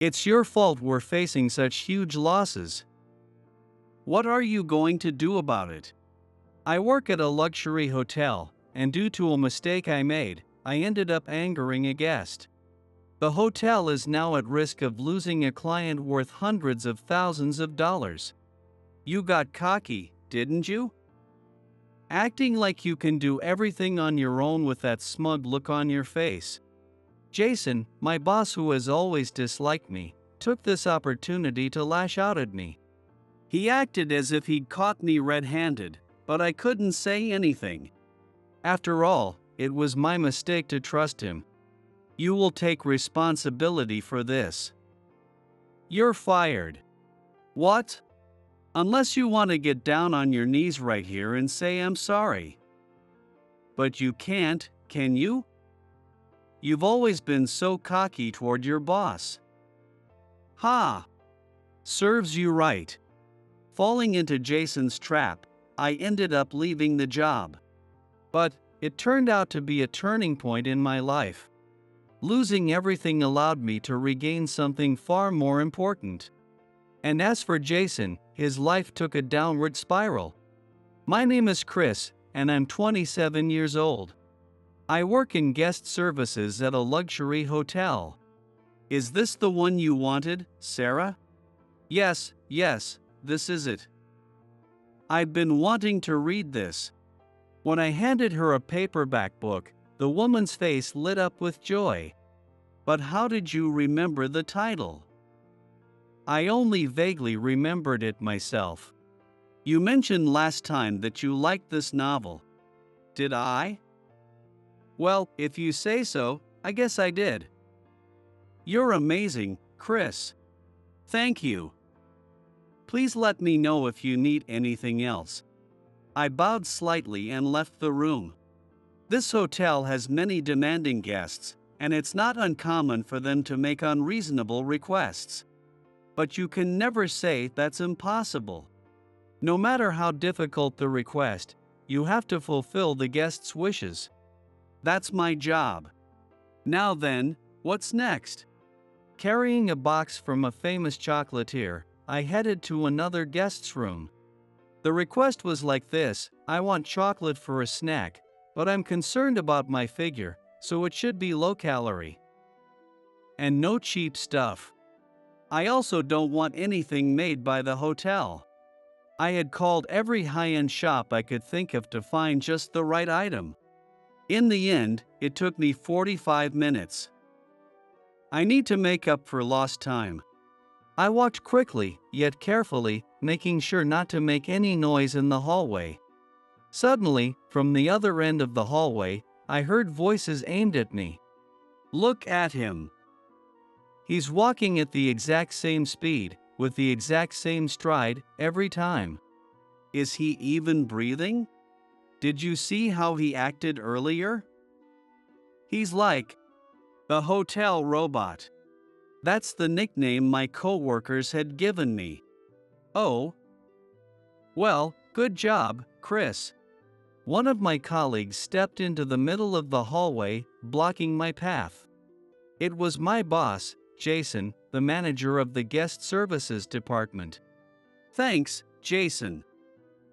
It's your fault we're facing such huge losses. What are you going to do about it? I work at a luxury hotel, and due to a mistake I made, I ended up angering a guest. The hotel is now at risk of losing a client worth hundreds of thousands of dollars. You got cocky, didn't you? Acting like you can do everything on your own with that smug look on your face. Jason, my boss who has always disliked me, took this opportunity to lash out at me. He acted as if he'd caught me red-handed, but I couldn't say anything. After all, it was my mistake to trust him. You will take responsibility for this. You're fired. What? Unless you want to get down on your knees right here and say I'm sorry. But you can't, can you? You've always been so cocky toward your boss. Ha! Serves you right. Falling into Jason's trap, I ended up leaving the job. But it turned out to be a turning point in my life. Losing everything allowed me to regain something far more important. And as for Jason, his life took a downward spiral. My name is Chris, and I'm 27 years old. I work in guest services at a luxury hotel. Is this the one you wanted, Sarah? Yes, this is it. I've been wanting to read this. When I handed her a paperback book, the woman's face lit up with joy. But how did you remember the title? I only vaguely remembered it myself. You mentioned last time that you liked this novel. Did I? Well, if you say so, I guess I did. You're amazing, Chris. Thank you. Please let me know if you need anything else. I bowed slightly and left the room. This hotel has many demanding guests, and it's not uncommon for them to make unreasonable requests. But you can never say that's impossible. No matter how difficult the request, you have to fulfill the guest's wishes. That's my job. Now then, what's next? Carrying a box from a famous chocolatier, I headed to another guest's room. The request was like this: I want chocolate for a snack, but I'm concerned about my figure, so it should be low calorie. And no cheap stuff. I also don't want anything made by the hotel. I had called every high-end shop I could think of to find just the right item. In the end, it took me 45 minutes. I need to make up for lost time. I walked quickly, yet carefully, making sure not to make any noise in the hallway. Suddenly, from the other end of the hallway, I heard voices aimed at me. Look at him. He's walking at the exact same speed, with the exact same stride, every time. Is he even breathing? Did you see how he acted earlier? He's like the hotel robot. That's the nickname my coworkers had given me. Oh. Well, good job, Chris. One of my colleagues stepped into the middle of the hallway, blocking my path. It was my boss, Jason, the manager of the guest services department. Thanks, Jason.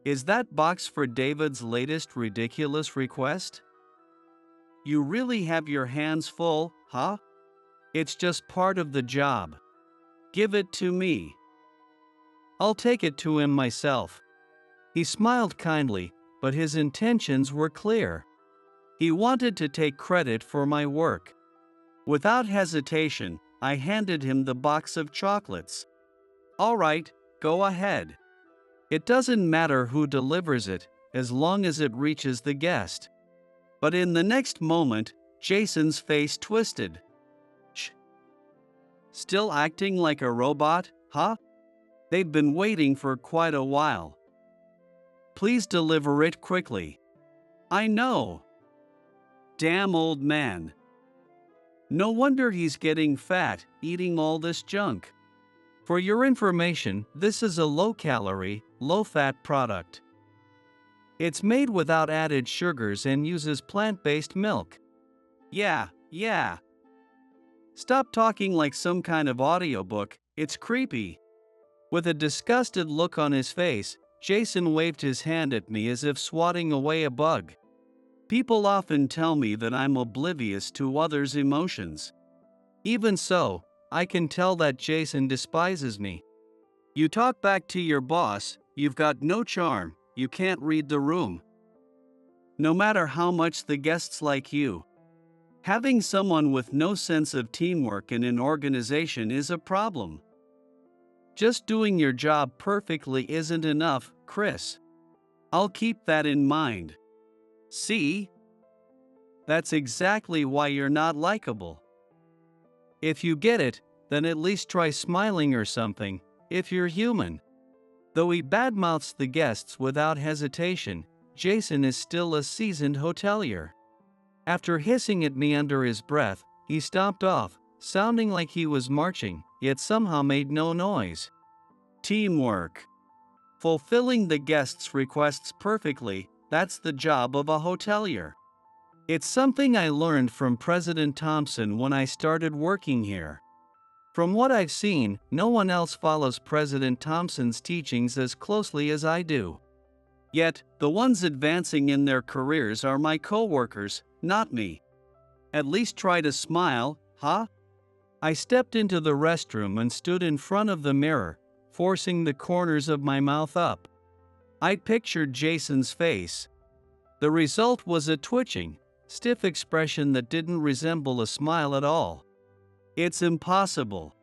Is that box for David's latest ridiculous request? You really have your hands full, huh? It's just part of the job. Give it to me. I'll take it to him myself. He smiled kindly, but his intentions were clear. He wanted to take credit for my work. Without hesitation, I handed him the box of chocolates. All right, go ahead. It doesn't matter who delivers it, as long as it reaches the guest. But in the next moment, Jason's face twisted. Shh. Still acting like a robot, huh? They've been waiting for quite a while. Please deliver it quickly. I know. Damn old man. No wonder he's getting fat, eating all this junk. For your information, this is a low-calorie, low-fat product. It's made without added sugars and uses plant-based milk. Yeah. Stop talking like some kind of audiobook, it's creepy. With a disgusted look on his face, Jason waved his hand at me as if swatting away a bug. People often tell me that I'm oblivious to others' emotions. Even so, I can tell that Jason despises me. You talk back to your boss, you've got no charm, you can't read the room. No matter how much the guests like you. Having someone with no sense of teamwork in an organization is a problem. Just doing your job perfectly isn't enough, Chris. I'll keep that in mind. See? That's exactly why you're not likable. If you get it, then at least try smiling or something, if you're human. Though he badmouths the guests without hesitation, Jason is still a seasoned hotelier. After hissing at me under his breath, he stomped off, sounding like he was marching, yet somehow made no noise. Teamwork. Fulfilling the guests' requests perfectly, that's the job of a hotelier. It's something I learned from President Thompson when I started working here. From what I've seen, no one else follows President Thompson's teachings as closely as I do. Yet, the ones advancing in their careers are my coworkers, not me. At least try to smile, huh? I stepped into the restroom and stood in front of the mirror, forcing the corners of my mouth up. I pictured Jason's face. The result was a twitching, stiff expression that didn't resemble a smile at all. It's impossible.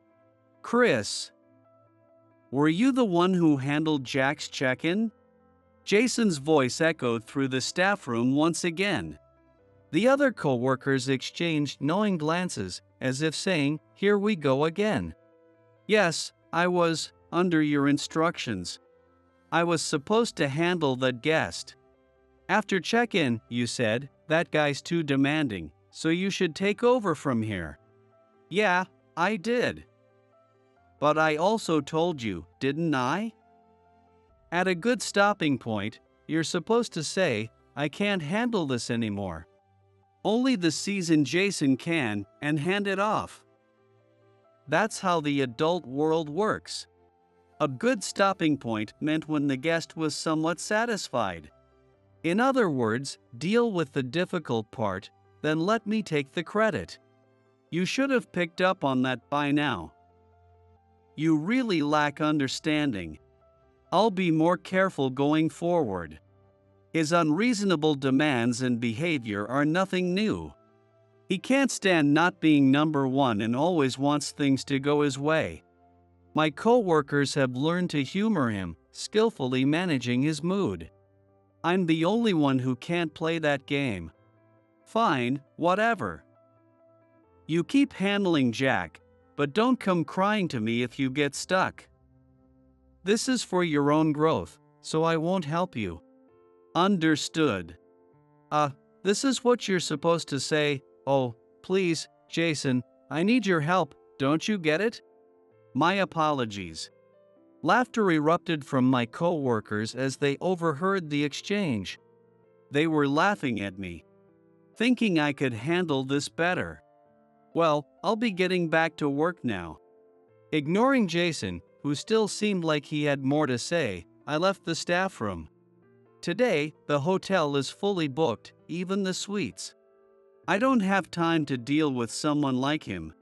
Chris. Were you the one who handled Jack's check-in? Jason's voice echoed through the staff room once again. The other co-workers exchanged knowing glances, as if saying, "Here we go again." Yes, I was, under your instructions. I was supposed to handle that guest. After check-in, you said, "That guy's too demanding, so you should take over from here." Yeah, I did. But I also told you, didn't I? At a good stopping point, you're supposed to say, "I can't handle this anymore." Only the seasoned Jason can, and hand it off. That's how the adult world works. A good stopping point meant when the guest was somewhat satisfied. In other words, deal with the difficult part, then let me take the credit. You should have picked up on that by now. You really lack understanding. I'll be more careful going forward. His unreasonable demands and behavior are nothing new. He can't stand not being number one and always wants things to go his way. My co-workers have learned to humor him, skillfully managing his mood. I'm the only one who can't play that game. Fine, whatever. You keep handling Jack, but don't come crying to me if you get stuck. This is for your own growth, so I won't help you. Understood. This is what you're supposed to say. Oh, please, Jason, I need your help, don't you get it? My apologies. Laughter erupted from my co-workers as they overheard the exchange. They were laughing at me, thinking I could handle this better. Well, I'll be getting back to work now. Ignoring Jason, who still seemed like he had more to say, I left the staff room. Today, the hotel is fully booked, even the suites. I don't have time to deal with someone like him.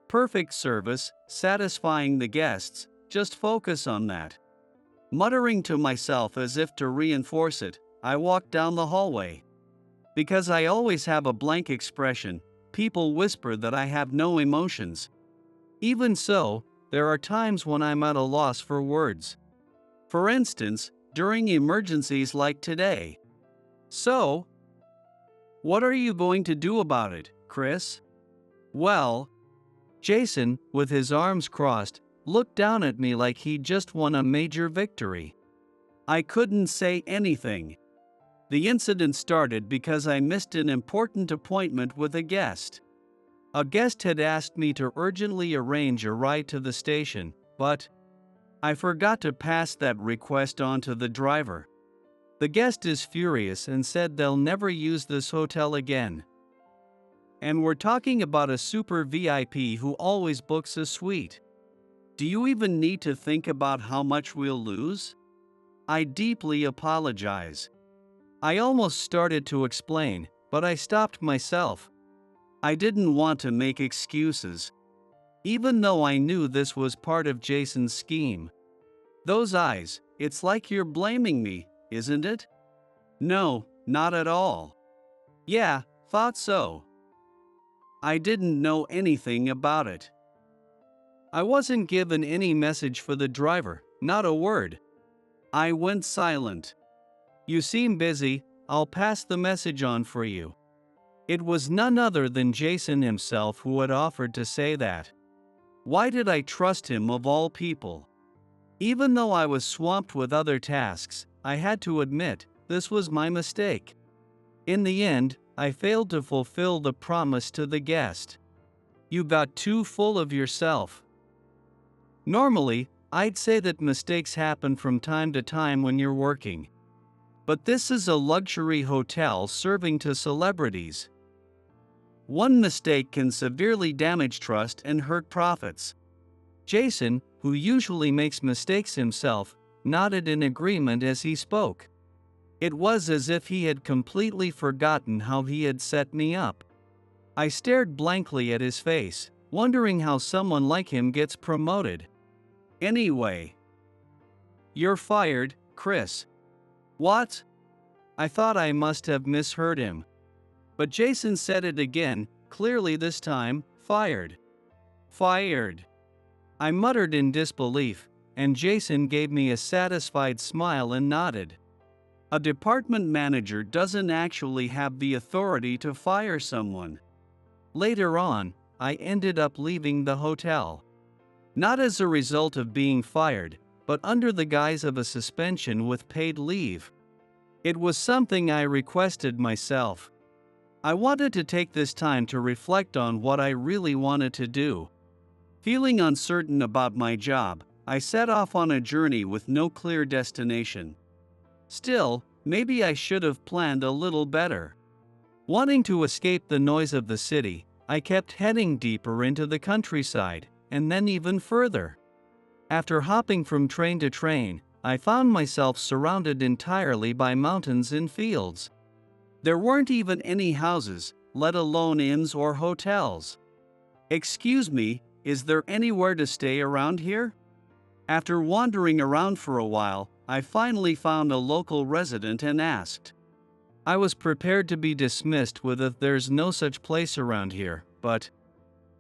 Perfect service, satisfying the guests, just focus on that. Muttering to myself as if to reinforce it, I walked down the hallway. Because I always have a blank expression, people whisper that I have no emotions. Even so, there are times when I'm at a loss for words. For instance, during emergencies like today. So, what are you going to do about it, Chris? Well, Jason, with his arms crossed, looked down at me like he'd just won a major victory. I couldn't say anything. The incident started because I missed an important appointment with a guest. A guest had asked me to urgently arrange a ride to the station, but I forgot to pass that request on to the driver. The guest is furious and said they'll never use this hotel again. And we're talking about a super VIP who always books a suite. Do you even need to think about how much we'll lose? I deeply apologize. I almost started to explain, but I stopped myself. I didn't want to make excuses, even though I knew this was part of Jason's scheme. Those eyes, it's like you're blaming me, isn't it? No, not at all. Yeah, thought so. I didn't know anything about it. I wasn't given any message for the driver, not a word. I went silent. You seem busy, I'll pass the message on for you. It was none other than Jason himself who had offered to say that. Why did I trust him of all people? Even though I was swamped with other tasks, I had to admit, this was my mistake. In the end, I failed to fulfill the promise to the guest. You got too full of yourself. Normally, I'd say that mistakes happen from time to time when you're working. But this is a luxury hotel serving to celebrities. One mistake can severely damage trust and hurt profits. Jason, who usually makes mistakes himself, nodded in agreement as he spoke. It was as if he had completely forgotten how he had set me up. I stared blankly at his face, wondering how someone like him gets promoted. Anyway. You're fired, Chris. What? I thought I must have misheard him. But Jason said it again, clearly this time, fired. Fired. I muttered in disbelief, and Jason gave me a satisfied smile and nodded. A department manager doesn't actually have the authority to fire someone. Later on, I ended up leaving the hotel. Not as a result of being fired, but under the guise of a suspension with paid leave. It was something I requested myself. I wanted to take this time to reflect on what I really wanted to do. Feeling uncertain about my job, I set off on a journey with no clear destination. Still, maybe I should have planned a little better. Wanting to escape the noise of the city, I kept heading deeper into the countryside, and then even further. After hopping from train to train, I found myself surrounded entirely by mountains and fields. There weren't even any houses, let alone inns or hotels. Excuse me, is there anywhere to stay around here? After wandering around for a while, I finally found a local resident and asked. I was prepared to be dismissed with a "there's no such place around here," but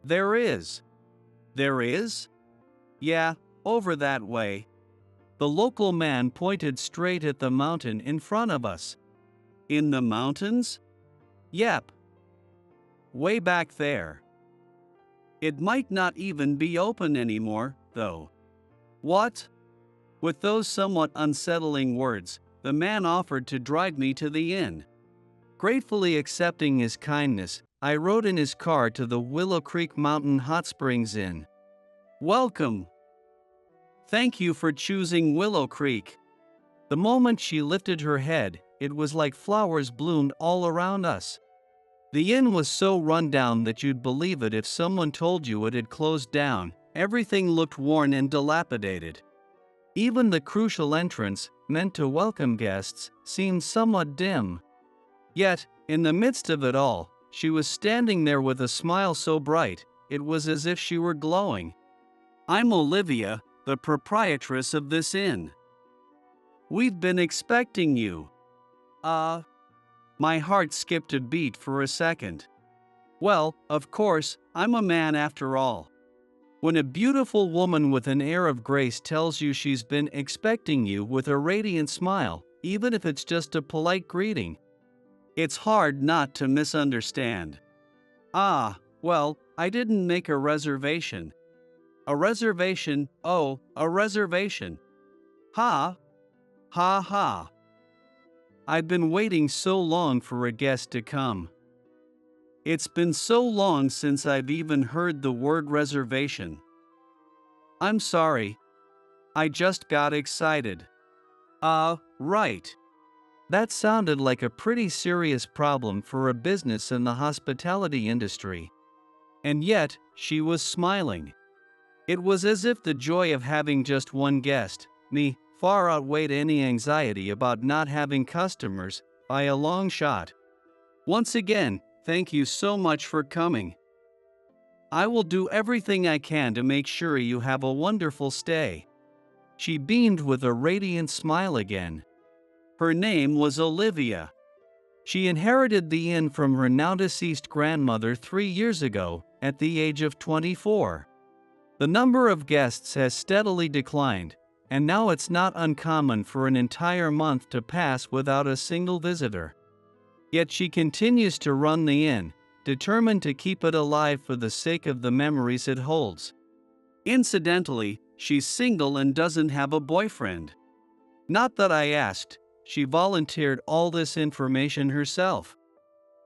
there is. There is? Yeah, over that way. The local man pointed straight at the mountain in front of us. In the mountains? Yep. Way back there. It might not even be open anymore, though. What? With those somewhat unsettling words, the man offered to drive me to the inn. Gratefully accepting his kindness, I rode in his car to the Willow Creek Mountain Hot Springs Inn. Welcome. Thank you for choosing Willow Creek. The moment she lifted her head, it was like flowers bloomed all around us. The inn was so run down that you'd believe it if someone told you it had closed down. Everything looked worn and dilapidated. Even the crucial entrance, meant to welcome guests, seemed somewhat dim. Yet, in the midst of it all, she was standing there with a smile so bright, it was as if she were glowing. I'm Olivia, the proprietress of this inn. We've been expecting you. My heart skipped a beat for a second. Well, of course, I'm a man after all. When a beautiful woman with an air of grace tells you she's been expecting you with a radiant smile, even if it's just a polite greeting, it's hard not to misunderstand. Well, I didn't make a reservation. A reservation, oh, a reservation. Ha! Ha ha! I've been waiting so long for a guest to come. It's been so long since I've even heard the word reservation. I'm sorry. I just got excited. Right. That sounded like a pretty serious problem for a business in the hospitality industry. And yet, she was smiling. It was as if the joy of having just one guest, me, far outweighed any anxiety about not having customers, by a long shot. Once again, thank you so much for coming. I will do everything I can to make sure you have a wonderful stay. She beamed with a radiant smile again. Her name was Olivia. She inherited the inn from her now deceased grandmother 3 years ago, at the age of 24. The number of guests has steadily declined, and now it's not uncommon for an entire month to pass without a single visitor. Yet she continues to run the inn, determined to keep it alive for the sake of the memories it holds. Incidentally, she's single and doesn't have a boyfriend. Not that I asked, she volunteered all this information herself.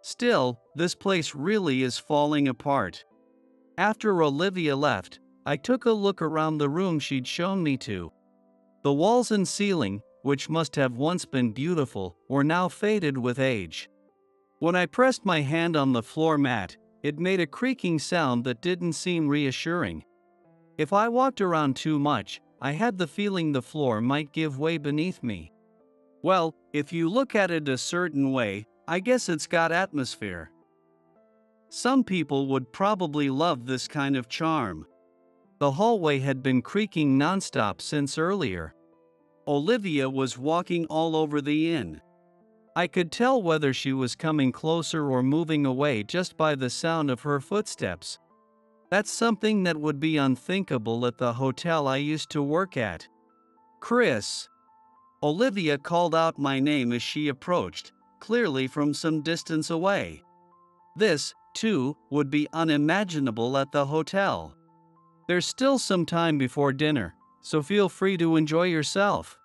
Still, this place really is falling apart. After Olivia left, I took a look around the room she'd shown me to. The walls and ceiling, which must have once been beautiful, were now faded with age. When I pressed my hand on the floor mat, it made a creaking sound that didn't seem reassuring. If I walked around too much, I had the feeling the floor might give way beneath me. Well, if you look at it a certain way, I guess it's got atmosphere. Some people would probably love this kind of charm. The hallway had been creaking nonstop since earlier. Olivia was walking all over the inn. I could tell whether she was coming closer or moving away just by the sound of her footsteps. That's something that would be unthinkable at the hotel I used to work at. Chris. Olivia called out my name as she approached, clearly from some distance away. This, too, would be unimaginable at the hotel. There's still some time before dinner, so feel free to enjoy yourself.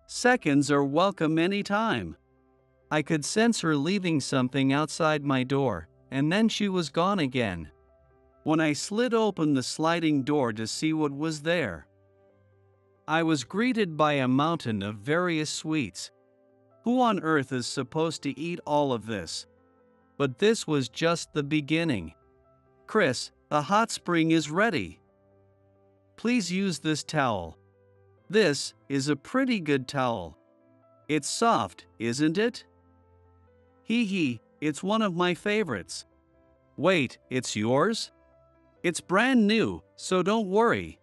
Seconds are welcome anytime. I could sense her leaving something outside my door, and then she was gone again. When I slid open the sliding door to see what was there, I was greeted by a mountain of various sweets. Who on earth is supposed to eat all of this? But this was just the beginning. Chris, the hot spring is ready. Please use this towel. This is a pretty good towel. It's soft, isn't it? Hee, it's one of my favorites. Wait, it's yours? It's brand new, so don't worry.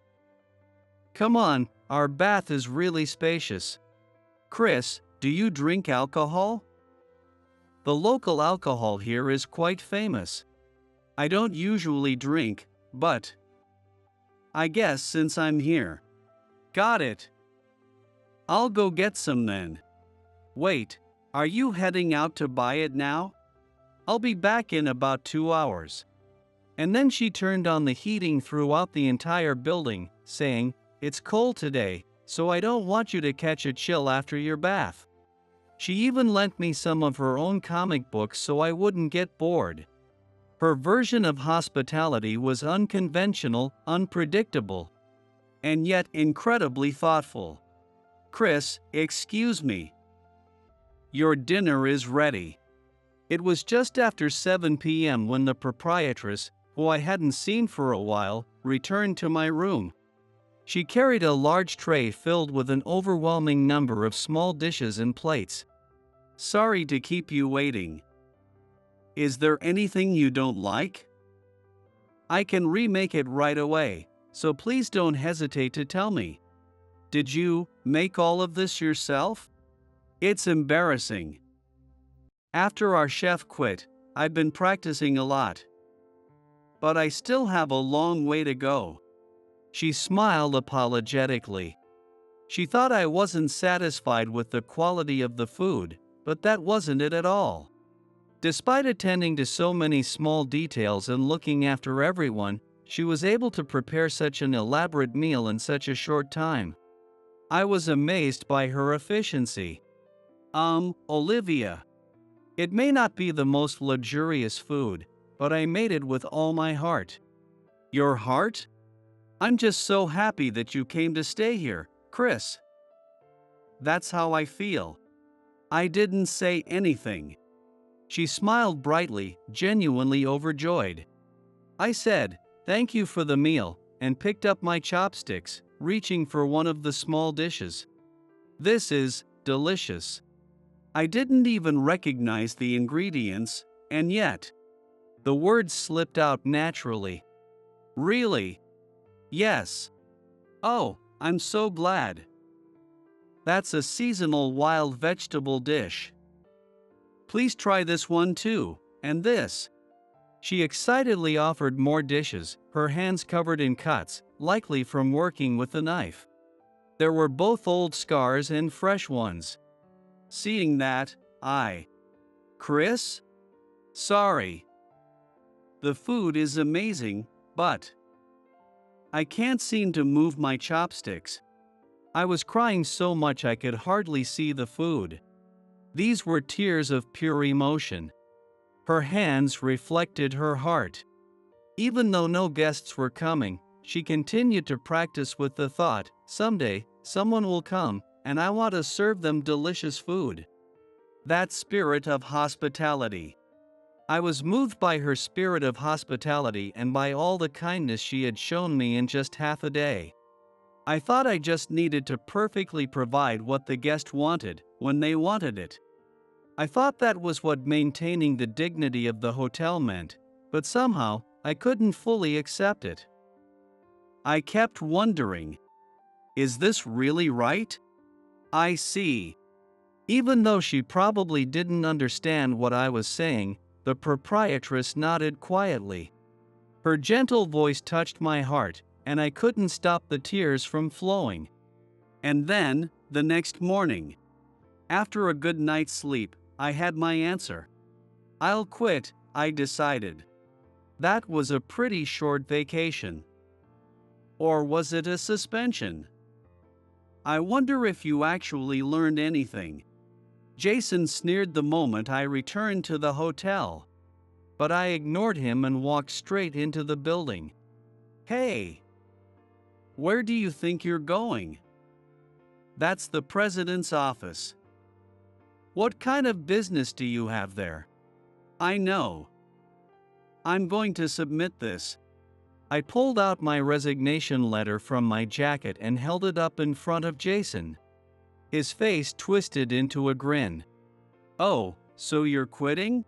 Come on, our bath is really spacious. Chris, do you drink alcohol? The local alcohol here is quite famous. I don't usually drink, but I guess since I'm here. Got it. I'll go get some then. Wait, are you heading out to buy it now? I'll be back in about 2 hours. And then she turned on the heating throughout the entire building, saying, "It's cold today, so I don't want you to catch a chill after your bath." She even lent me some of her own comic books so I wouldn't get bored. Her version of hospitality was unconventional, unpredictable, and yet incredibly thoughtful. Chris, excuse me. Your dinner is ready. It was just after 7 p.m. when the proprietress, who I hadn't seen for a while, returned to my room. She carried a large tray filled with an overwhelming number of small dishes and plates. Sorry to keep you waiting. Is there anything you don't like? I can remake it right away, so please don't hesitate to tell me. Did you make all of this yourself? It's embarrassing. After our chef quit, I've been practicing a lot. But I still have a long way to go. She smiled apologetically. She thought I wasn't satisfied with the quality of the food, but that wasn't it at all. Despite attending to so many small details and looking after everyone, she was able to prepare such an elaborate meal in such a short time. I was amazed by her efficiency. Olivia. It may not be the most luxurious food, but I made it with all my heart. Your heart? I'm just so happy that you came to stay here, Chris. That's how I feel. I didn't say anything. She smiled brightly, genuinely overjoyed. I said, "Thank you for the meal," and picked up my chopsticks, reaching for one of the small dishes. "This is delicious." I didn't even recognize the ingredients, and yet, the words slipped out naturally. "Really?" "Yes." "Oh, I'm so glad. That's a seasonal wild vegetable dish. Please try this one too, and this." She excitedly offered more dishes, her hands covered in cuts, likely from working with a knife. There were both old scars and fresh ones. Seeing that, Chris? Sorry. The food is amazing, but I can't seem to move my chopsticks. I was crying so much I could hardly see the food. These were tears of pure emotion. Her hands reflected her heart. Even though no guests were coming, she continued to practice with the thought, someday, someone will come, and I want to serve them delicious food. That spirit of hospitality. I was moved by her spirit of hospitality and by all the kindness she had shown me in just half a day. I thought I just needed to perfectly provide what the guest wanted, when they wanted it. I thought that was what maintaining the dignity of the hotel meant, but somehow, I couldn't fully accept it. I kept wondering, is this really right? I see. Even though she probably didn't understand what I was saying, the proprietress nodded quietly. Her gentle voice touched my heart, and I couldn't stop the tears from flowing. And then, the next morning, after a good night's sleep, I had my answer. I'll quit, I decided. That was a pretty short vacation. Or was it a suspension? I wonder if you actually learned anything. Jason sneered the moment I returned to the hotel. But I ignored him and walked straight into the building. Hey! Where do you think you're going? That's the president's office. What kind of business do you have there? I know. I'm going to submit this. I pulled out my resignation letter from my jacket and held it up in front of Jason. His face twisted into a grin. Oh, so you're quitting?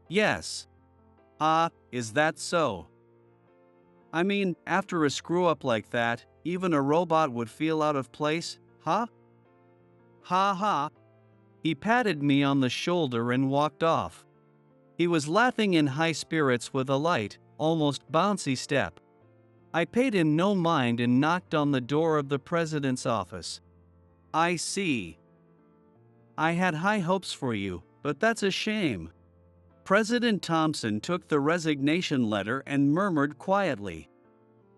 Yes. Is that so? I mean, after a screw-up like that, even a robot would feel out of place, huh? Ha ha. He patted me on the shoulder and walked off. He was laughing in high spirits with a light, almost bouncy step. I paid him no mind and knocked on the door of the president's office. I see. I had high hopes for you, but that's a shame. President Thompson took the resignation letter and murmured quietly.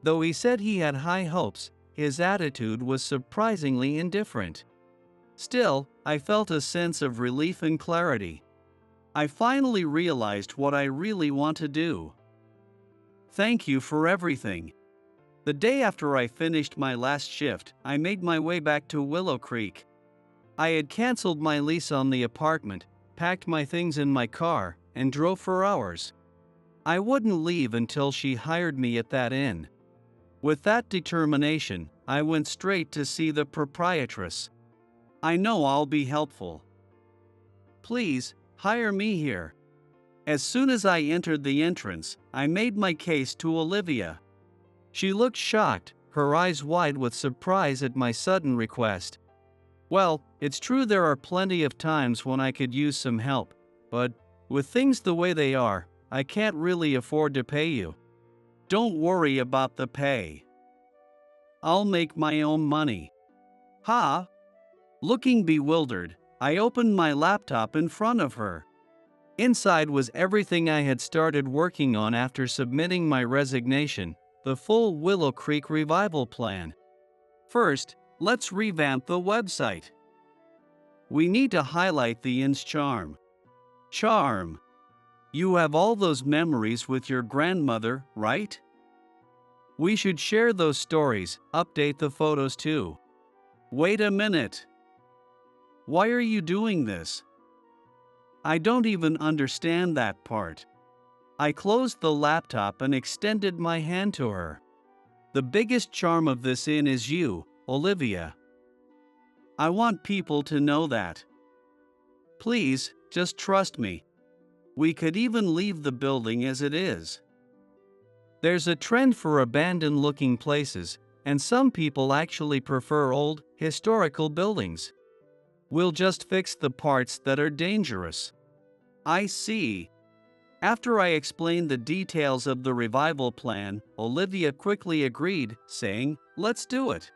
Though he said he had high hopes, his attitude was surprisingly indifferent. Still, I felt a sense of relief and clarity. I finally realized what I really want to do. Thank you for everything. The day after I finished my last shift, I made my way back to Willow Creek. I had canceled my lease on the apartment, packed my things in my car, and drove for hours. I wouldn't leave until she hired me at that inn. With that determination, I went straight to see the proprietress. I know I'll be helpful. Please, hire me here. As soon as I entered the entrance, I made my case to Olivia. She looked shocked, her eyes wide with surprise at my sudden request. Well, it's true there are plenty of times when I could use some help, but with things the way they are, I can't really afford to pay you. Don't worry about the pay. I'll make my own money. Ha! Looking bewildered, I opened my laptop in front of her. Inside was everything I had started working on after submitting my resignation, the full Willow Creek revival plan. First, let's revamp the website. We need to highlight the inn's charm. Charm. You have all those memories with your grandmother, right? We should share those stories, update the photos too. Wait a minute. Why are you doing this? I don't even understand that part. I closed the laptop and extended my hand to her. The biggest charm of this inn is you, Olivia. I want people to know that. Please, just trust me. We could even leave the building as it is. There's a trend for abandoned-looking places, and some people actually prefer old, historical buildings. We'll just fix the parts that are dangerous. I see. After I explained the details of the revival plan, Olivia quickly agreed, saying, "Let's do it."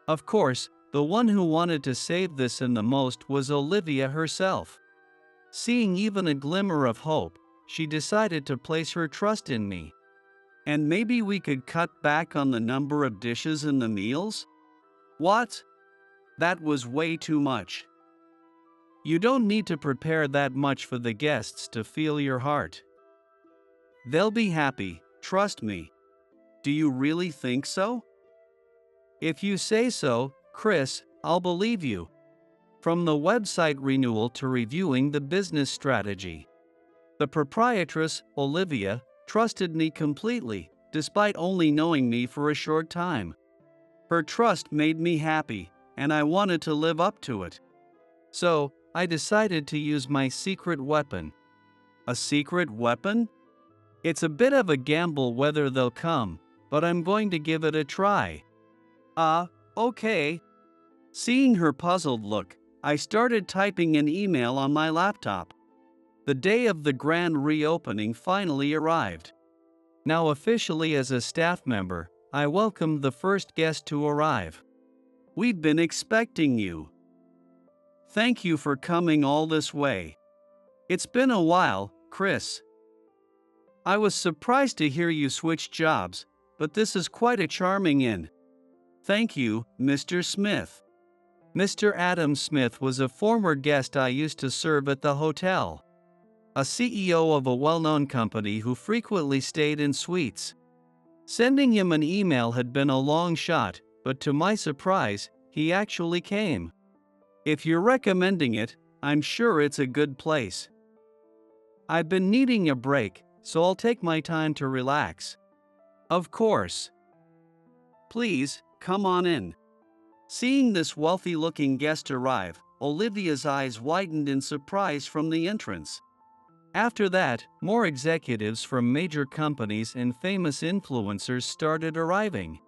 Of course, the one who wanted to save this in the most was Olivia herself. Seeing even a glimmer of hope, she decided to place her trust in me. And maybe we could cut back on the number of dishes in the meals? What? That was way too much. You don't need to prepare that much for the guests to feel your heart. They'll be happy, trust me. Do you really think so? If you say so, Chris, I'll believe you. From the website renewal to reviewing the business strategy. The proprietress, Olivia, trusted me completely, despite only knowing me for a short time. Her trust made me happy, and I wanted to live up to it. So, I decided to use my secret weapon. A secret weapon? It's a bit of a gamble whether they'll come, but I'm going to give it a try. Okay. Seeing her puzzled look, I started typing an email on my laptop. The day of the grand reopening finally arrived. Now officially as a staff member, I welcomed the first guest to arrive. We've been expecting you. Thank you for coming all this way. It's been a while, Chris. I was surprised to hear you switch jobs, but this is quite a charming inn. Thank you, Mr. Smith. Mr. Adam Smith was a former guest I used to serve at the hotel. A CEO of a well-known company who frequently stayed in suites. Sending him an email had been a long shot, but to my surprise, he actually came. If you're recommending it, I'm sure it's a good place. I've been needing a break, so I'll take my time to relax. Of course. Please, come on in. Seeing this wealthy-looking guest arrive, Olivia's eyes widened in surprise from the entrance. After that, more executives from major companies and famous influencers started arriving.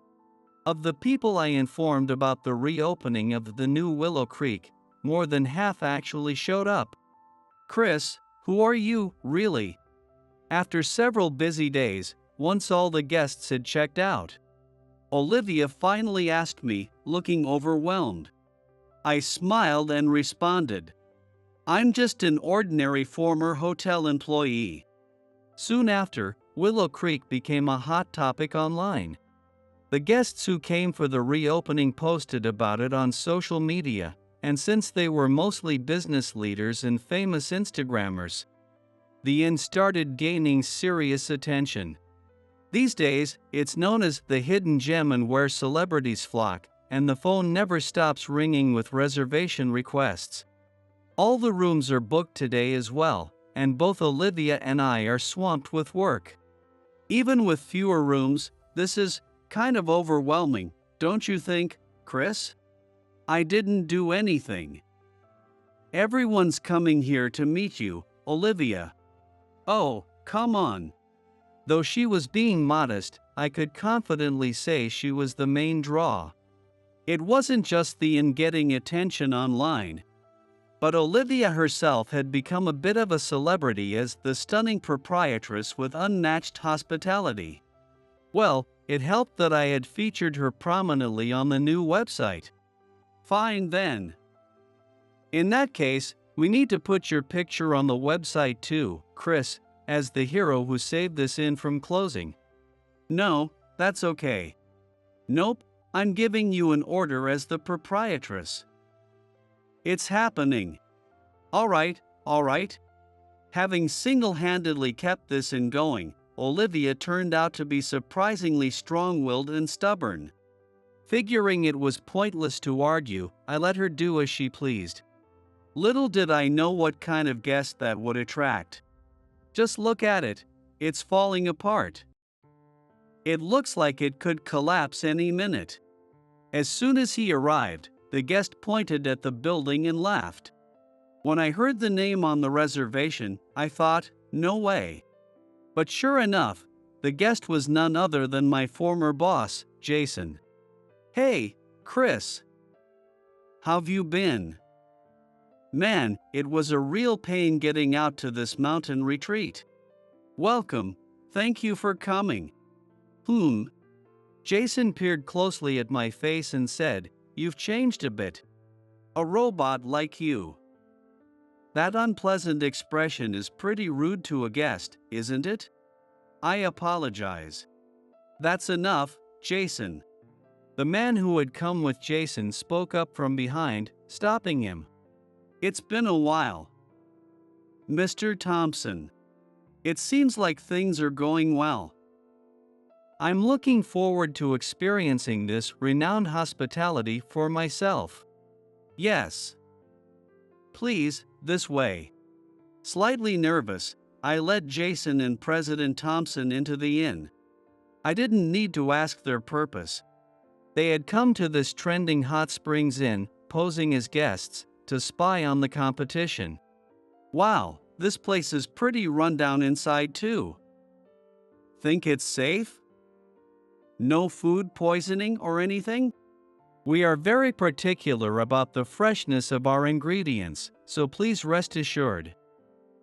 Of the people I informed about the reopening of the new Willow Creek, more than half actually showed up. Chris, who are you, really? After several busy days, once all the guests had checked out, Olivia finally asked me, looking overwhelmed. I smiled and responded, "I'm just an ordinary former hotel employee." Soon after, Willow Creek became a hot topic online. The guests who came for the reopening posted about it on social media, and since they were mostly business leaders and famous Instagrammers, the inn started gaining serious attention. These days, it's known as the hidden gem and where celebrities flock, and the phone never stops ringing with reservation requests. All the rooms are booked today as well, and both Olivia and I are swamped with work. Even with fewer rooms, this is kind of overwhelming, don't you think, Chris? I didn't do anything. Everyone's coming here to meet you, Olivia. Oh, come on. Though she was being modest, I could confidently say she was the main draw. It wasn't just the inn getting attention online, but Olivia herself had become a bit of a celebrity as the stunning proprietress with unmatched hospitality. Well, it helped that I had featured her prominently on the new website. Fine then. In that case, we need to put your picture on the website too, Chris, as the hero who saved this inn from closing. No, that's okay. Nope, I'm giving you an order as the proprietress. It's happening. All right. Having single-handedly kept this inn going, Olivia turned out to be surprisingly strong-willed and stubborn. Figuring it was pointless to argue, I let her do as she pleased. Little did I know what kind of guest that would attract. Just look at it, it's falling apart. It looks like it could collapse any minute. As soon as he arrived, the guest pointed at the building and laughed. When I heard the name on the reservation, I thought, no way. But sure enough, the guest was none other than my former boss, Jason. Hey, Chris. How've you been? Man, it was a real pain getting out to this mountain retreat. Welcome, thank you for coming. Jason peered closely at my face and said, you've changed a bit. A robot like you. That unpleasant expression is pretty rude to a guest, isn't it? I apologize. That's enough, Jason. The man who had come with Jason spoke up from behind, stopping him. It's been a while. Mr. Thompson. It seems like things are going well. I'm looking forward to experiencing this renowned hospitality for myself. Yes. Please, this way. Slightly nervous, I led Jason and President Thompson into the inn. I didn't need to ask their purpose. They had come to this trending hot springs inn, posing as guests, to spy on the competition. Wow, this place is pretty rundown inside too. Think it's safe? No food poisoning or anything? We are very particular about the freshness of our ingredients, so please rest assured.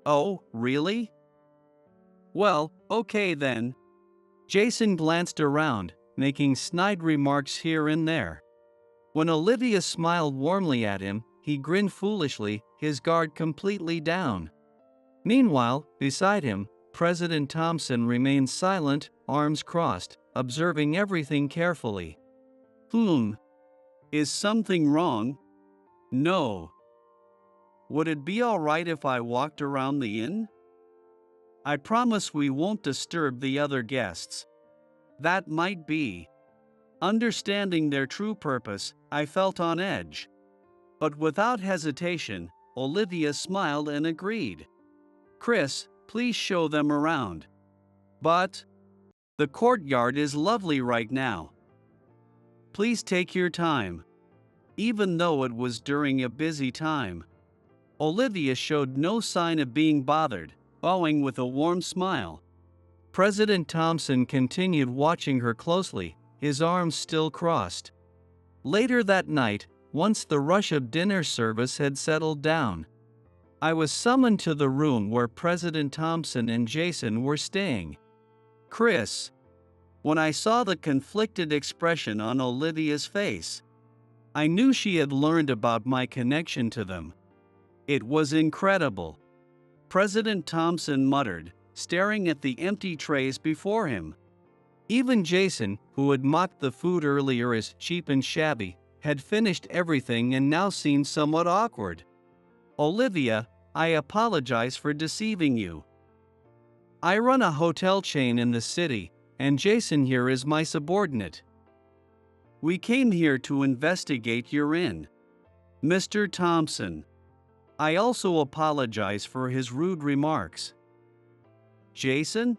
Oh, really? Well, okay then. Jason glanced around, making snide remarks here and there. When Olivia smiled warmly at him, he grinned foolishly, his guard completely down. Meanwhile, beside him, President Thompson remained silent, arms crossed, observing everything carefully. Is something wrong? No. Would it be all right if I walked around the inn? I promise we won't disturb the other guests. That might be. Understanding their true purpose, I felt on edge. But without hesitation, Olivia smiled and agreed. Chris, please show them around. But the courtyard is lovely right now. Please take your time. Even though it was during a busy time, Olivia showed no sign of being bothered, bowing with a warm smile. President Thompson continued watching her closely, his arms still crossed. Later that night, once the rush of dinner service had settled down, I was summoned to the room where President Thompson and Jason were staying. Chris. When I saw the conflicted expression on Olivia's face, I knew she had learned about my connection to them. It was incredible. President Thompson muttered, staring at the empty trays before him. Even Jason, who had mocked the food earlier as cheap and shabby, had finished everything and now seemed somewhat awkward. Olivia, I apologize for deceiving you. I run a hotel chain in the city, and Jason here is my subordinate. We came here to investigate your inn. Mr. Thompson. I also apologize for his rude remarks. Jason?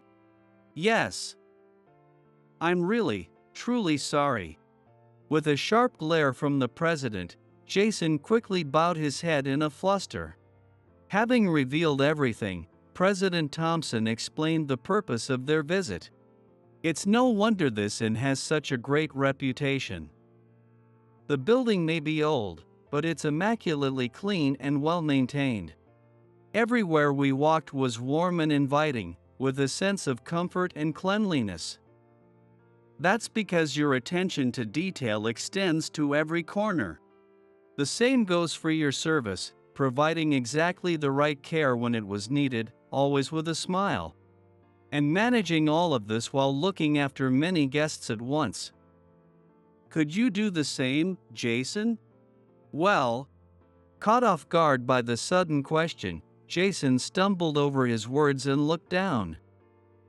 Yes. I'm really, truly sorry. With a sharp glare from the president, Jason quickly bowed his head in a fluster. Having revealed everything, President Thompson explained the purpose of their visit. It's no wonder this inn has such a great reputation. The building may be old, but it's immaculately clean and well maintained. Everywhere we walked was warm and inviting, with a sense of comfort and cleanliness. That's because your attention to detail extends to every corner. The same goes for your service, providing exactly the right care when it was needed, always with a smile. And managing all of this while looking after many guests at once. Could you do the same, Jason? Well, caught off guard by the sudden question, Jason stumbled over his words and looked down.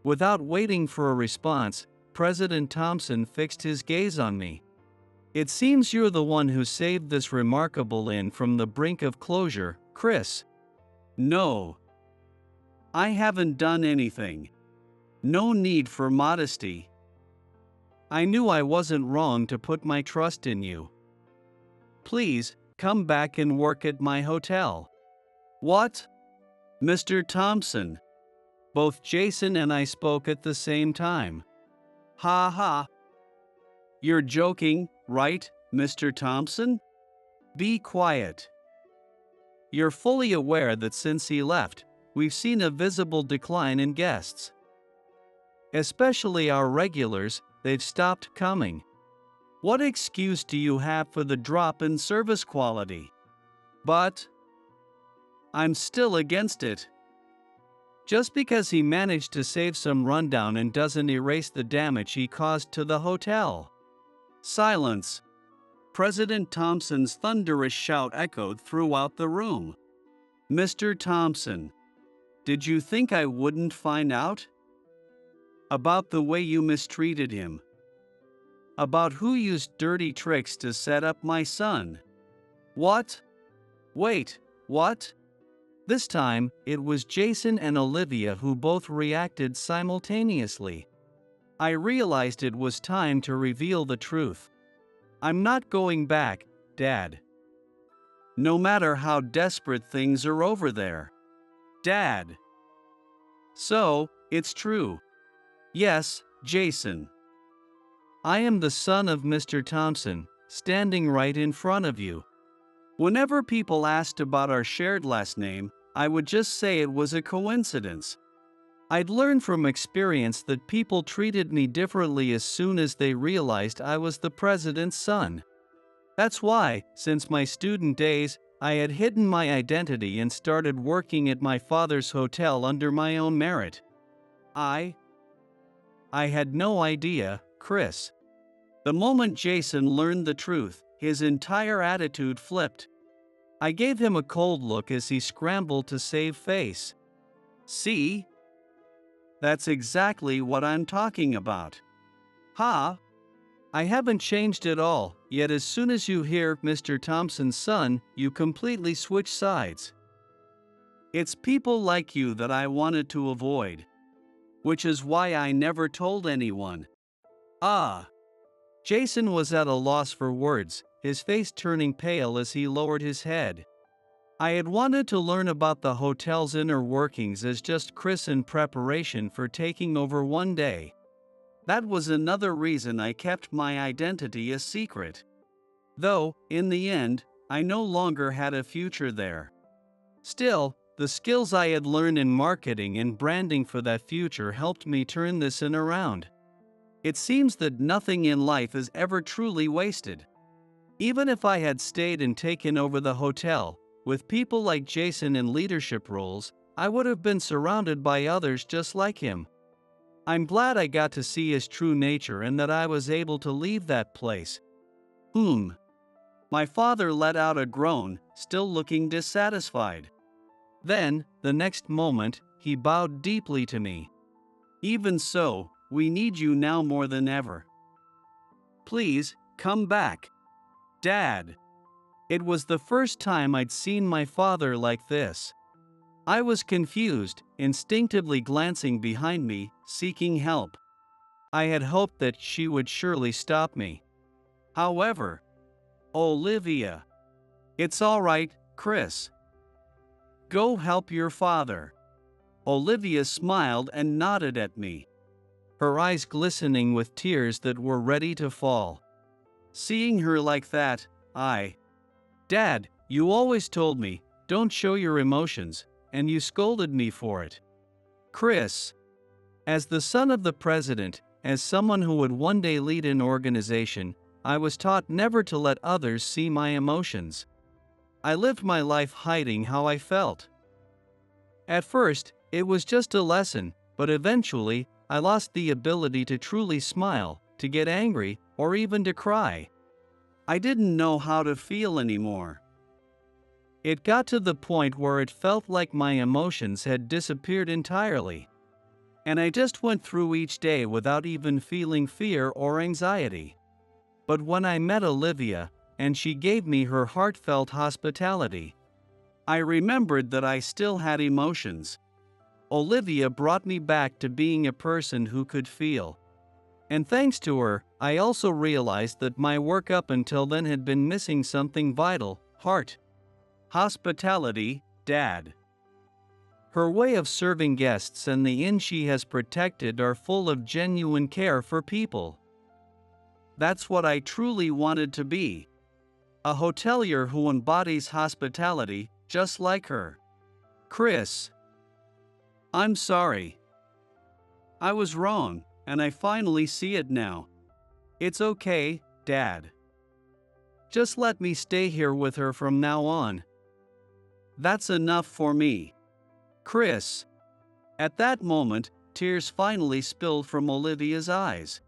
Without waiting for a response, President Thompson fixed his gaze on me. It seems you're the one who saved this remarkable inn from the brink of closure, Chris. No. I haven't done anything. No need for modesty. I knew I wasn't wrong to put my trust in you. Please, come back and work at my hotel. What? Mr. Thompson. Both Jason and I spoke at the same time. Ha ha. You're joking, right, Mr. Thompson? Be quiet. You're fully aware that since he left, we've seen a visible decline in guests. Especially our regulars, they've stopped coming. What excuse do you have for the drop in service quality? But I'm still against it. Just because he managed to save some rundown and doesn't erase the damage he caused to the hotel. Silence. President Thompson's thunderous shout echoed throughout the room. Mr. Thompson, did you think I wouldn't find out? About the way you mistreated him. About who used dirty tricks to set up my son. What? Wait, what? This time, it was Jason and Olivia who both reacted simultaneously. I realized it was time to reveal the truth. I'm not going back, Dad. No matter how desperate things are over there. Dad. So, it's true. Yes, Jason. I am the son of Mr. Thompson, standing right in front of you. Whenever people asked about our shared last name, I would just say it was a coincidence. I'd learned from experience that people treated me differently as soon as they realized I was the president's son. That's why, since my student days, I had hidden my identity and started working at my father's hotel under my own merit. I had no idea, Chris. The moment Jason learned the truth, his entire attitude flipped. I gave him a cold look as he scrambled to save face. See? That's exactly what I'm talking about. Ha! I haven't changed at all, yet as soon as you hear Mr. Thompson's son, you completely switch sides. It's people like you that I wanted to avoid. Which is why I never told anyone. Ah! Jason was at a loss for words, his face turning pale as he lowered his head. I had wanted to learn about the hotel's inner workings as just Chris in preparation for taking over one day. That was another reason I kept my identity a secret. Though, in the end, I no longer had a future there. Still, the skills I had learned in marketing and branding for that future helped me turn this around. It seems that nothing in life is ever truly wasted. Even if I had stayed and taken over the hotel, with people like Jason in leadership roles, I would have been surrounded by others just like him. I'm glad I got to see his true nature and that I was able to leave that place. My father let out a groan, still looking dissatisfied. Then, the next moment, he bowed deeply to me. Even so, we need you now more than ever. Please, come back. Dad. It was the first time I'd seen my father like this. I was confused, instinctively glancing behind me, seeking help. I had hoped that she would surely stop me. However, Olivia. It's all right, Chris. Go help your father. Olivia smiled and nodded at me, her eyes glistening with tears that were ready to fall. Seeing her like that, Dad, you always told me, don't show your emotions, and you scolded me for it. Chris. As the son of the president, as someone who would one day lead an organization, I was taught never to let others see my emotions. I lived my life hiding how I felt. At first, it was just a lesson, but eventually, I lost the ability to truly smile, to get angry, or even to cry. I didn't know how to feel anymore. It got to the point where it felt like my emotions had disappeared entirely. And I just went through each day without even feeling fear or anxiety. But when I met Olivia, and she gave me her heartfelt hospitality, I remembered that I still had emotions. Olivia brought me back to being a person who could feel. And thanks to her, I also realized that my work up until then had been missing something vital: heart. Hospitality, Dad. Her way of serving guests and the inn she has protected are full of genuine care for people. That's what I truly wanted to be. A hotelier who embodies hospitality, just like her. Chris. I'm sorry. I was wrong, and I finally see it now. It's okay, Dad. Just let me stay here with her from now on. That's enough for me. Chris. At that moment, tears finally spilled from Olivia's eyes.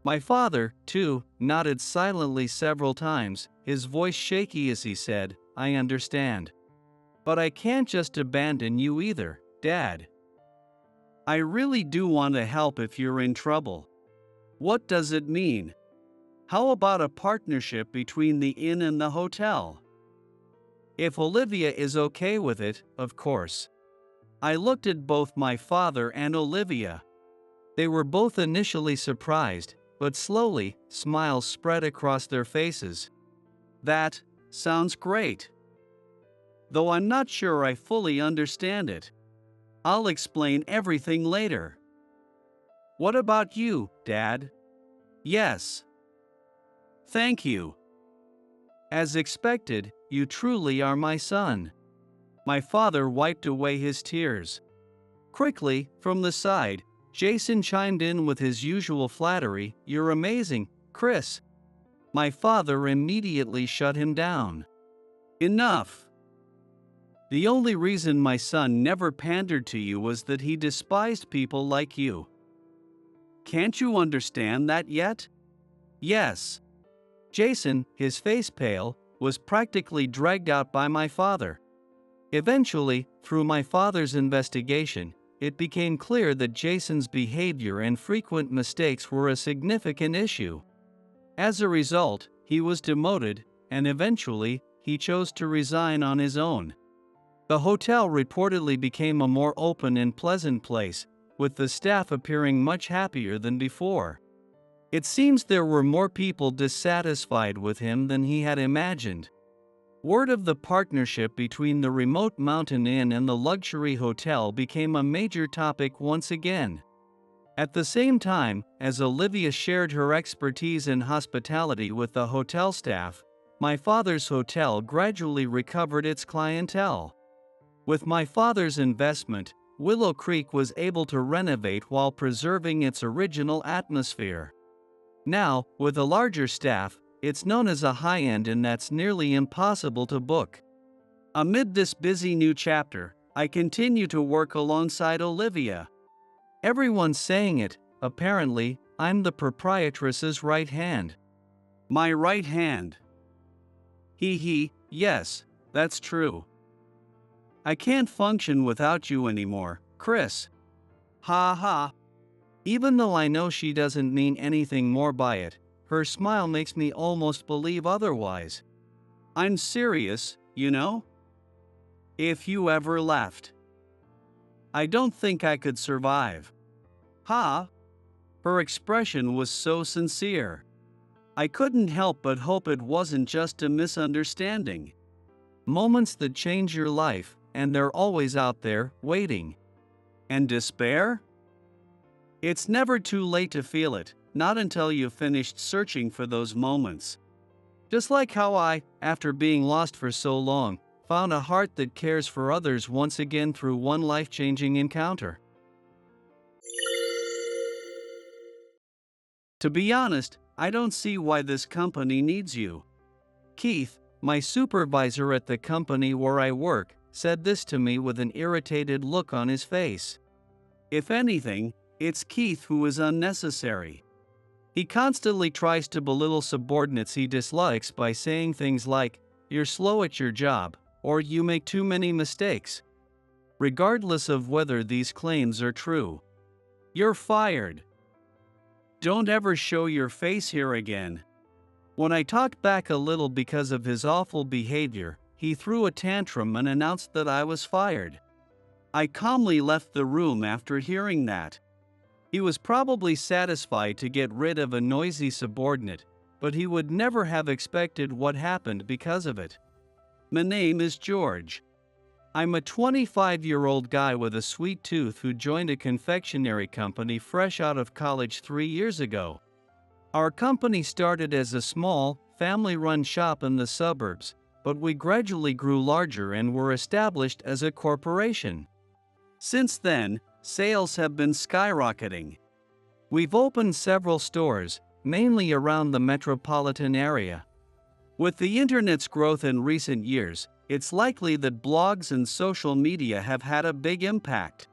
My father, too, nodded silently several times, his voice shaky as he said, I understand. But I can't just abandon you either, Dad. I really do want to help if you're in trouble. What does it mean? How about a partnership between the inn and the hotel? If Olivia is okay with it, of course. I looked at both my father and Olivia. They were both initially surprised, but slowly, smiles spread across their faces. That sounds great. Though I'm not sure I fully understand it. I'll explain everything later. What about you, Dad? Yes. Thank you. As expected, you truly are my son. My father wiped away his tears. Quickly, from the side, Jason chimed in with his usual flattery, You're amazing, Chris. My father immediately shut him down. Enough. The only reason my son never pandered to you was that he despised people like you. Can't you understand that yet? Yes. Jason, his face pale, was practically dragged out by my father. Eventually, through my father's investigation, it became clear that Jason's behavior and frequent mistakes were a significant issue. As a result, he was demoted, and eventually, he chose to resign on his own. The hotel reportedly became a more open and pleasant place, with the staff appearing much happier than before. It seems there were more people dissatisfied with him than he had imagined. Word of the partnership between the remote mountain inn and the luxury hotel became a major topic once again. At the same time, as Olivia shared her expertise in hospitality with the hotel staff, my father's hotel gradually recovered its clientele. With my father's investment, Willow Creek was able to renovate while preserving its original atmosphere. Now, with a larger staff, it's known as a high-end inn that's nearly impossible to book. Amid this busy new chapter, I continue to work alongside Olivia. Everyone's saying it, apparently, I'm the proprietress's right hand. My right hand. Yes, that's true. I can't function without you anymore, Chris. Ha ha. Even though I know she doesn't mean anything more by it, her smile makes me almost believe otherwise. I'm serious, you know? If you ever left, I don't think I could survive. Ha! Her expression was so sincere. I couldn't help but hope it wasn't just a misunderstanding. Moments that change your life, and they're always out there, waiting. And despair? It's never too late to feel it, not until you've finished searching for those moments. Just like how I, after being lost for so long, found a heart that cares for others once again through one life-changing encounter. To be honest, I don't see why this company needs you. Keith, my supervisor at the company where I work, said this to me with an irritated look on his face. If anything, it's Keith who is unnecessary. He constantly tries to belittle subordinates he dislikes by saying things like, "You're slow at your job," or "You make too many mistakes." Regardless of whether these claims are true, you're fired. Don't ever show your face here again. When I talked back a little because of his awful behavior, he threw a tantrum and announced that I was fired. I calmly left the room after hearing that. He was probably satisfied to get rid of a noisy subordinate, but he would never have expected what happened because of it. My name is George. I'm a 25-year-old guy with a sweet tooth who joined a confectionery company fresh out of college 3 years ago. Our company started as a small, family-run shop in the suburbs, but we gradually grew larger and were established as a corporation. Since then, sales have been skyrocketing. We've opened several stores, mainly around the metropolitan area. With the internet's growth in recent years, it's likely that blogs and social media have had a big impact.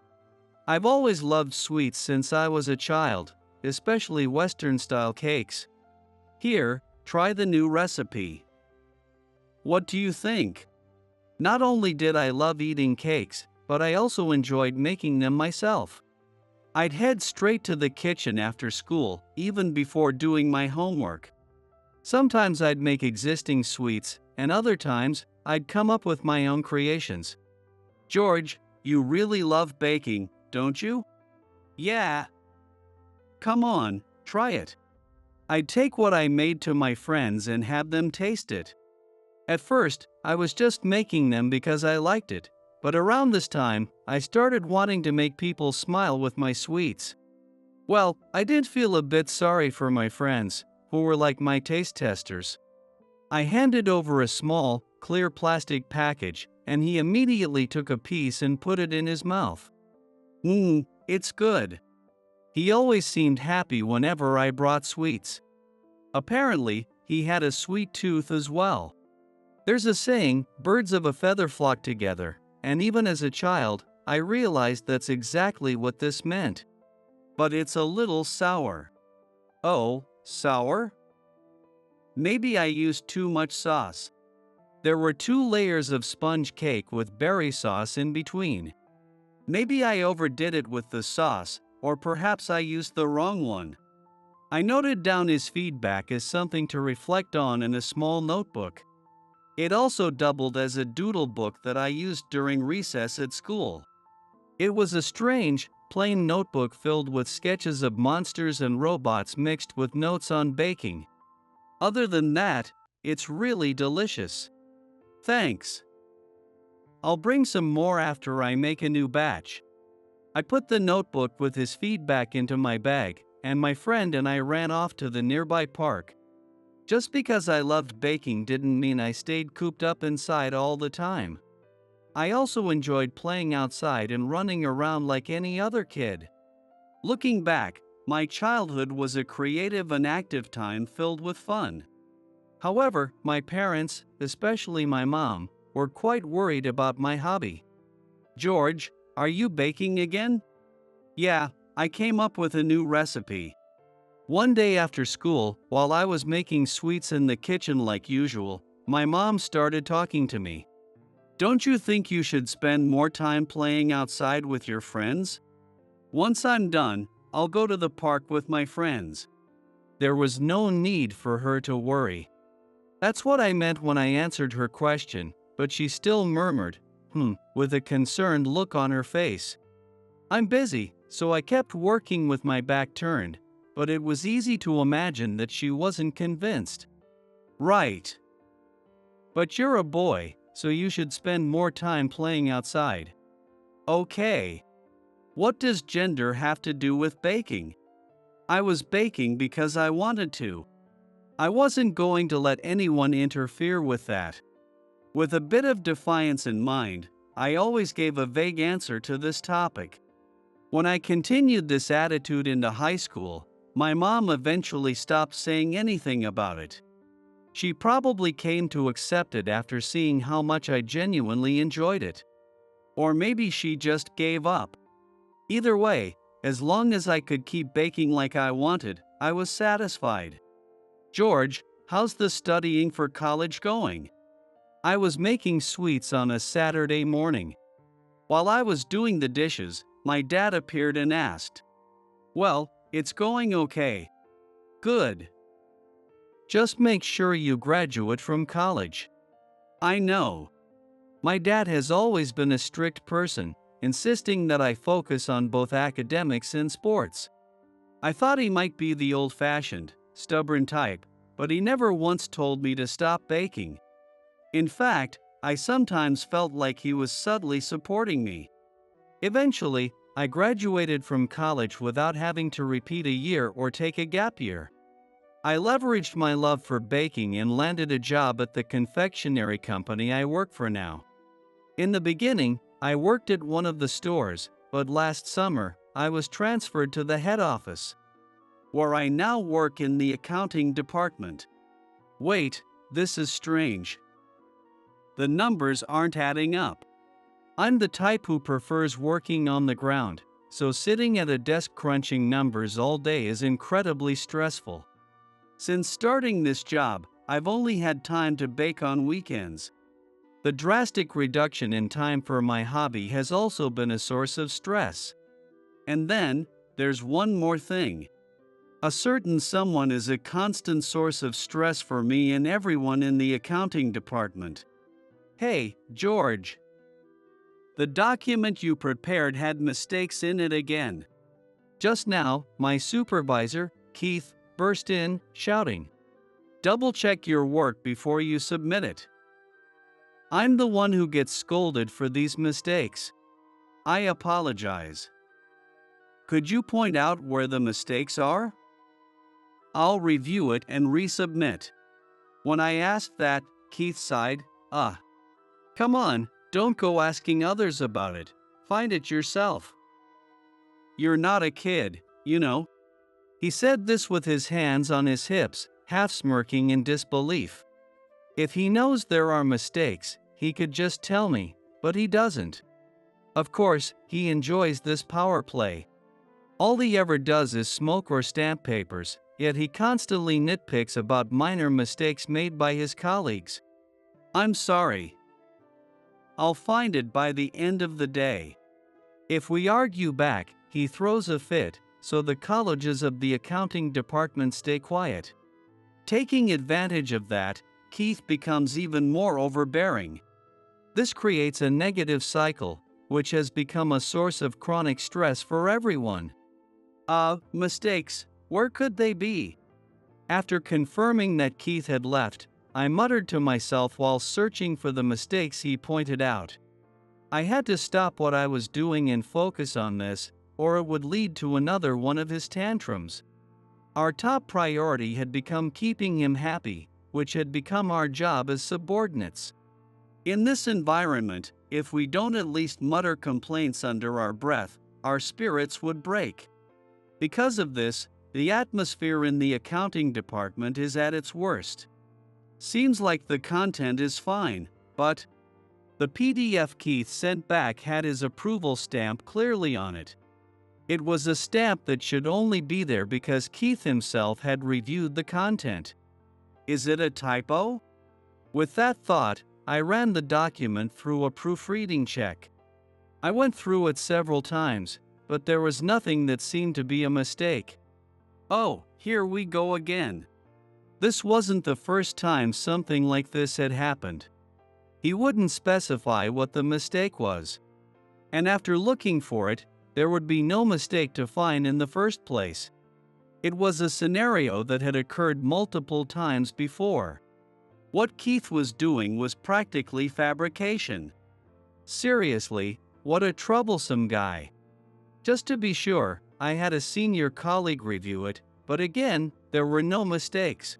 I've always loved sweets since I was a child, especially Western-style cakes. Here, try the new recipe. What do you think? Not only did I love eating cakes, but I also enjoyed making them myself. I'd head straight to the kitchen after school, even before doing my homework. Sometimes I'd make existing sweets, and other times, I'd come up with my own creations. George, you really love baking, don't you? Yeah. Come on, try it. I'd take what I made to my friends and have them taste it. At first, I was just making them because I liked it, but around this time, I started wanting to make people smile with my sweets. Well, I did feel a bit sorry for my friends, who were like my taste testers. I handed over a small, clear plastic package, and he immediately took a piece and put it in his mouth. It's good. He always seemed happy whenever I brought sweets. Apparently, he had a sweet tooth as well. There's a saying, birds of a feather flock together, and even as a child, I realized that's exactly what this meant. But it's a little sour. Oh, sour? Maybe I used too much sauce. There were 2 layers of sponge cake with berry sauce in between. Maybe I overdid it with the sauce, or perhaps I used the wrong one. I noted down his feedback as something to reflect on in a small notebook. It also doubled as a doodle book that I used during recess at school. It was a strange, plain notebook filled with sketches of monsters and robots mixed with notes on baking. Other than that, it's really delicious. Thanks. I'll bring some more after I make a new batch. I put the notebook with his feedback into my bag, and my friend and I ran off to the nearby park. Just because I loved baking didn't mean I stayed cooped up inside all the time. I also enjoyed playing outside and running around like any other kid. Looking back, my childhood was a creative and active time filled with fun. However, my parents, especially my mom, were quite worried about my hobby. George, are you baking again? Yeah, I came up with a new recipe. One day after school, while I was making sweets in the kitchen like usual, my mom started talking to me. Don't you think you should spend more time playing outside with your friends? Once I'm done, I'll go to the park with my friends. There was no need for her to worry. That's what I meant when I answered her question, but she still murmured, with a concerned look on her face. I'm busy, so I kept working with my back turned, but it was easy to imagine that she wasn't convinced. Right. But you're a boy, so you should spend more time playing outside. Okay. What does gender have to do with baking? I was baking because I wanted to. I wasn't going to let anyone interfere with that. With a bit of defiance in mind, I always gave a vague answer to this topic. When I continued this attitude into high school, my mom eventually stopped saying anything about it. She probably came to accept it after seeing how much I genuinely enjoyed it. Or maybe she just gave up. Either way, as long as I could keep baking like I wanted, I was satisfied. George, how's the studying for college going? I was making sweets on a Saturday morning. While I was doing the dishes, my dad appeared and asked, "Well, it's going okay." Good. Just make sure you graduate from college. I know. My dad has always been a strict person, insisting that I focus on both academics and sports. I thought he might be the old-fashioned, stubborn type, but he never once told me to stop baking. In fact, I sometimes felt like he was subtly supporting me. Eventually, I graduated from college without having to repeat a year or take a gap year. I leveraged my love for baking and landed a job at the confectionery company I work for now. In the beginning, I worked at one of the stores, but last summer, I was transferred to the head office, where I now work in the accounting department. Wait, this is strange. The numbers aren't adding up. I'm the type who prefers working on the ground, so sitting at a desk crunching numbers all day is incredibly stressful. Since starting this job, I've only had time to bake on weekends. The drastic reduction in time for my hobby has also been a source of stress. And then, there's one more thing. A certain someone is a constant source of stress for me and everyone in the accounting department. Hey, George. The document you prepared had mistakes in it again. Just now, my supervisor, Keith, burst in, shouting, "Double-check your work before you submit it." I'm the one who gets scolded for these mistakes. I apologize. Could you point out where the mistakes are? I'll review it and resubmit. When I asked that, Keith sighed, come on, don't go asking others about it. Find it yourself. You're not a kid, you know. He said this with his hands on his hips, half smirking in disbelief. If he knows there are mistakes, he could just tell me, but he doesn't. Of course, he enjoys this power play. All he ever does is smoke or stamp papers, yet he constantly nitpicks about minor mistakes made by his colleagues. I'm sorry. I'll find it by the end of the day. If we argue back, he throws a fit, so the colleges of the accounting department stay quiet. Taking advantage of that, Keith becomes even more overbearing. This creates a negative cycle, which has become a source of chronic stress for everyone. Mistakes, where could they be? After confirming that Keith had left, I muttered to myself while searching for the mistakes he pointed out. I had to stop what I was doing and focus on this, or it would lead to another one of his tantrums. Our top priority had become keeping him happy, which had become our job as subordinates. In this environment, if we don't at least mutter complaints under our breath, our spirits would break. Because of this, the atmosphere in the accounting department is at its worst. Seems like the content is fine, but the PDF Keith sent back had his approval stamp clearly on it. It was a stamp that should only be there because Keith himself had reviewed the content. Is it a typo? With that thought, I ran the document through a proofreading check. I went through it several times, but there was nothing that seemed to be a mistake. Oh, here we go again. This wasn't the first time something like this had happened. He wouldn't specify what the mistake was. And after looking for it, there would be no mistake to find in the first place. It was a scenario that had occurred multiple times before. What Keith was doing was practically fabrication. Seriously, what a troublesome guy. Just to be sure, I had a senior colleague review it, but again, there were no mistakes.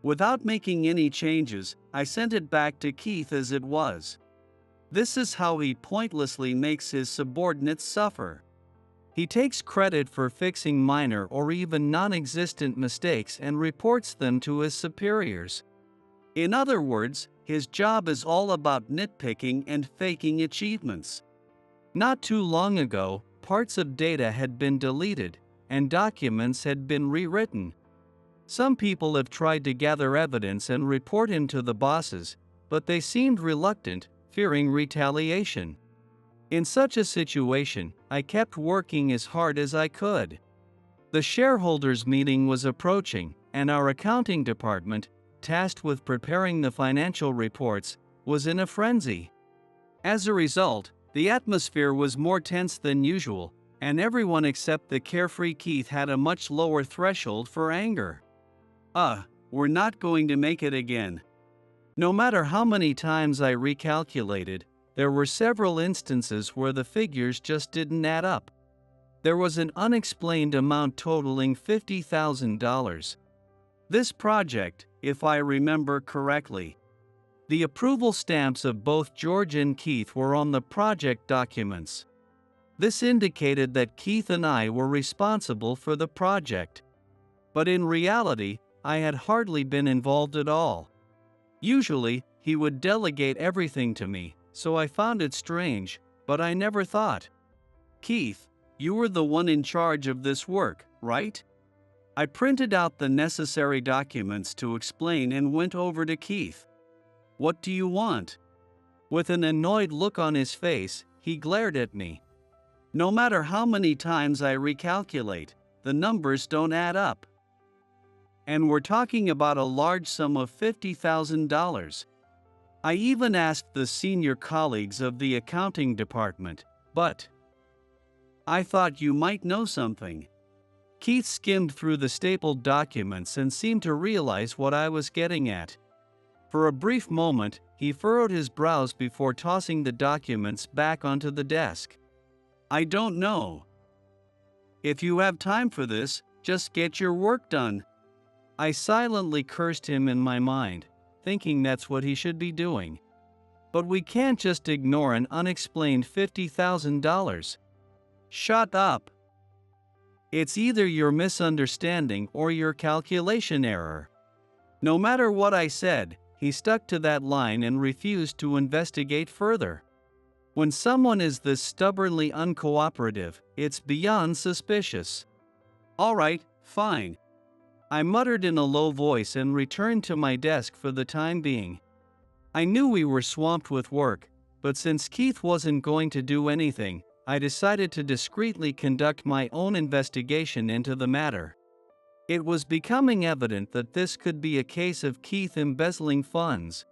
Without making any changes, I sent it back to Keith as it was. This is how he pointlessly makes his subordinates suffer. He takes credit for fixing minor or even non-existent mistakes and reports them to his superiors. In other words, his job is all about nitpicking and faking achievements. Not too long ago, parts of data had been deleted, and documents had been rewritten. Some people have tried to gather evidence and report him to the bosses, but they seemed reluctant, fearing retaliation. In such a situation, I kept working as hard as I could. The shareholders meeting was approaching, and our accounting department, tasked with preparing the financial reports, was in a frenzy. As a result, the atmosphere was more tense than usual, and everyone except the carefree Keith had a much lower threshold for anger. We're not going to make it again. No matter how many times I recalculated, there were several instances where the figures just didn't add up. There was an unexplained amount totaling $50,000. This project, if I remember correctly, the approval stamps of both George and Keith were on the project documents. This indicated that Keith and I were responsible for the project. But in reality, I had hardly been involved at all. Usually, he would delegate everything to me, so I found it strange, but I never thought. Keith, you were the one in charge of this work, right? I printed out the necessary documents to explain and went over to Keith. What do you want? With an annoyed look on his face, he glared at me. No matter how many times I recalculate, the numbers don't add up. And we're talking about a large sum of $50,000. I even asked the senior colleagues of the accounting department, but I thought you might know something. Keith skimmed through the stapled documents and seemed to realize what I was getting at. For a brief moment, he furrowed his brows before tossing the documents back onto the desk. I don't know. If you have time for this, just get your work done. I silently cursed him in my mind, thinking that's what he should be doing. But we can't just ignore an unexplained $50,000. Shut up. It's either your misunderstanding or your calculation error. No matter what I said, he stuck to that line and refused to investigate further. When someone is this stubbornly uncooperative, it's beyond suspicious. All right, fine. I muttered in a low voice and returned to my desk for the time being. I knew we were swamped with work, but since Keith wasn't going to do anything, I decided to discreetly conduct my own investigation into the matter. It was becoming evident that this could be a case of Keith embezzling funds.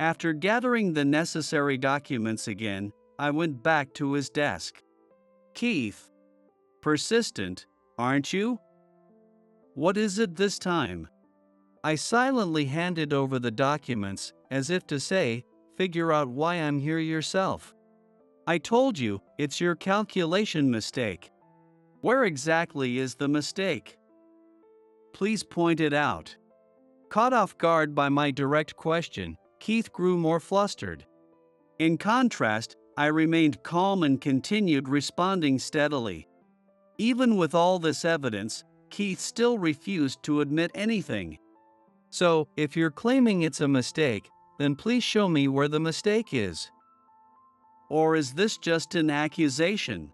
After gathering the necessary documents again, I went back to his desk. Keith, persistent, aren't you? What is it this time? I silently handed over the documents, as if to say, figure out why I'm here yourself. I told you, it's your calculation mistake. Where exactly is the mistake? Please point it out. Caught off guard by my direct question, Keith grew more flustered. In contrast, I remained calm and continued responding steadily. Even with all this evidence, Keith still refused to admit anything. So, if you're claiming it's a mistake, then please show me where the mistake is. Or is this just an accusation?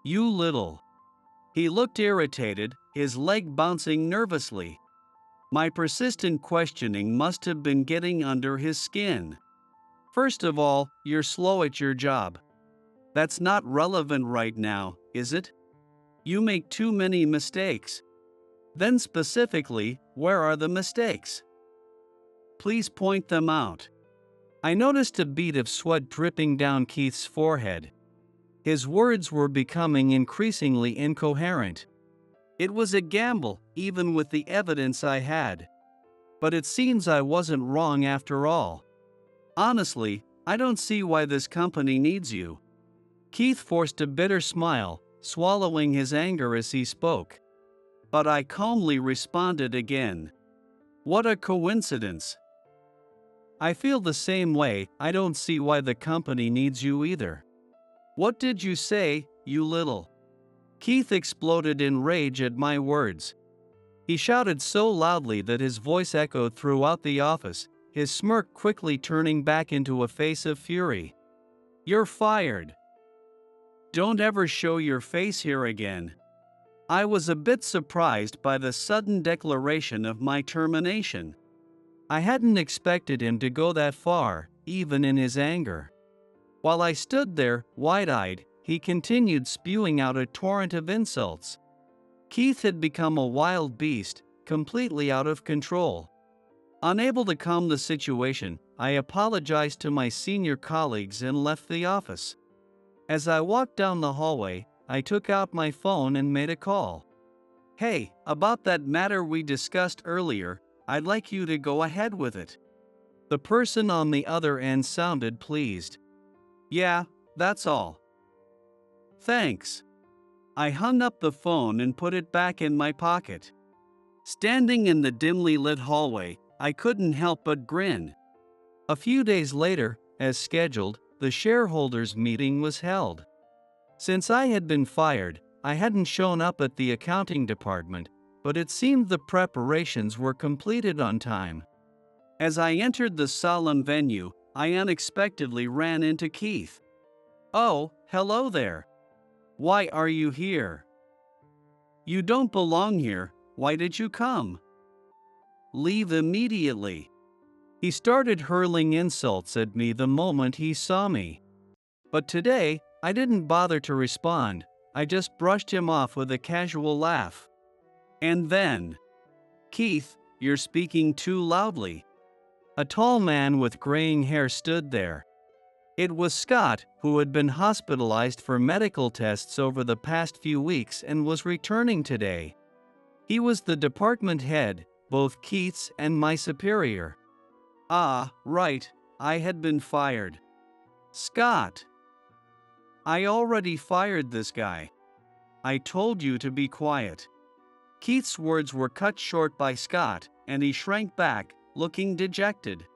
You little. He looked irritated, his leg bouncing nervously. My persistent questioning must have been getting under his skin. First of all, you're slow at your job. That's not relevant right now, is it? You make too many mistakes. Then specifically, where are the mistakes? Please point them out. I noticed a bead of sweat dripping down Keith's forehead. His words were becoming increasingly incoherent. It was a gamble, even with the evidence I had. But it seems I wasn't wrong after all. Honestly, I don't see why this company needs you. Keith forced a bitter smile, swallowing his anger as he spoke. But I calmly responded again. What a coincidence. I feel the same way. I don't see why the company needs you either. What did you say, you little? Keith exploded in rage at my words. He shouted so loudly that his voice echoed throughout the office, his smirk quickly turning back into a face of fury. You're fired. Don't ever show your face here again. I was a bit surprised by the sudden declaration of my termination. I hadn't expected him to go that far, even in his anger. While I stood there, wide-eyed, he continued spewing out a torrent of insults. Keith had become a wild beast, completely out of control. Unable to calm the situation, I apologized to my senior colleagues and left the office. As I walked down the hallway, I took out my phone and made a call. "Hey, about that matter we discussed earlier, I'd like you to go ahead with it." The person on the other end sounded pleased. "Yeah, that's all. Thanks." I hung up the phone and put it back in my pocket. Standing in the dimly lit hallway, I couldn't help but grin. A few days later, as scheduled, the shareholders meeting was held. Since I had been fired, I hadn't shown up at the accounting department, but it seemed the preparations were completed on time. As I entered the solemn venue, I unexpectedly ran into Keith. "Oh, hello there. Why are you here? You don't belong here. Why did you come? Leave immediately." He started hurling insults at me the moment he saw me. But today, I didn't bother to respond. I just brushed him off with a casual laugh. And then, "Keith, you're speaking too loudly." A tall man with graying hair stood there. It was Scott, who had been hospitalized for medical tests over the past few weeks and was returning today. He was the department head, both Keith's and my superior. "Ah, right, I had been fired." "Scott, I already fired this guy. I told you to be quiet." Keith's words were cut short by Scott, and he shrank back, looking dejected.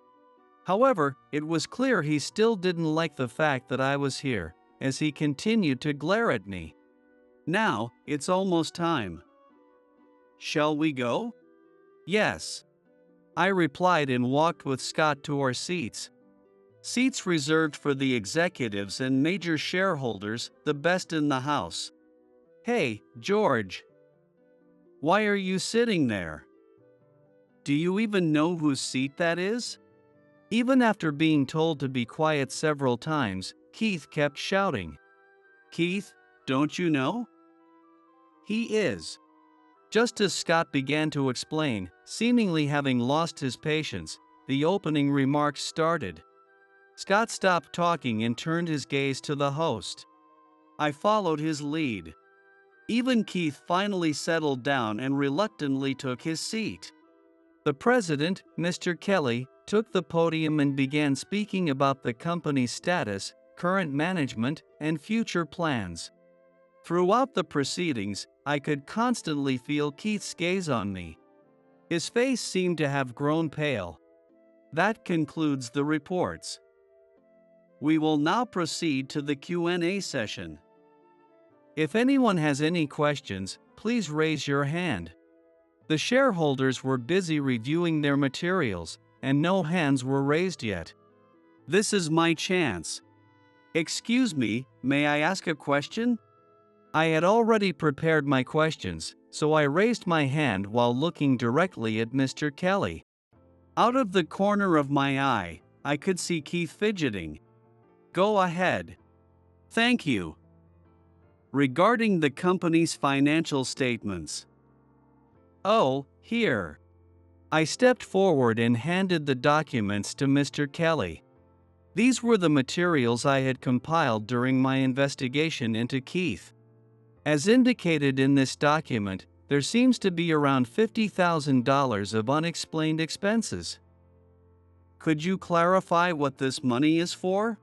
However, it was clear he still didn't like the fact that I was here, as he continued to glare at me. "Now, it's almost time. Shall we go?" "Yes," I replied and walked with Scott to our seats. Seats reserved for the executives and major shareholders, the best in the house. "Hey, George. Why are you sitting there? Do you even know whose seat that is?" Even after being told to be quiet several times, Keith kept shouting. "Keith, don't you know? He is." Just as Scott began to explain, seemingly having lost his patience, the opening remarks started. Scott stopped talking and turned his gaze to the host. I followed his lead. Even Keith finally settled down and reluctantly took his seat. The president, Mr. Kelly, took the podium and began speaking about the company's status, current management, and future plans. Throughout the proceedings, I could constantly feel Keith's gaze on me. His face seemed to have grown pale. That concludes the reports. We will now proceed to the Q&A session. If anyone has any questions, please raise your hand. The shareholders were busy reviewing their materials, and no hands were raised yet. This is my chance. "Excuse me, may I ask a question?" I had already prepared my questions, so I raised my hand while looking directly at Mr. Kelly. Out of the corner of my eye, I could see Keith fidgeting. "Go ahead." "Thank you. Regarding the company's financial statements." "Oh, here." I stepped forward and handed the documents to Mr. Kelly. These were the materials I had compiled during my investigation into Keith. As indicated in this document, there seems to be around $50,000 of unexplained expenses. Could you clarify what this money is for?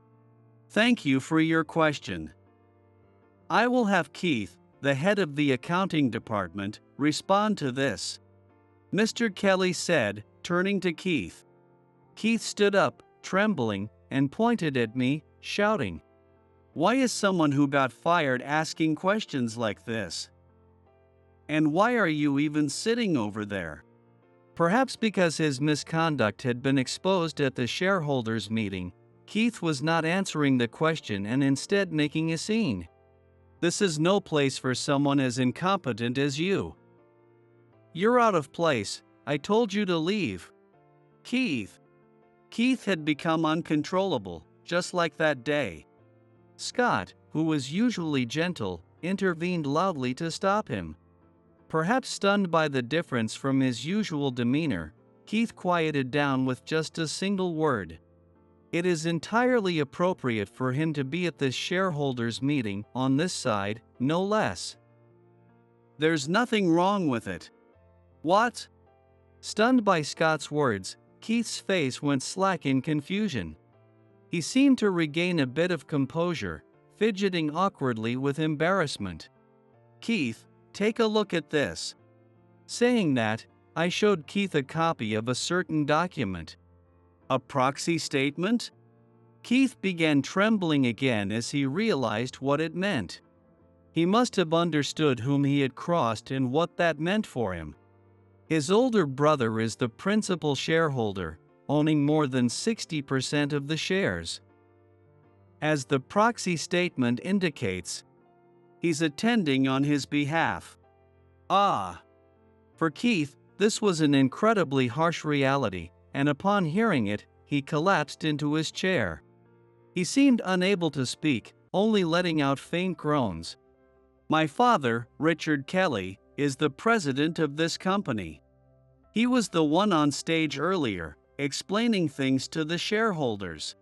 Thank you for your question. I will have Keith, the head of the accounting department, respond to this, Mr. Kelly said, turning to Keith. Keith stood up, trembling, and pointed at me, shouting, "Why is someone who got fired asking questions like this? And why are you even sitting over there?" Perhaps because his misconduct had been exposed at the shareholders' meeting, Keith was not answering the question and instead making a scene. "This is no place for someone as incompetent as you. You're out of place. I told you to leave." Keith. Keith had become uncontrollable, just like that day. Scott, who was usually gentle, intervened loudly to stop him. Perhaps stunned by the difference from his usual demeanor, Keith quieted down with just a single word, It is entirely appropriate for him to be at this shareholders meeting, on this side, no less. There's nothing wrong with it. What? Stunned by Scott's words, Keith's face went slack in confusion. He seemed to regain a bit of composure, fidgeting awkwardly with embarrassment. Keith, take a look at this. Saying that, I showed Keith a copy of a certain document. A proxy statement? Keith began trembling again as he realized what it meant. He must have understood whom he had crossed and what that meant for him. His older brother is the principal shareholder, owning more than 60% of the shares. As the proxy statement indicates, he's attending on his behalf. Ah! For Keith, this was an incredibly harsh reality, and upon hearing it, he collapsed into his chair. He seemed unable to speak, only letting out faint groans. My father, Richard Kelly, is the president of this company. He was the one on stage earlier, explaining things to the shareholders.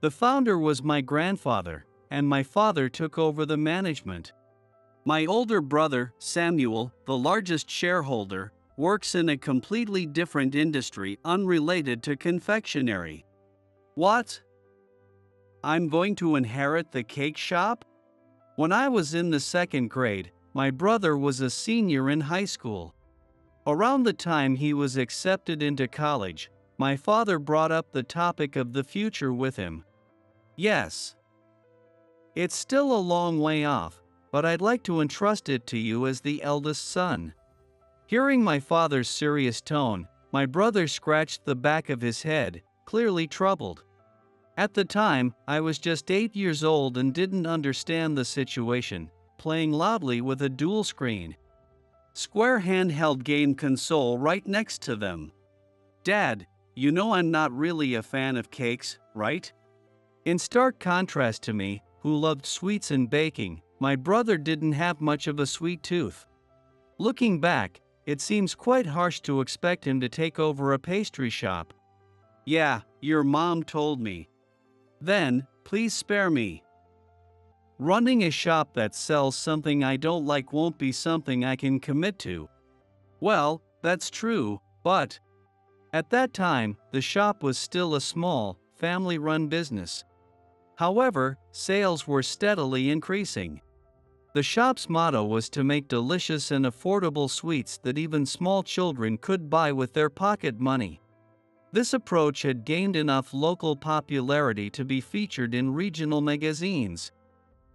The founder was my grandfather, and my father took over the management. My older brother, Samuel, the largest shareholder, works in a completely different industry unrelated to confectionery. What? I'm going to inherit the cake shop? When I was in the second grade, my brother was a senior in high school. Around the time he was accepted into college, my father brought up the topic of the future with him. Yes. It's still a long way off, but I'd like to entrust it to you as the eldest son. Hearing my father's serious tone, my brother scratched the back of his head, clearly troubled. At the time, I was just 8 years old and didn't understand the situation, playing loudly with a dual screen square handheld game console right next to them. Dad, you know I'm not really a fan of cakes, right? In stark contrast to me, who loved sweets and baking, my brother didn't have much of a sweet tooth. Looking back, it seems quite harsh to expect him to take over a pastry shop. Yeah, your mom told me. Then, please spare me. Running a shop that sells something I don't like won't be something I can commit to. Well, that's true, but at that time, the shop was still a small, family-run business. However, sales were steadily increasing. The shop's motto was to make delicious and affordable sweets that even small children could buy with their pocket money. This approach had gained enough local popularity to be featured in regional magazines.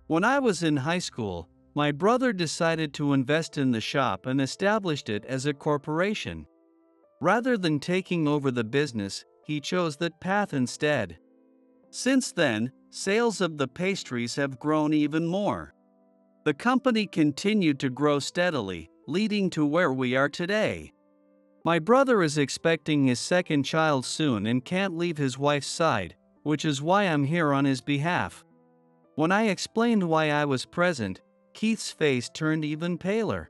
When I was in high school, my brother decided to invest in the shop and established it as a corporation. Rather than taking over the business, he chose that path instead. Since then, sales of the pastries have grown even more. The company continued to grow steadily, leading to where we are today. My brother is expecting his second child soon and can't leave his wife's side, which is why I'm here on his behalf. When I explained why I was present, Keith's face turned even paler.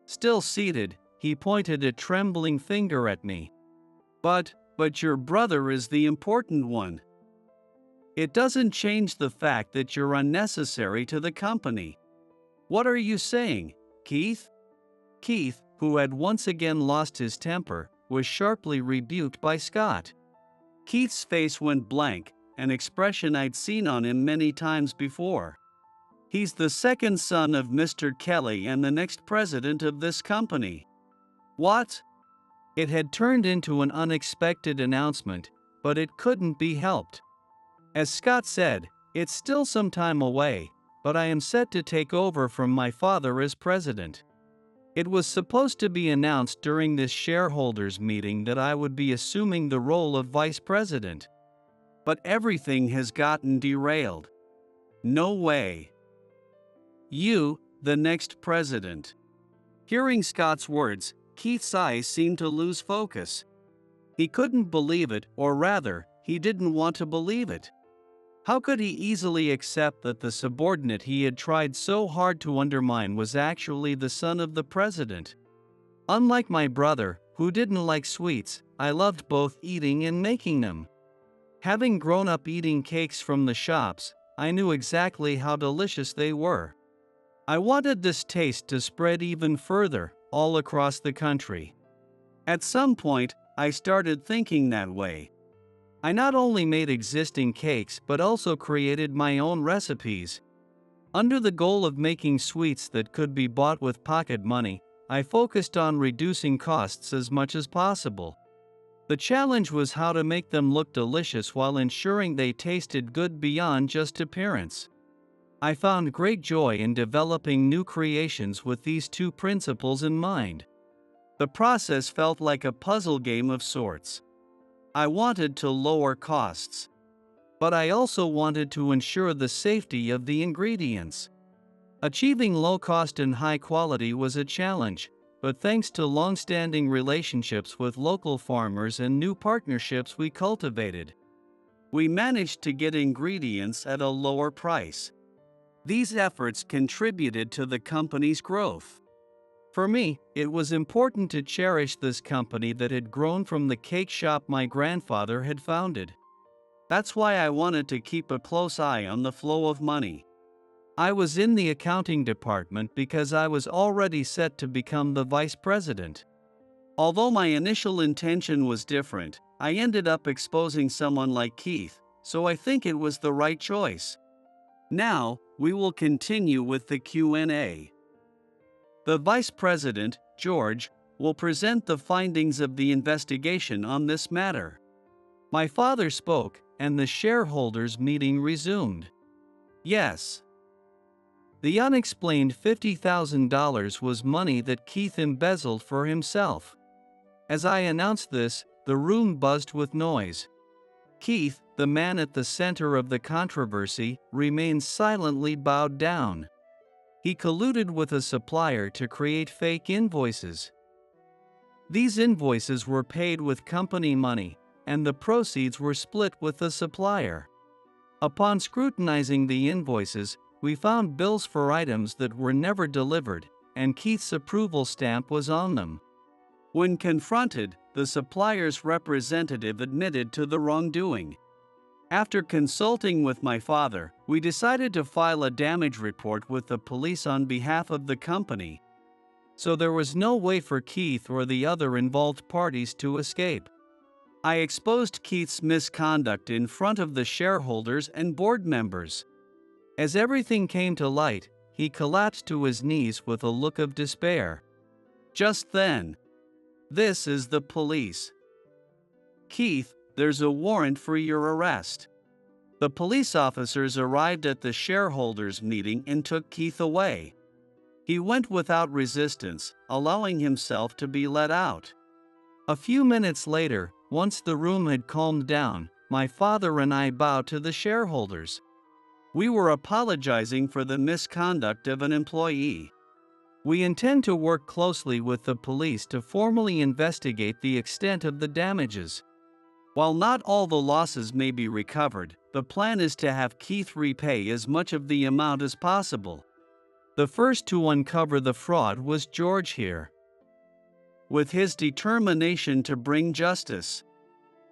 Still seated, he pointed a trembling finger at me. But your brother is the important one. It doesn't change the fact that you're unnecessary to the company. What are you saying, Keith? Keith, who had once again lost his temper, was sharply rebuked by Scott. Keith's face went blank, an expression I'd seen on him many times before. He's the second son of Mr. Kelly and the next president of this company. What? It had turned into an unexpected announcement, but it couldn't be helped. As Scott said, it's still some time away, but I am set to take over from my father as president. It was supposed to be announced during this shareholders meeting that I would be assuming the role of vice president. But everything has gotten derailed. No way. You, the next president. Hearing Scott's words, Keith's eyes seemed to lose focus. He couldn't believe it, or rather, he didn't want to believe it. How could he easily accept that the subordinate he had tried so hard to undermine was actually the son of the president? Unlike my brother, who didn't like sweets, I loved both eating and making them. Having grown up eating cakes from the shops, I knew exactly how delicious they were. I wanted this taste to spread even further, all across the country. At some point, I started thinking that way. I not only made existing cakes but also created my own recipes. Under the goal of making sweets that could be bought with pocket money, I focused on reducing costs as much as possible. The challenge was how to make them look delicious while ensuring they tasted good beyond just appearance. I found great joy in developing new creations with these two principles in mind. The process felt like a puzzle game of sorts. I wanted to lower costs, but I also wanted to ensure the safety of the ingredients. Achieving low cost and high quality was a challenge, but thanks to long-standing relationships with local farmers and new partnerships we cultivated, we managed to get ingredients at a lower price. These efforts contributed to the company's growth. For me, it was important to cherish this company that had grown from the cake shop my grandfather had founded. That's why I wanted to keep a close eye on the flow of money. I was in the accounting department because I was already set to become the vice president. Although my initial intention was different, I ended up exposing someone like Keith, so I think it was the right choice. Now, we will continue with the Q&A. The Vice President, George, will present the findings of the investigation on this matter. My father spoke, and the shareholders meeting resumed. Yes. The unexplained $50,000 was money that Keith embezzled for himself. As I announced this, the room buzzed with noise. Keith, the man at the center of the controversy, remained silently bowed down. He colluded with a supplier to create fake invoices. These invoices were paid with company money, and the proceeds were split with the supplier. Upon scrutinizing the invoices, we found bills for items that were never delivered, and Keith's approval stamp was on them. When confronted, the supplier's representative admitted to the wrongdoing. After consulting with my father, we decided to file a damage report with the police on behalf of the company. So there was no way for Keith or the other involved parties to escape. I exposed Keith's misconduct in front of the shareholders and board members. As everything came to light, he collapsed to his knees with a look of despair. Just then, "This is the police. Keith, there's a warrant for your arrest." The police officers arrived at the shareholders' meeting and took Keith away. He went without resistance, allowing himself to be let out. A few minutes later, once the room had calmed down, my father and I bowed to the shareholders. We were apologizing for the misconduct of an employee. We intend to work closely with the police to formally investigate the extent of the damages. While not all the losses may be recovered, the plan is to have Keith repay as much of the amount as possible. The first to uncover the fraud was George here. With his determination to bring justice,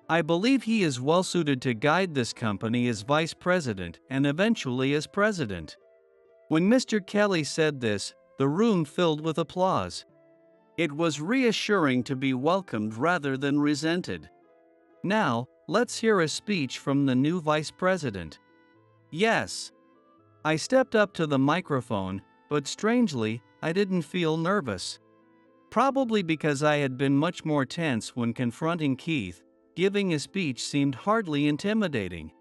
I believe he is well suited to guide this company as vice president and eventually as president. When Mr. Kelly said this, the room filled with applause. It was reassuring to be welcomed rather than resented. Now, let's hear a speech from the new vice president. Yes. I stepped up to the microphone, but strangely, I didn't feel nervous. Probably because I had been much more tense when confronting Keith, giving a speech seemed hardly intimidating.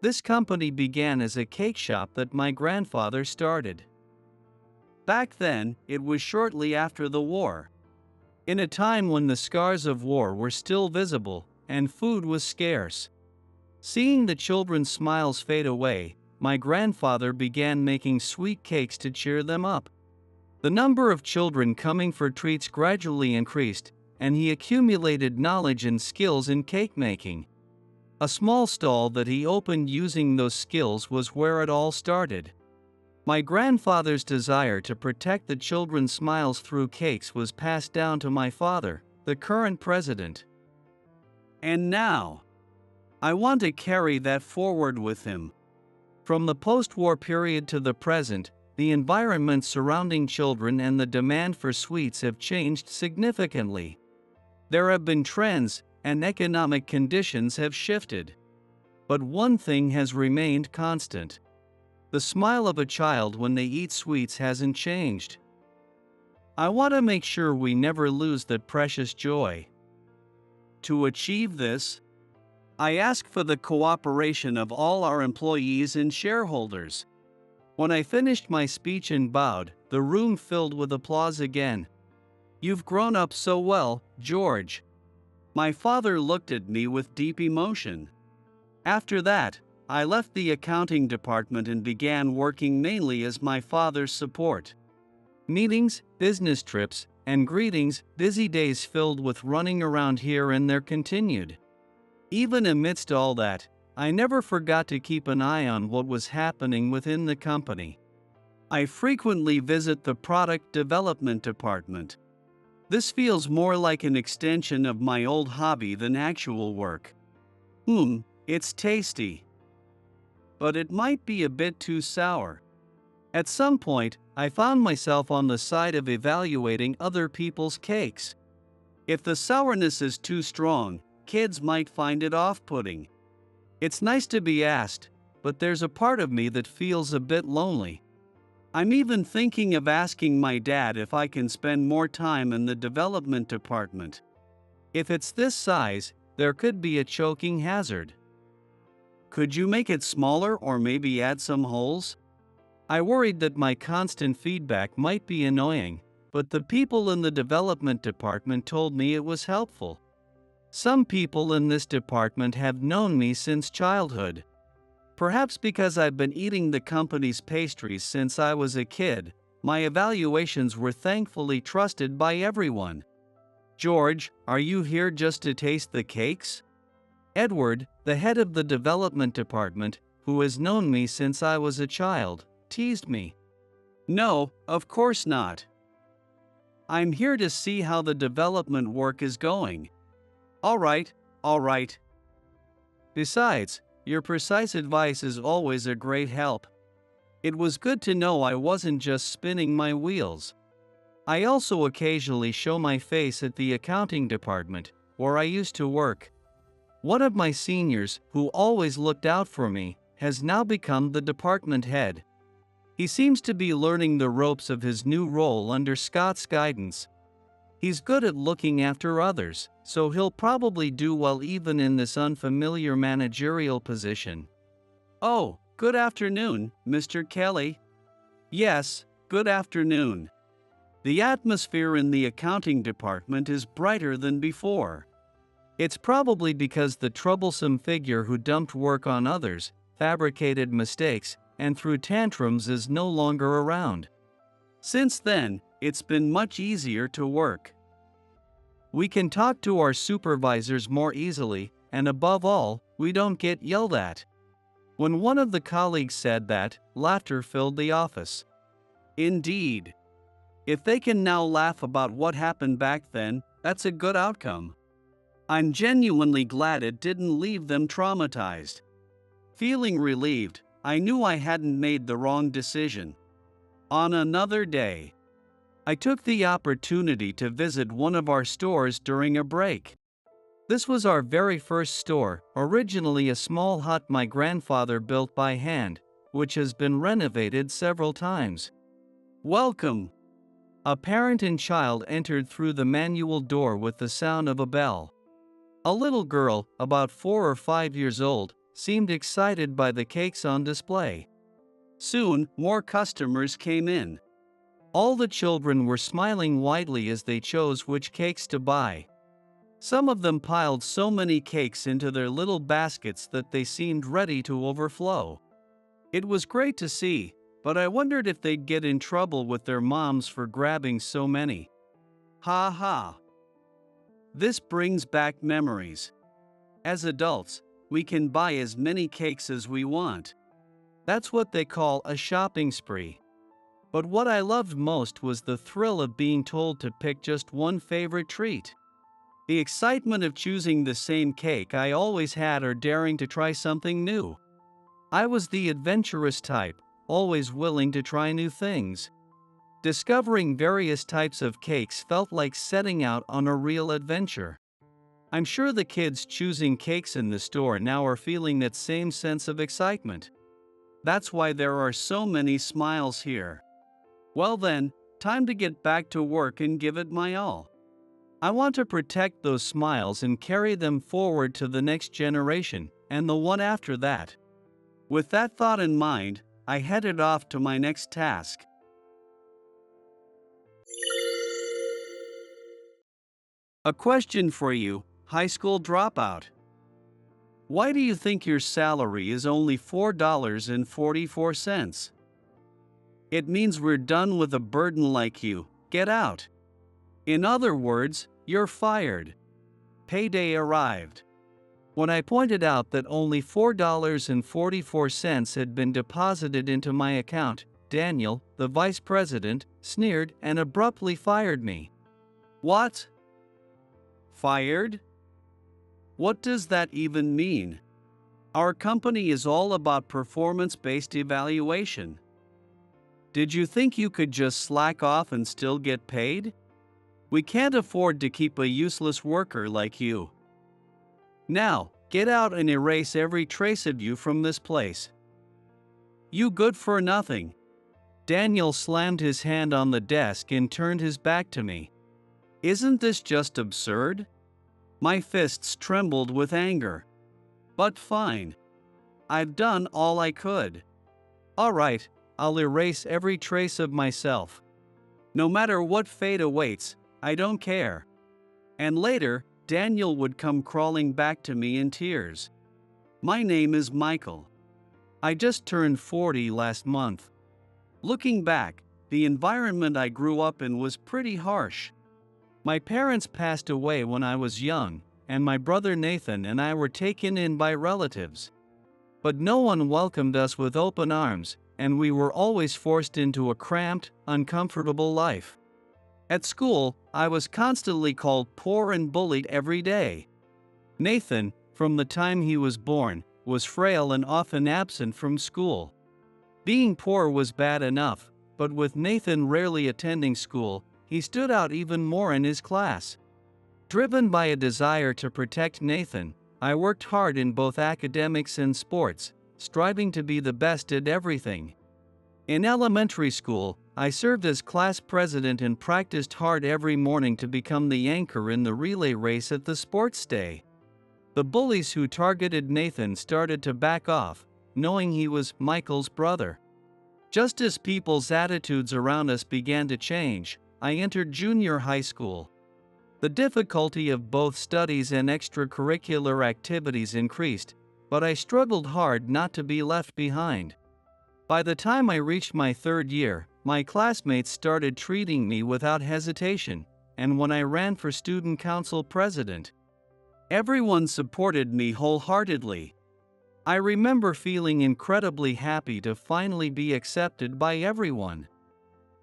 This company began as a cake shop that my grandfather started. Back then, it was shortly after the war. In a time when the scars of war were still visible, and food was scarce. Seeing the children's smiles fade away, my grandfather began making sweet cakes to cheer them up. The number of children coming for treats gradually increased, and he accumulated knowledge and skills in cake making. A small stall that he opened using those skills was where it all started. My grandfather's desire to protect the children's smiles through cakes was passed down to my father, the current president. And now, I want to carry that forward with him. From the post-war period to the present, the environment surrounding children and the demand for sweets have changed significantly. There have been trends, and economic conditions have shifted. But one thing has remained constant. The smile of a child when they eat sweets hasn't changed. I want to make sure we never lose that precious joy. To achieve this, I ask for the cooperation of all our employees and shareholders. When I finished my speech and bowed, the room filled with applause again. "You've grown up so well, George." My father looked at me with deep emotion. After that, I left the accounting department and began working mainly as my father's support. Meetings, business trips, and greetings, busy days filled with running around here and there continued. Even amidst all that, I never forgot to keep an eye on what was happening within the company. I frequently visit the product development department. This feels more like an extension of my old hobby than actual work. It's tasty. But it might be a bit too sour. At some point, I found myself on the side of evaluating other people's cakes. If the sourness is too strong, kids might find it off-putting. It's nice to be asked, but there's a part of me that feels a bit lonely. I'm even thinking of asking my dad if I can spend more time in the development department. If it's this size, there could be a choking hazard. Could you make it smaller or maybe add some holes? I worried that my constant feedback might be annoying, but the people in the development department told me it was helpful. Some people in this department have known me since childhood. Perhaps because I've been eating the company's pastries since I was a kid, my evaluations were thankfully trusted by everyone. "George, are you here just to taste the cakes?" Edward, the head of the development department, who has known me since I was a child, teased me. "No, of course not. I'm here to see how the development work is going." All right. Besides, your precise advice is always a great help. It was good to know I wasn't just spinning my wheels. I also occasionally show my face at the accounting department, where I used to work. One of my seniors, who always looked out for me, has now become the department head. He seems to be learning the ropes of his new role under Scott's guidance. He's good at looking after others, so he'll probably do well even in this unfamiliar managerial position. "Oh, good afternoon, Mr. Kelly." "Yes, good afternoon." The atmosphere in the accounting department is brighter than before. It's probably because the troublesome figure who dumped work on others, fabricated mistakes, and threw tantrums is no longer around. Since then, it's been much easier to work. We can talk to our supervisors more easily, and above all, we don't get yelled at. When one of the colleagues said that, laughter filled the office. Indeed. If they can now laugh about what happened back then, that's a good outcome. I'm genuinely glad it didn't leave them traumatized. Feeling relieved, I knew I hadn't made the wrong decision. On another day, I took the opportunity to visit one of our stores during a break. This was our very first store, originally a small hut my grandfather built by hand, which has been renovated several times. "Welcome." A parent and child entered through the manual door with the sound of a bell. A little girl, about 4 or 5 years old, seemed excited by the cakes on display. Soon, more customers came in. All the children were smiling widely as they chose which cakes to buy. Some of them piled so many cakes into their little baskets that they seemed ready to overflow. It was great to see, but I wondered if they'd get in trouble with their moms for grabbing so many. Ha ha. This brings back memories. As adults, we can buy as many cakes as we want. That's what they call a shopping spree. But what I loved most was the thrill of being told to pick just one favorite treat. The excitement of choosing the same cake I always had or daring to try something new. I was the adventurous type, always willing to try new things. Discovering various types of cakes felt like setting out on a real adventure. I'm sure the kids choosing cakes in the store now are feeling that same sense of excitement. That's why there are so many smiles here. Well then, time to get back to work and give it my all. I want to protect those smiles and carry them forward to the next generation and the one after that. With that thought in mind, I headed off to my next task. A question for you, high school dropout. Why do you think your salary is only $4.44? It means we're done with a burden like you. Get out. In other words, you're fired. Payday arrived. When I pointed out that only $4.44 had been deposited into my account, Daniel, the vice president, sneered and abruptly fired me. What? Fired? What does that even mean? Our company is all about performance-based evaluation. Did you think you could just slack off and still get paid? We can't afford to keep a useless worker like you. Now, get out and erase every trace of you from this place. You good for nothing. Daniel slammed his hand on the desk and turned his back to me. Isn't this just absurd? My fists trembled with anger. But fine. I've done all I could. All right, I'll erase every trace of myself. No matter what fate awaits, I don't care. And later, Daniel would come crawling back to me in tears. My name is Michael. I just turned 40 last month. Looking back, the environment I grew up in was pretty harsh. My parents passed away when I was young, and my brother Nathan and I were taken in by relatives. But no one welcomed us with open arms, and we were always forced into a cramped, uncomfortable life. At school, I was constantly called poor and bullied every day. Nathan, from the time he was born, was frail and often absent from school. Being poor was bad enough, but with Nathan rarely attending school, he stood out even more in his class. Driven by a desire to protect Nathan, I worked hard in both academics and sports, striving to be the best at everything. In elementary school, I served as class president and practiced hard every morning to become the anchor in the relay race at the sports day. The bullies who targeted Nathan started to back off, knowing he was Michael's brother. Just as people's attitudes around us began to change, I entered junior high school. The difficulty of both studies and extracurricular activities increased, but I struggled hard not to be left behind. By the time I reached my third year, my classmates started treating me without hesitation, and when I ran for student council president, everyone supported me wholeheartedly. I remember feeling incredibly happy to finally be accepted by everyone.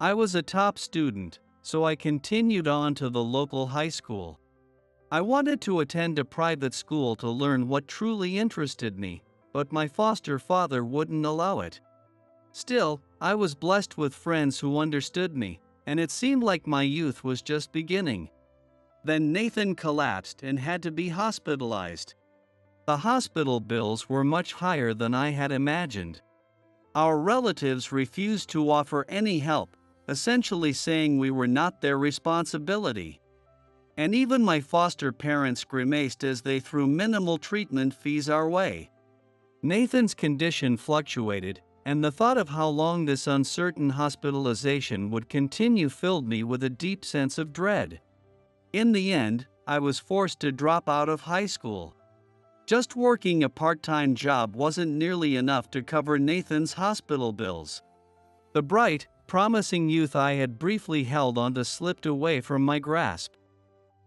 I was a top student, so I continued on to the local high school. I wanted to attend a private school to learn what truly interested me, but my foster father wouldn't allow it. Still, I was blessed with friends who understood me, and it seemed like my youth was just beginning. Then Nathan collapsed and had to be hospitalized. The hospital bills were much higher than I had imagined. Our relatives refused to offer any help, essentially saying we were not their responsibility. And even my foster parents grimaced as they threw minimal treatment fees our way. Nathan's condition fluctuated, and the thought of how long this uncertain hospitalization would continue filled me with a deep sense of dread. In the end, I was forced to drop out of high school. Just working a part-time job wasn't nearly enough to cover Nathan's hospital bills. The bright, promising youth I had briefly held onto slipped away from my grasp.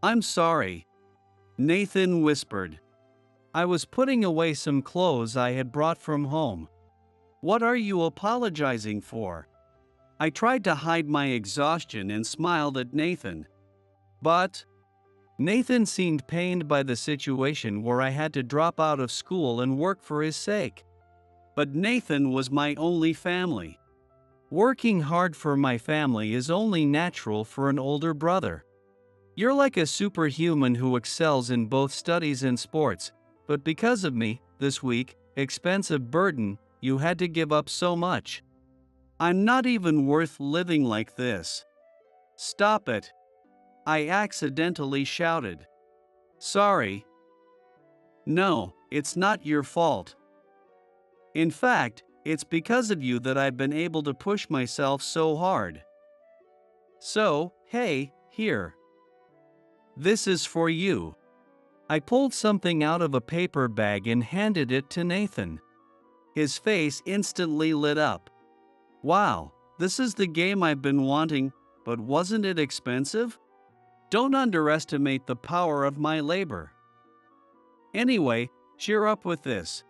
"I'm sorry," Nathan whispered. I was putting away some clothes I had brought from home. "What are you apologizing for?" I tried to hide my exhaustion and smiled at Nathan. "But Nathan seemed pained by the situation where I had to drop out of school and work for his sake. But Nathan was my only family. Working hard for my family is only natural for an older brother. You're like a superhuman who excels in both studies and sports, but because of me, this week, expensive burden, you had to give up so much. I'm not even worth living like this. Stop it. I accidentally shouted. Sorry. No, it's not your fault. In fact, it's because of you that I've been able to push myself so hard. So, hey, here. This is for you. I pulled something out of a paper bag and handed it to Nathan. His face instantly lit up. Wow, this is the game I've been wanting, but wasn't it expensive? Don't underestimate the power of my labor. Anyway, cheer up with this.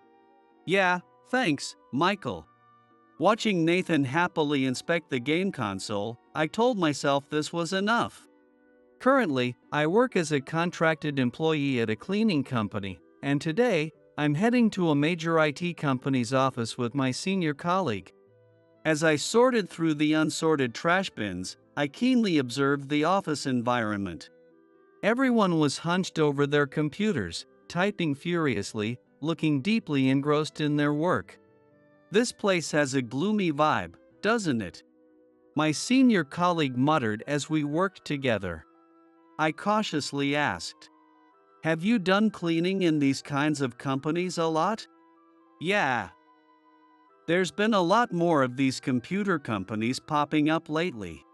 Yeah, thanks, Michael. Watching Nathan happily inspect the game console, I told myself this was enough. Currently, I work as a contracted employee at a cleaning company, and today, I'm heading to a major IT company's office with my senior colleague. As I sorted through the unsorted trash bins, I keenly observed the office environment. Everyone was hunched over their computers, typing furiously, looking deeply engrossed in their work. This place has a gloomy vibe, doesn't it? My senior colleague muttered as we worked together. I cautiously asked, "Have you done cleaning in these kinds of companies a lot?" "Yeah. There's been a lot more of these computer companies popping up lately,"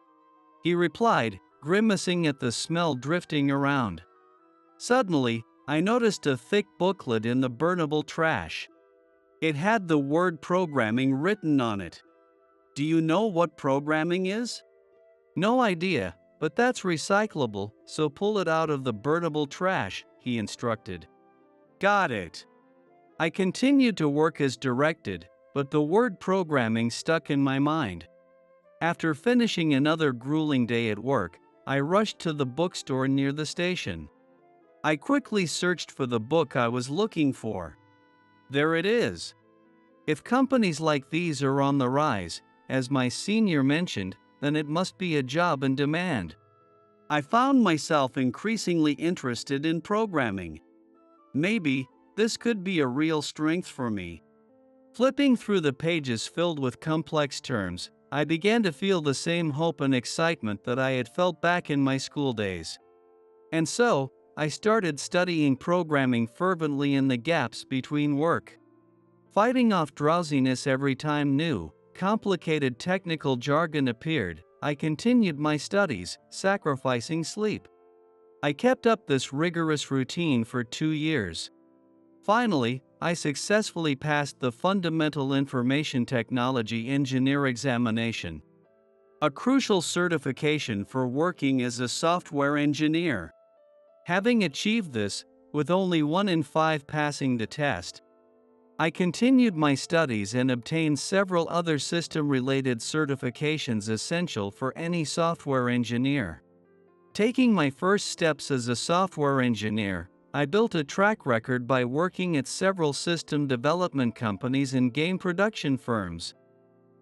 he replied, grimacing at the smell drifting around. Suddenly, I noticed a thick booklet in the burnable trash. It had the word programming written on it. Do you know what programming is? No idea, but that's recyclable, so pull it out of the burnable trash, he instructed. Got it. I continued to work as directed, but the word programming stuck in my mind. After finishing another grueling day at work, I rushed to the bookstore near the station. I quickly searched for the book I was looking for. There it is. If companies like these are on the rise, as my senior mentioned, then it must be a job in demand. I found myself increasingly interested in programming. Maybe this could be a real strength for me. Flipping through the pages filled with complex terms, I began to feel the same hope and excitement that I had felt back in my school days. And so, I started studying programming fervently in the gaps between work. Fighting off drowsiness every time new, complicated technical jargon appeared, I continued my studies, sacrificing sleep. I kept up this rigorous routine for 2 years. Finally, I successfully passed the Fundamental Information Technology Engineer examination, a crucial certification for working as a software engineer. Having achieved this, with only 1 in 5 passing the test, I continued my studies and obtained several other system-related certifications essential for any software engineer. Taking my first steps as a software engineer, I built a track record by working at several system development companies and game production firms.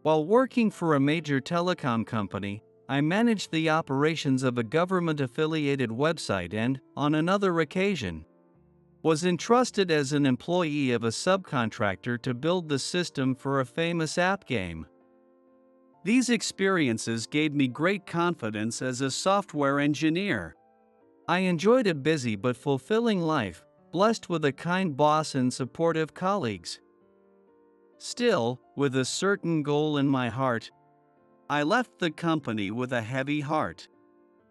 While working for a major telecom company, I managed the operations of a government-affiliated website and, on another occasion, was entrusted as an employee of a subcontractor to build the system for a famous app game. These experiences gave me great confidence as a software engineer. I enjoyed a busy but fulfilling life, blessed with a kind boss and supportive colleagues. Still, with a certain goal in my heart, I left the company with a heavy heart.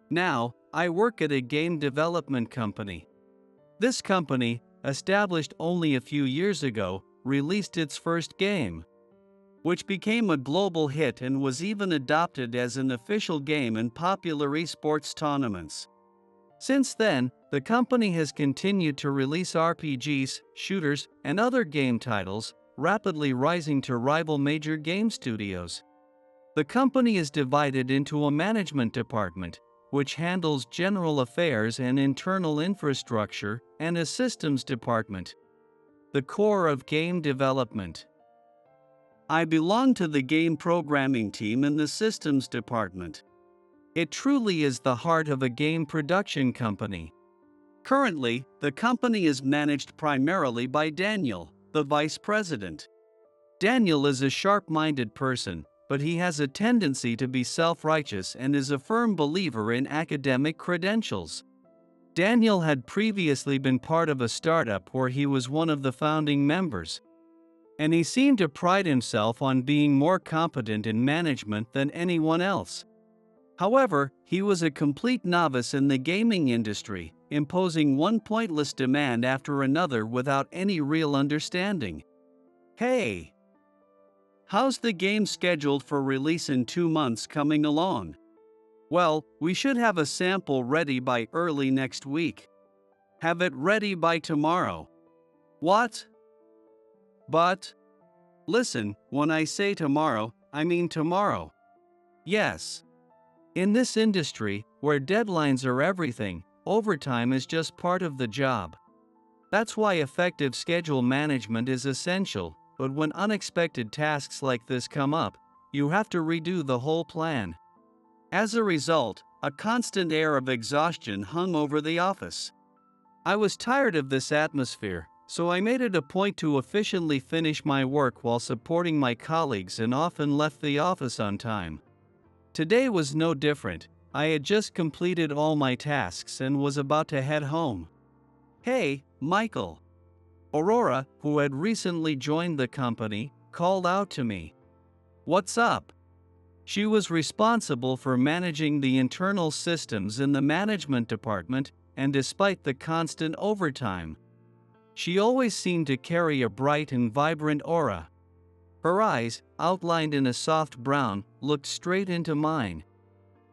Now, I work at a game development company. This company, established only a few years ago, released its first game, which became a global hit and was even adopted as an official game in popular esports tournaments. Since then, the company has continued to release RPGs, shooters, and other game titles, rapidly rising to rival major game studios. The company is divided into a management department, which handles general affairs and internal infrastructure, and a systems department, the core of game development. I belong to the game programming team in the systems department. It truly is the heart of a game production company. Currently, the company is managed primarily by Daniel, the vice president. Daniel is a sharp-minded person, but he has a tendency to be self-righteous and is a firm believer in academic credentials. Daniel had previously been part of a startup where he was one of the founding members, and he seemed to pride himself on being more competent in management than anyone else. However, he was a complete novice in the gaming industry, imposing one pointless demand after another without any real understanding. Hey! How's the game scheduled for release in 2 months coming along? Well, we should have a sample ready by early next week. Have it ready by tomorrow. What? But? Listen, when I say tomorrow, I mean tomorrow. Yes. In this industry, where deadlines are everything, overtime is just part of the job. That's why effective schedule management is essential, but when unexpected tasks like this come up, you have to redo the whole plan. As a result, a constant air of exhaustion hung over the office. I was tired of this atmosphere, so I made it a point to efficiently finish my work while supporting my colleagues and often left the office on time. Today was no different. I had just completed all my tasks and was about to head home. Hey, Michael. Aurora, who had recently joined the company, called out to me. What's up? She was responsible for managing the internal systems in the management department, and despite the constant overtime, she always seemed to carry a bright and vibrant aura. Her eyes, outlined in a soft brown, looked straight into mine.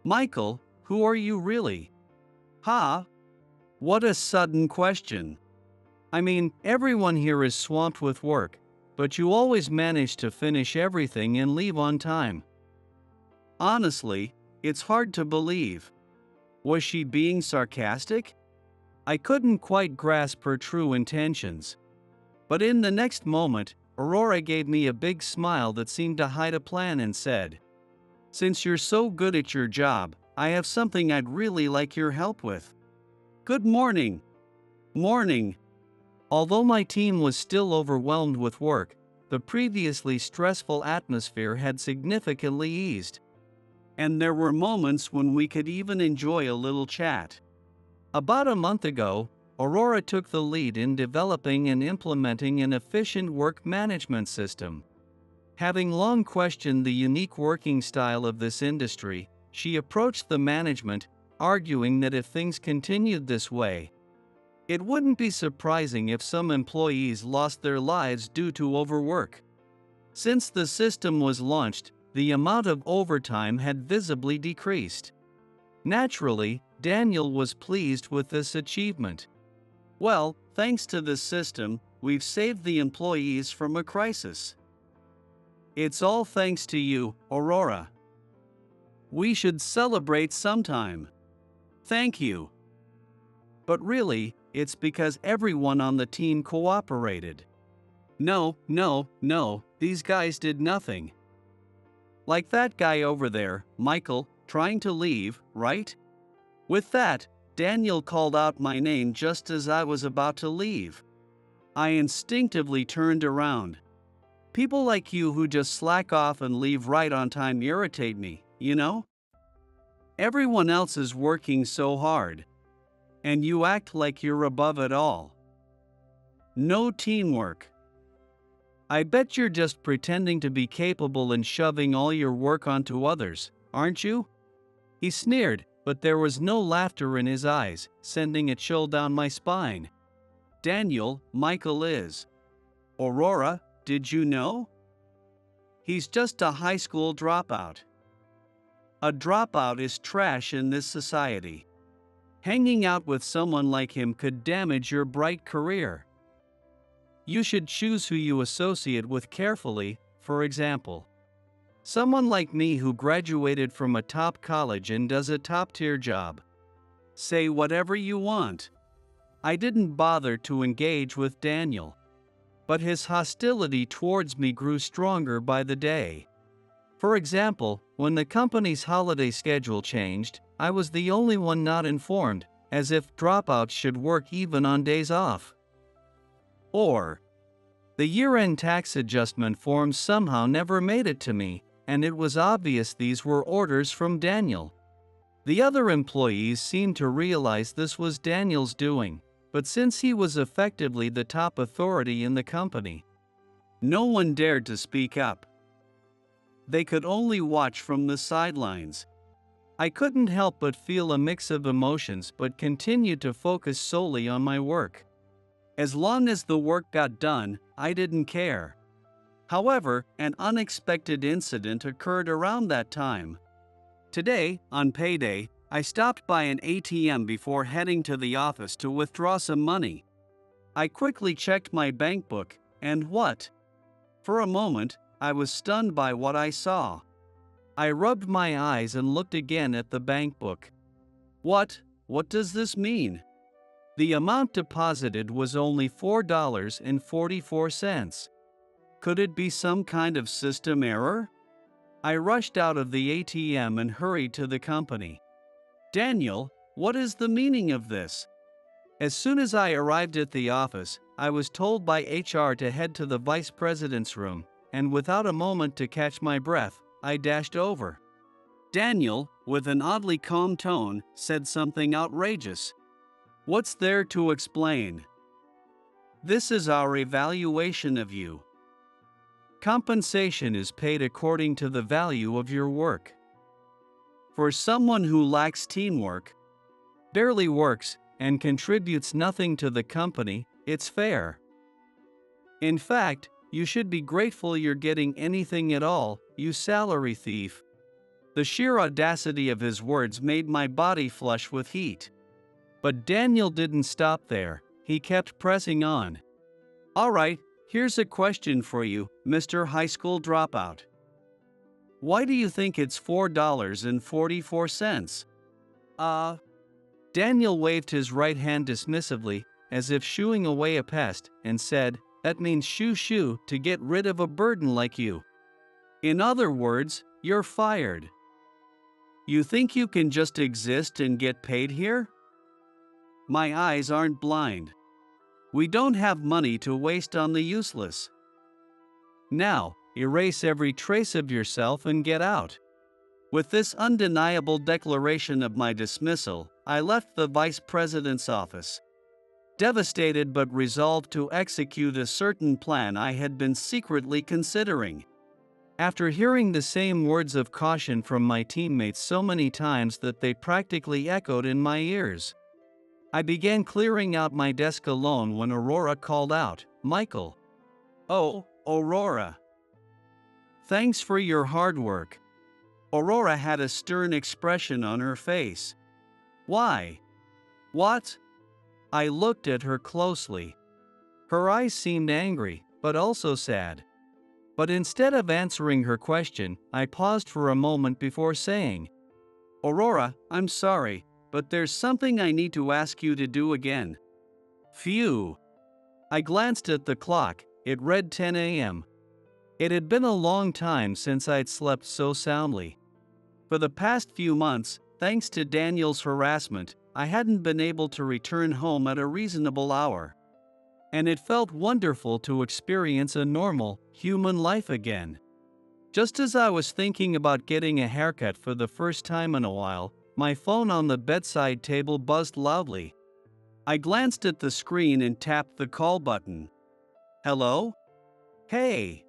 Michael, who are you really? Huh? What a sudden question. I mean, everyone here is swamped with work, but you always manage to finish everything and leave on time. Honestly, it's hard to believe. Was she being sarcastic? I couldn't quite grasp her true intentions. But in the next moment, Aurora gave me a big smile that seemed to hide a plan and said, Since you're so good at your job, I have something I'd really like your help with. Good morning. Morning. Although my team was still overwhelmed with work, the previously stressful atmosphere had significantly eased. And there were moments when we could even enjoy a little chat. About a month ago, Aurora took the lead in developing and implementing an efficient work management system. Having long questioned the unique working style of this industry, she approached the management, arguing that if things continued this way, it wouldn't be surprising if some employees lost their lives due to overwork. Since the system was launched, the amount of overtime had visibly decreased. Naturally, Daniel was pleased with this achievement. Well, thanks to this system, we've saved the employees from a crisis. It's all thanks to you, Aurora. We should celebrate sometime. Thank you. But really, it's because everyone on the team cooperated. No, these guys did nothing. Like that guy over there, Michael, trying to leave, right? With that, Daniel called out my name just as I was about to leave. I instinctively turned around. People like you who just slack off and leave right on time irritate me, you know? Everyone else is working so hard, and you act like you're above it all. No teamwork. I bet you're just pretending to be capable and shoving all your work onto others, aren't you? He sneered, but there was no laughter in his eyes, sending a chill down my spine. Daniel, Michael is. Aurora, did you know? He's just a high school dropout. A dropout is trash in this society. Hanging out with someone like him could damage your bright career. You should choose who you associate with carefully, for example. Someone like me who graduated from a top college and does a top-tier job. Say whatever you want. I didn't bother to engage with Daniel. But his hostility towards me grew stronger by the day. For example, when the company's holiday schedule changed, I was the only one not informed, as if dropouts should work even on days off. Or, the year-end tax adjustment forms somehow never made it to me, and it was obvious these were orders from Daniel. The other employees seemed to realize this was Daniel's doing, but since he was effectively the top authority in the company, no one dared to speak up. They could only watch from the sidelines. I couldn't help but feel a mix of emotions but continued to focus solely on my work. As long as the work got done, I didn't care. However, an unexpected incident occurred around that time. Today, on payday, I stopped by an ATM before heading to the office to withdraw some money. I quickly checked my bank book, and what? For a moment, I was stunned by what I saw. I rubbed my eyes and looked again at the bank book. What does this mean? The amount deposited was only $4.44. Could it be some kind of system error? I rushed out of the ATM and hurried to the company. Daniel, what is the meaning of this? As soon as I arrived at the office, I was told by HR to head to the vice president's room, and without a moment to catch my breath, I dashed over. Daniel, with an oddly calm tone, said something outrageous. What's there to explain? This is our evaluation of you. Compensation is paid according to the value of your work. For someone who lacks teamwork, barely works, and contributes nothing to the company, it's fair. In fact, you should be grateful you're getting anything at all, you salary thief. The sheer audacity of his words made my body flush with heat. But Daniel didn't stop there, he kept pressing on. All right, here's a question for you, Mr. High School Dropout. Why do you think it's $4.44? Daniel waved his right hand dismissively, as if shooing away a pest, and said, that means shoo-shoo to get rid of a burden like you. In other words, you're fired. You think you can just exist and get paid here? My eyes aren't blind. We don't have money to waste on the useless. Now, erase every trace of yourself and get out. With this undeniable declaration of my dismissal, I left the vice president's office. Devastated but resolved to execute a certain plan I had been secretly considering. After hearing the same words of caution from my teammates so many times that they practically echoed in my ears, I began clearing out my desk alone when Aurora called out, Michael. Oh, Aurora. Thanks for your hard work. Aurora had a stern expression on her face. Why? What? I looked at her closely. Her eyes seemed angry, but also sad. But instead of answering her question, I paused for a moment before saying, Aurora, I'm sorry, but there's something I need to ask you to do again. Phew. I glanced at the clock, it read 10 a.m. It had been a long time since I'd slept so soundly. For the past few months, thanks to Daniel's harassment, I hadn't been able to return home at a reasonable hour. And it felt wonderful to experience a normal, human life again. Just as I was thinking about getting a haircut for the first time in a while, my phone on the bedside table buzzed loudly. I glanced at the screen and tapped the call button. Hello? Hey.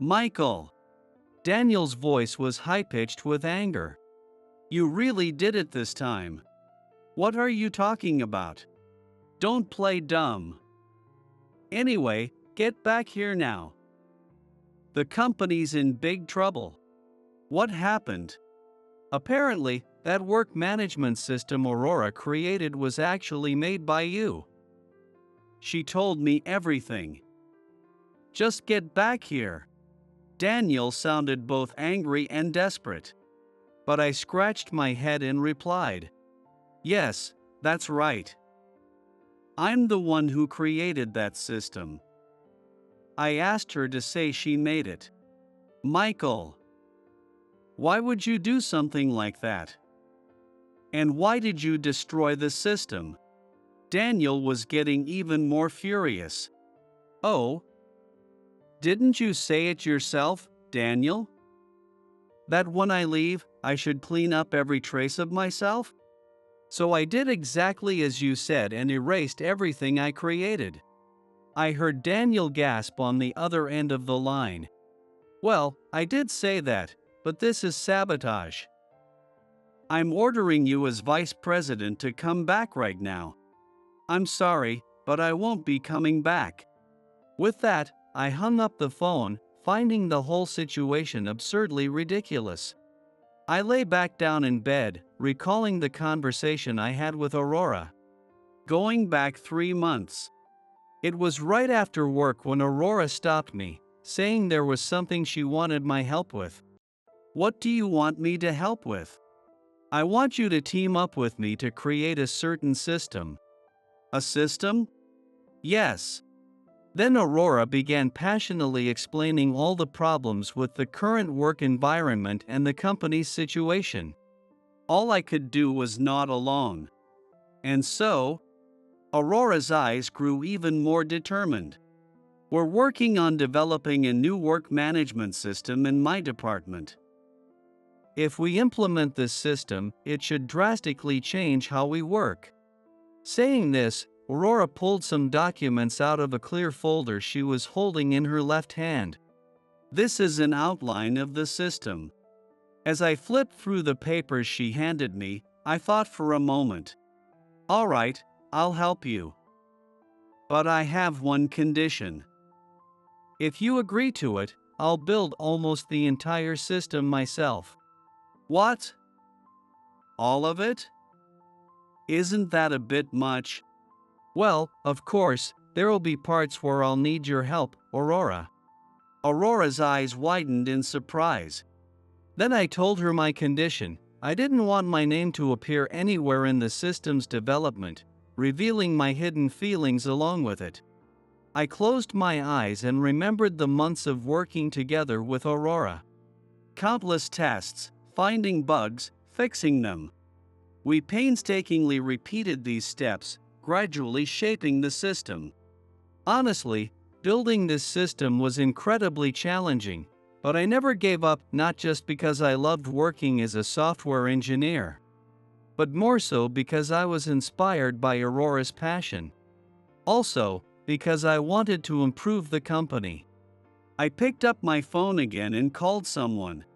Michael. Daniel's voice was high-pitched with anger. You really did it this time. What are you talking about? Don't play dumb. Anyway, get back here now. The company's in big trouble. What happened? Apparently, that work management system Aurora created was actually made by you. She told me everything. Just get back here. Daniel sounded both angry and desperate. But I scratched my head and replied, "Yes, that's right. I'm the one who created that system." I asked her to say she made it. "Michael, why would you do something like that? And why did you destroy the system?" Daniel was getting even more furious. "Oh, didn't you say it yourself, Daniel? That when I leave, I should clean up every trace of myself? So I did exactly as you said and erased everything I created." I heard Daniel gasp on the other end of the line. "Well, I did say that, but this is sabotage. I'm ordering you as vice president to come back right now. I'm sorry, but I won't be coming back." With that, I hung up the phone, finding the whole situation absurdly ridiculous. I lay back down in bed, recalling the conversation I had with Aurora. Going back 3 months. It was right after work when Aurora stopped me, saying there was something she wanted my help with. "What do you want me to help with?" "I want you to team up with me to create a certain system." "A system?" "Yes." Then Aurora began passionately explaining all the problems with the current work environment and the company's situation. All I could do was nod along. "And so?" Aurora's eyes grew even more determined. "We're working on developing a new work management system in my department. If we implement this system, it should drastically change how we work." Saying this, Aurora pulled some documents out of a clear folder she was holding in her left hand. "This is an outline of the system." As I flipped through the papers she handed me, I thought for a moment. "All right, I'll help you. But I have one condition. If you agree to it, I'll build almost the entire system myself." "What? All of it? Isn't that a bit much?" "Well, of course, there'll be parts where I'll need your help, Aurora." Aurora's eyes widened in surprise. Then I told her my condition. I didn't want my name to appear anywhere in the system's development, revealing my hidden feelings along with it. I closed my eyes and remembered the months of working together with Aurora. Countless tests, finding bugs, fixing them. We painstakingly repeated these steps, gradually shaping the system. Honestly, building this system was incredibly challenging, but I never gave up, not just because I loved working as a software engineer, but more so because I was inspired by Aurora's passion. Also, because I wanted to improve the company. I picked up my phone again and called someone.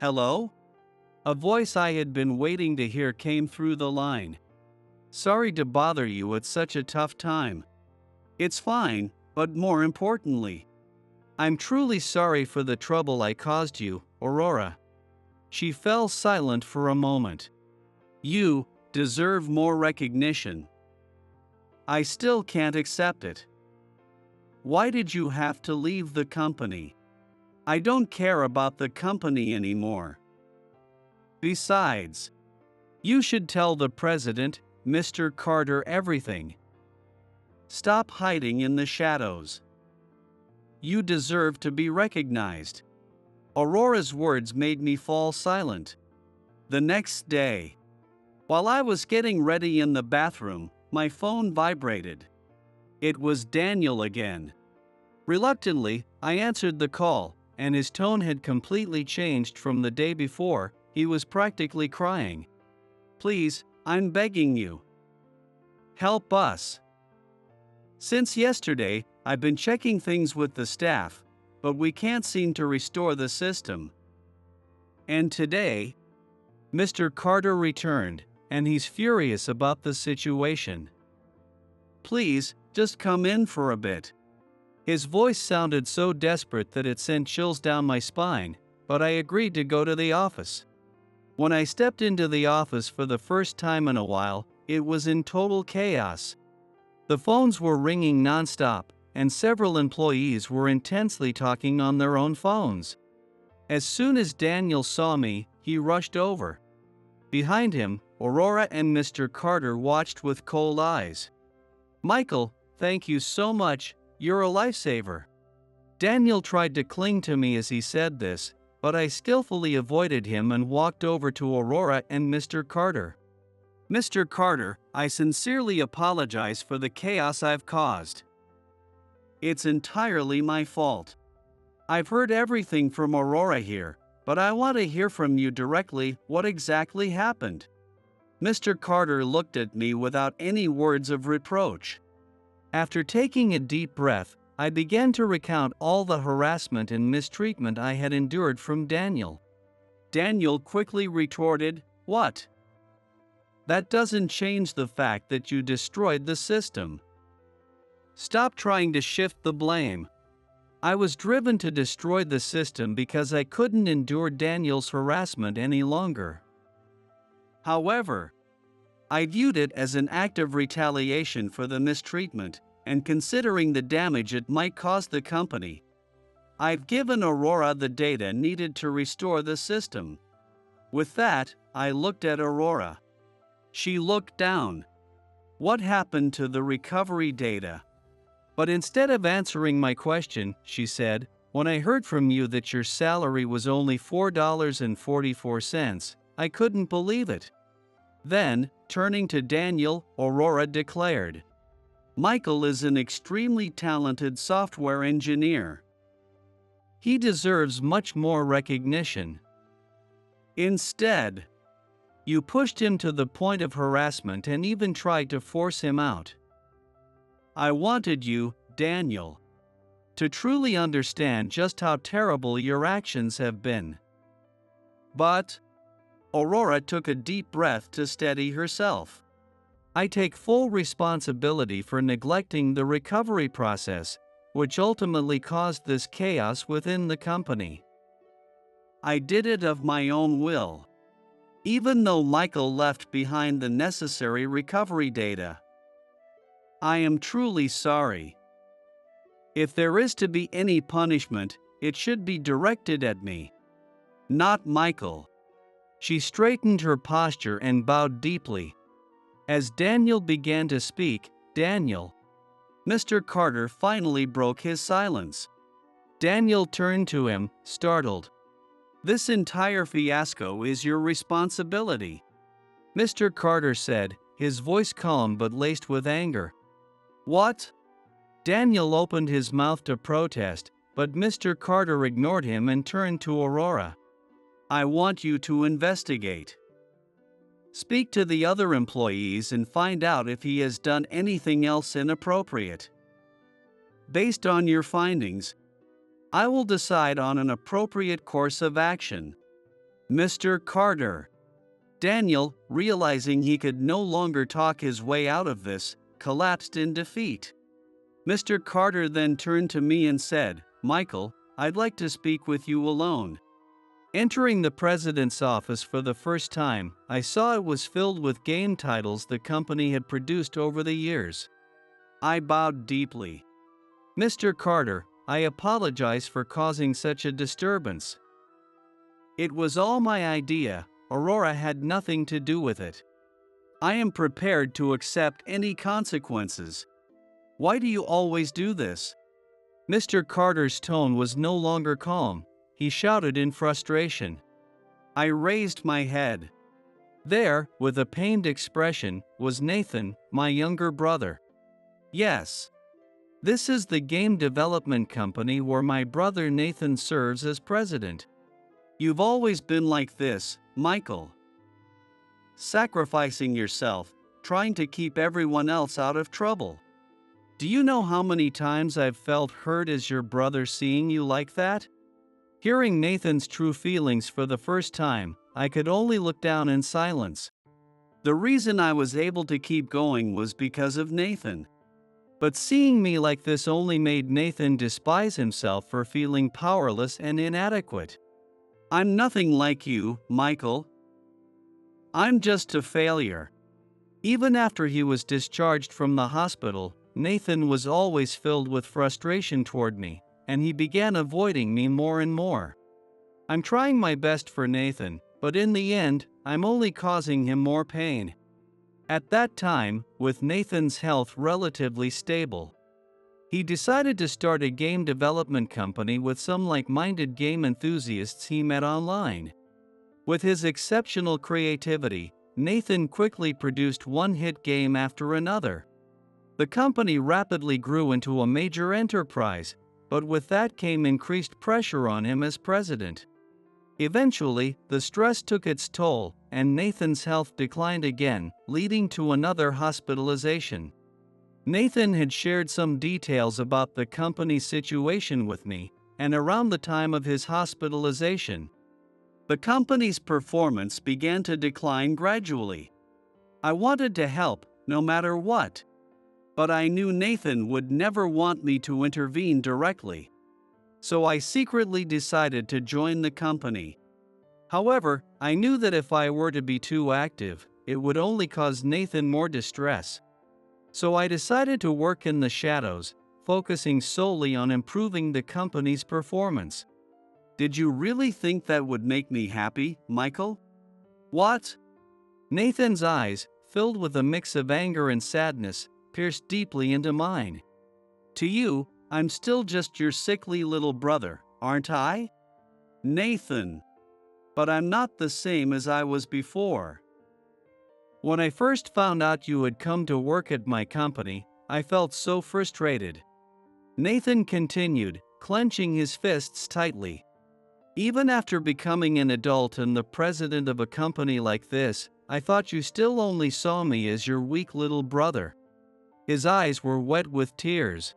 "Hello?" A voice I had been waiting to hear came through the line. "Sorry to bother you at such a tough time." "It's fine, but more importantly, I'm truly sorry for the trouble I caused you, Aurora." She fell silent for a moment. "You deserve more recognition. I still can't accept it. Why did you have to leave the company? I don't care about the company anymore. Besides, you should tell the president, Mr. Carter, everything. Stop hiding in the shadows. You deserve to be recognized." Aurora's words made me fall silent. The next day, while I was getting ready in the bathroom, my phone vibrated. It was Daniel again. Reluctantly, I answered the call, and his tone had completely changed from the day before. He was practically crying. "Please, I'm begging you. Help us. Since yesterday, I've been checking things with the staff, but we can't seem to restore the system. And today, Mr. Carter returned, and he's furious about the situation. Please, just come in for a bit." His voice sounded so desperate that it sent chills down my spine, but I agreed to go to the office. When I stepped into the office for the first time in a while, it was in total chaos. The phones were ringing nonstop, and several employees were intensely talking on their own phones. As soon as Daniel saw me, he rushed over. Behind him, Aurora and Mr. Carter watched with cold eyes. "Michael, thank you so much, you're a lifesaver." Daniel tried to cling to me as he said this, but I skillfully avoided him and walked over to Aurora and Mr. Carter. "Mr. Carter, I sincerely apologize for the chaos I've caused. It's entirely my fault. I've heard everything from Aurora here, but I want to hear from you directly what exactly happened." Mr. Carter looked at me without any words of reproach. After taking a deep breath, I began to recount all the harassment and mistreatment I had endured from Daniel. Daniel quickly retorted, "What? That doesn't change the fact that you destroyed the system. Stop trying to shift the blame. I was driven to destroy the system because I couldn't endure Daniel's harassment any longer. However, I viewed it as an act of retaliation for the mistreatment, and considering the damage it might cause the company, I've given Aurora the data needed to restore the system." With that, I looked at Aurora. She looked down. "What happened to the recovery data?" But instead of answering my question, she said, "When I heard from you that your salary was only $4.44, I couldn't believe it." Then, turning to Daniel, Aurora declared, "Michael is an extremely talented software engineer. He deserves much more recognition. Instead, you pushed him to the point of harassment and even tried to force him out. I wanted you, Daniel, to truly understand just how terrible your actions have been. But," Aurora took a deep breath to steady herself, "I take full responsibility for neglecting the recovery process, which ultimately caused this chaos within the company. I did it of my own will, even though Michael left behind the necessary recovery data. I am truly sorry. If there is to be any punishment, it should be directed at me, not Michael." She straightened her posture and bowed deeply. As Daniel began to speak, Mr. Carter finally broke his silence. Daniel turned to him, startled. "This entire fiasco is your responsibility," Mr. Carter said, his voice calm but laced with anger. "What?" Daniel opened his mouth to protest, but Mr. Carter ignored him and turned to Aurora. "I want you to investigate. Speak to the other employees and find out if he has done anything else inappropriate. Based on your findings, I will decide on an appropriate course of action." Mr. Carter. Daniel, realizing he could no longer talk his way out of this, collapsed in defeat. Mr. Carter then turned to me and said, "Michael, I'd like to speak with you alone." Entering the president's office for the first time, I saw it was filled with game titles the company had produced over the years. I bowed deeply. "Mr. Carter, I apologize for causing such a disturbance. It was all my idea, Aurora had nothing to do with it. I am prepared to accept any consequences. Why do you always do this?" Mr. Carter's tone was no longer calm. He shouted in frustration. I raised my head. There, with a pained expression, was Nathan, my younger brother. "Yes. This is the game development company where my brother Nathan serves as president. You've always been like this, Michael. Sacrificing yourself, trying to keep everyone else out of trouble. Do you know how many times I've felt hurt as your brother seeing you like that?" Hearing Nathan's true feelings for the first time, I could only look down in silence. The reason I was able to keep going was because of Nathan. But seeing me like this only made Nathan despise himself for feeling powerless and inadequate. "I'm nothing like you, Michael. I'm just a failure." Even after he was discharged from the hospital, Nathan was always filled with frustration toward me, and he began avoiding me more and more. I'm trying my best for Nathan, but in the end, I'm only causing him more pain. At that time, with Nathan's health relatively stable, he decided to start a game development company with some like-minded game enthusiasts he met online. With his exceptional creativity, Nathan quickly produced one-hit game after another. The company rapidly grew into a major enterprise, but with that came increased pressure on him as president. Eventually, the stress took its toll, and Nathan's health declined again, leading to another hospitalization. Nathan had shared some details about the company's situation with me, and around the time of his hospitalization, the company's performance began to decline gradually. I wanted to help, no matter what. But I knew Nathan would never want me to intervene directly. So I secretly decided to join the company. However, I knew that if I were to be too active, it would only cause Nathan more distress. So I decided to work in the shadows, focusing solely on improving the company's performance. Did you really think that would make me happy, Michael? What? Nathan's eyes, filled with a mix of anger and sadness, pierced deeply into mine. To you, I'm still just your sickly little brother, aren't I? Nathan. But I'm not the same as I was before. When I first found out you had come to work at my company, I felt so frustrated. Nathan continued, clenching his fists tightly. Even after becoming an adult and the president of a company like this, I thought you still only saw me as your weak little brother. His eyes were wet with tears.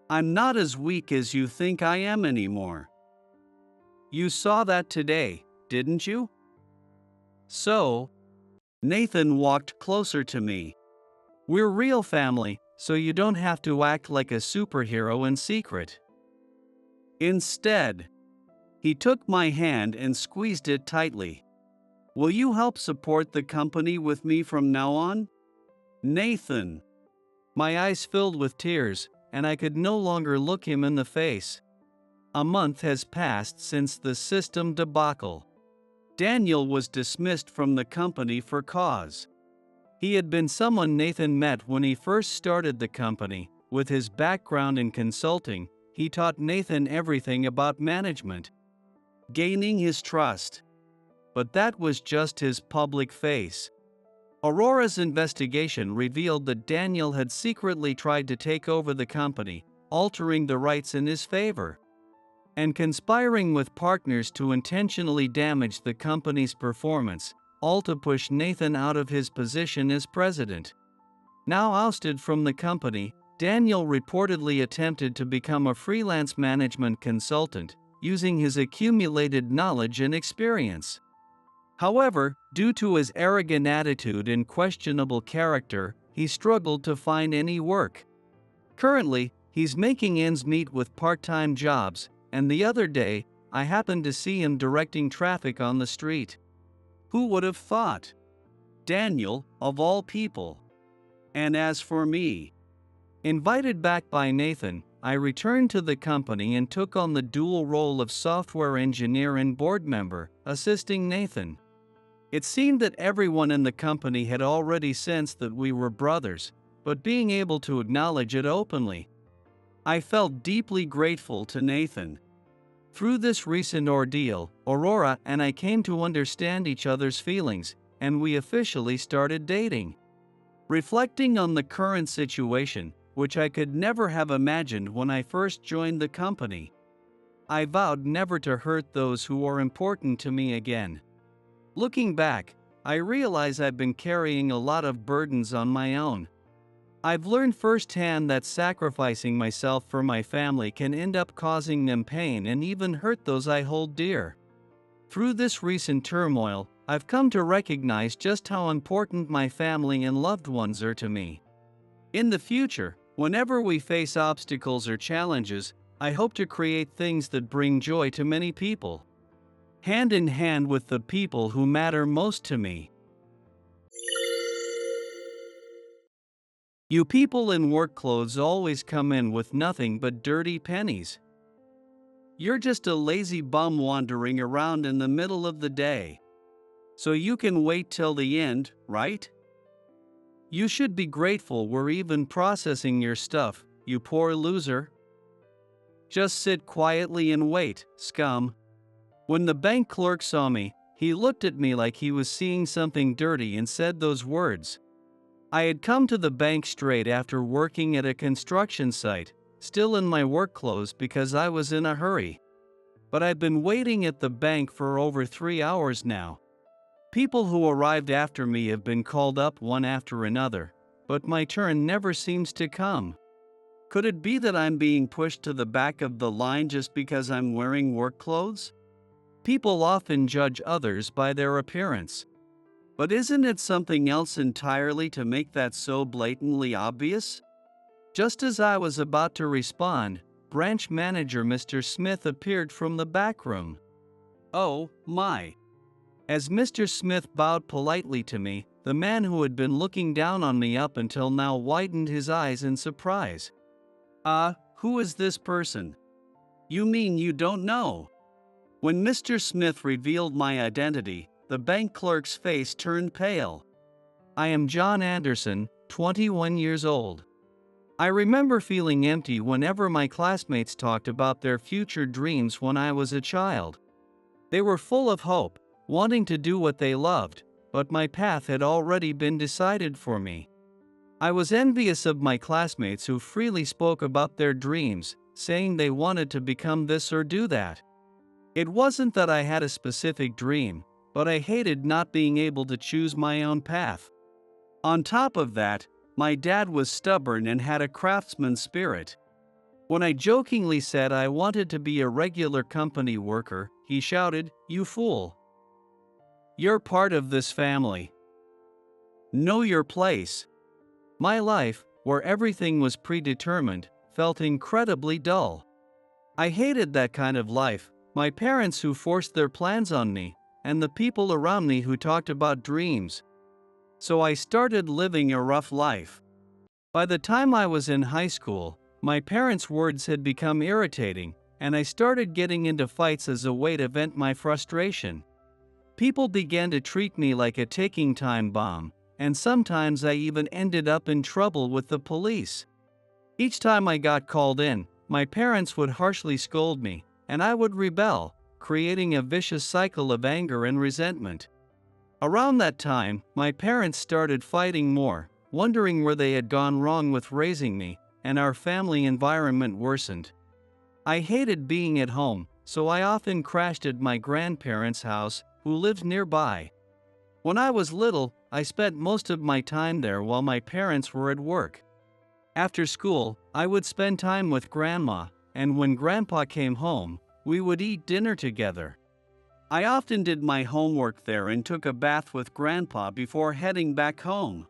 I'm not as weak as you think I am anymore. You saw that today, didn't you? So, Nathan walked closer to me. We're real family, so you don't have to act like a superhero in secret. Instead, he took my hand and squeezed it tightly. Will you help support the company with me from now on? Nathan. My eyes filled with tears, and I could no longer look him in the face. A month has passed since the system debacle. Daniel was dismissed from the company for cause. He had been someone Nathan met when he first started the company. With his background in consulting, he taught Nathan everything about management, gaining his trust. But that was just his public face. Aurora's investigation revealed that Daniel had secretly tried to take over the company, altering the rights in his favor, and conspiring with partners to intentionally damage the company's performance, all to push Nathan out of his position as president. Now ousted from the company, Daniel reportedly attempted to become a freelance management consultant, using his accumulated knowledge and experience. However, due to his arrogant attitude and questionable character, he struggled to find any work. Currently, he's making ends meet with part-time jobs, and the other day, I happened to see him directing traffic on the street. Who would have thought? Daniel, of all people. And as for me, invited back by Nathan, I returned to the company and took on the dual role of software engineer and board member, assisting Nathan. It seemed that everyone in the company had already sensed that we were brothers, but being able to acknowledge it openly, I felt deeply grateful to Nathan. Through this recent ordeal, Aurora and I came to understand each other's feelings, and we officially started dating. Reflecting on the current situation, which I could never have imagined when I first joined the company, I vowed never to hurt those who are important to me again. Looking back, I realize I've been carrying a lot of burdens on my own. I've learned firsthand that sacrificing myself for my family can end up causing them pain and even hurt those I hold dear. Through this recent turmoil, I've come to recognize just how important my family and loved ones are to me. In the future, whenever we face obstacles or challenges, I hope to create things that bring joy to many people, hand in hand with the people who matter most to me. You people in work clothes always come in with nothing but dirty pennies. You're just a lazy bum wandering around in the middle of the day. So you can wait till the end, right? You should be grateful we're even processing your stuff, you poor loser. Just sit quietly and wait, scum. When the bank clerk saw me, he looked at me like he was seeing something dirty and said those words. I had come to the bank straight after working at a construction site, still in my work clothes because I was in a hurry. But I'd been waiting at the bank for over 3 hours now. People who arrived after me have been called up one after another, but my turn never seems to come. Could it be that I'm being pushed to the back of the line just because I'm wearing work clothes? People often judge others by their appearance. But isn't it something else entirely to make that so blatantly obvious? Just as I was about to respond, branch manager Mr. Smith appeared from the back room. Oh, my. As Mr. Smith bowed politely to me, the man who had been looking down on me up until now widened his eyes in surprise. Who is this person? You mean you don't know? When Mr. Smith revealed my identity, the bank clerk's face turned pale. I am John Anderson, 21 years old. I remember feeling empty whenever my classmates talked about their future dreams when I was a child. They were full of hope, wanting to do what they loved, but my path had already been decided for me. I was envious of my classmates who freely spoke about their dreams, saying they wanted to become this or do that. It wasn't that I had a specific dream, but I hated not being able to choose my own path. On top of that, my dad was stubborn and had a craftsman's spirit. When I jokingly said I wanted to be a regular company worker, he shouted, "You fool. You're part of this family. Know your place." My life, where everything was predetermined, felt incredibly dull. I hated that kind of life, my parents who forced their plans on me, and the people around me who talked about dreams. So I started living a rough life. By the time I was in high school, my parents' words had become irritating, and I started getting into fights as a way to vent my frustration. People began to treat me like a ticking time bomb, and sometimes I even ended up in trouble with the police. Each time I got called in, my parents would harshly scold me, and I would rebel, creating a vicious cycle of anger and resentment. Around that time, my parents started fighting more, wondering where they had gone wrong with raising me, and our family environment worsened. I hated being at home, so I often crashed at my grandparents' house, who lived nearby. When I was little, I spent most of my time there while my parents were at work. After school, I would spend time with Grandma, and when Grandpa came home, we would eat dinner together. I often did my homework there and took a bath with Grandpa before heading back home.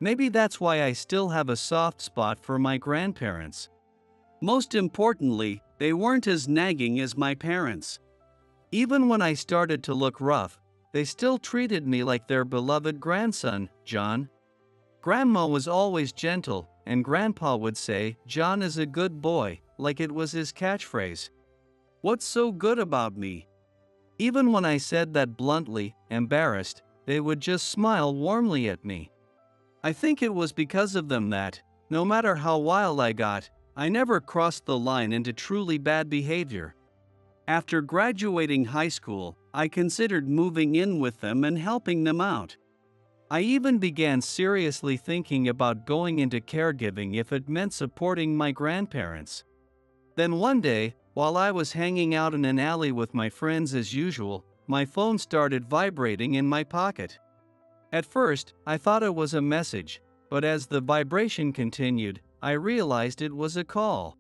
Maybe that's why I still have a soft spot for my grandparents. Most importantly, they weren't as nagging as my parents. Even when I started to look rough, they still treated me like their beloved grandson, John. Grandma was always gentle, and Grandpa would say, "John is a good boy," like it was his catchphrase. What's so good about me? Even when I said that bluntly, embarrassed, they would just smile warmly at me. I think it was because of them that, no matter how wild I got, I never crossed the line into truly bad behavior. After graduating high school, I considered moving in with them and helping them out. I even began seriously thinking about going into caregiving if it meant supporting my grandparents. Then one day, while I was hanging out in an alley with my friends as usual, my phone started vibrating in my pocket. At first, I thought it was a message, but as the vibration continued, I realized it was a call.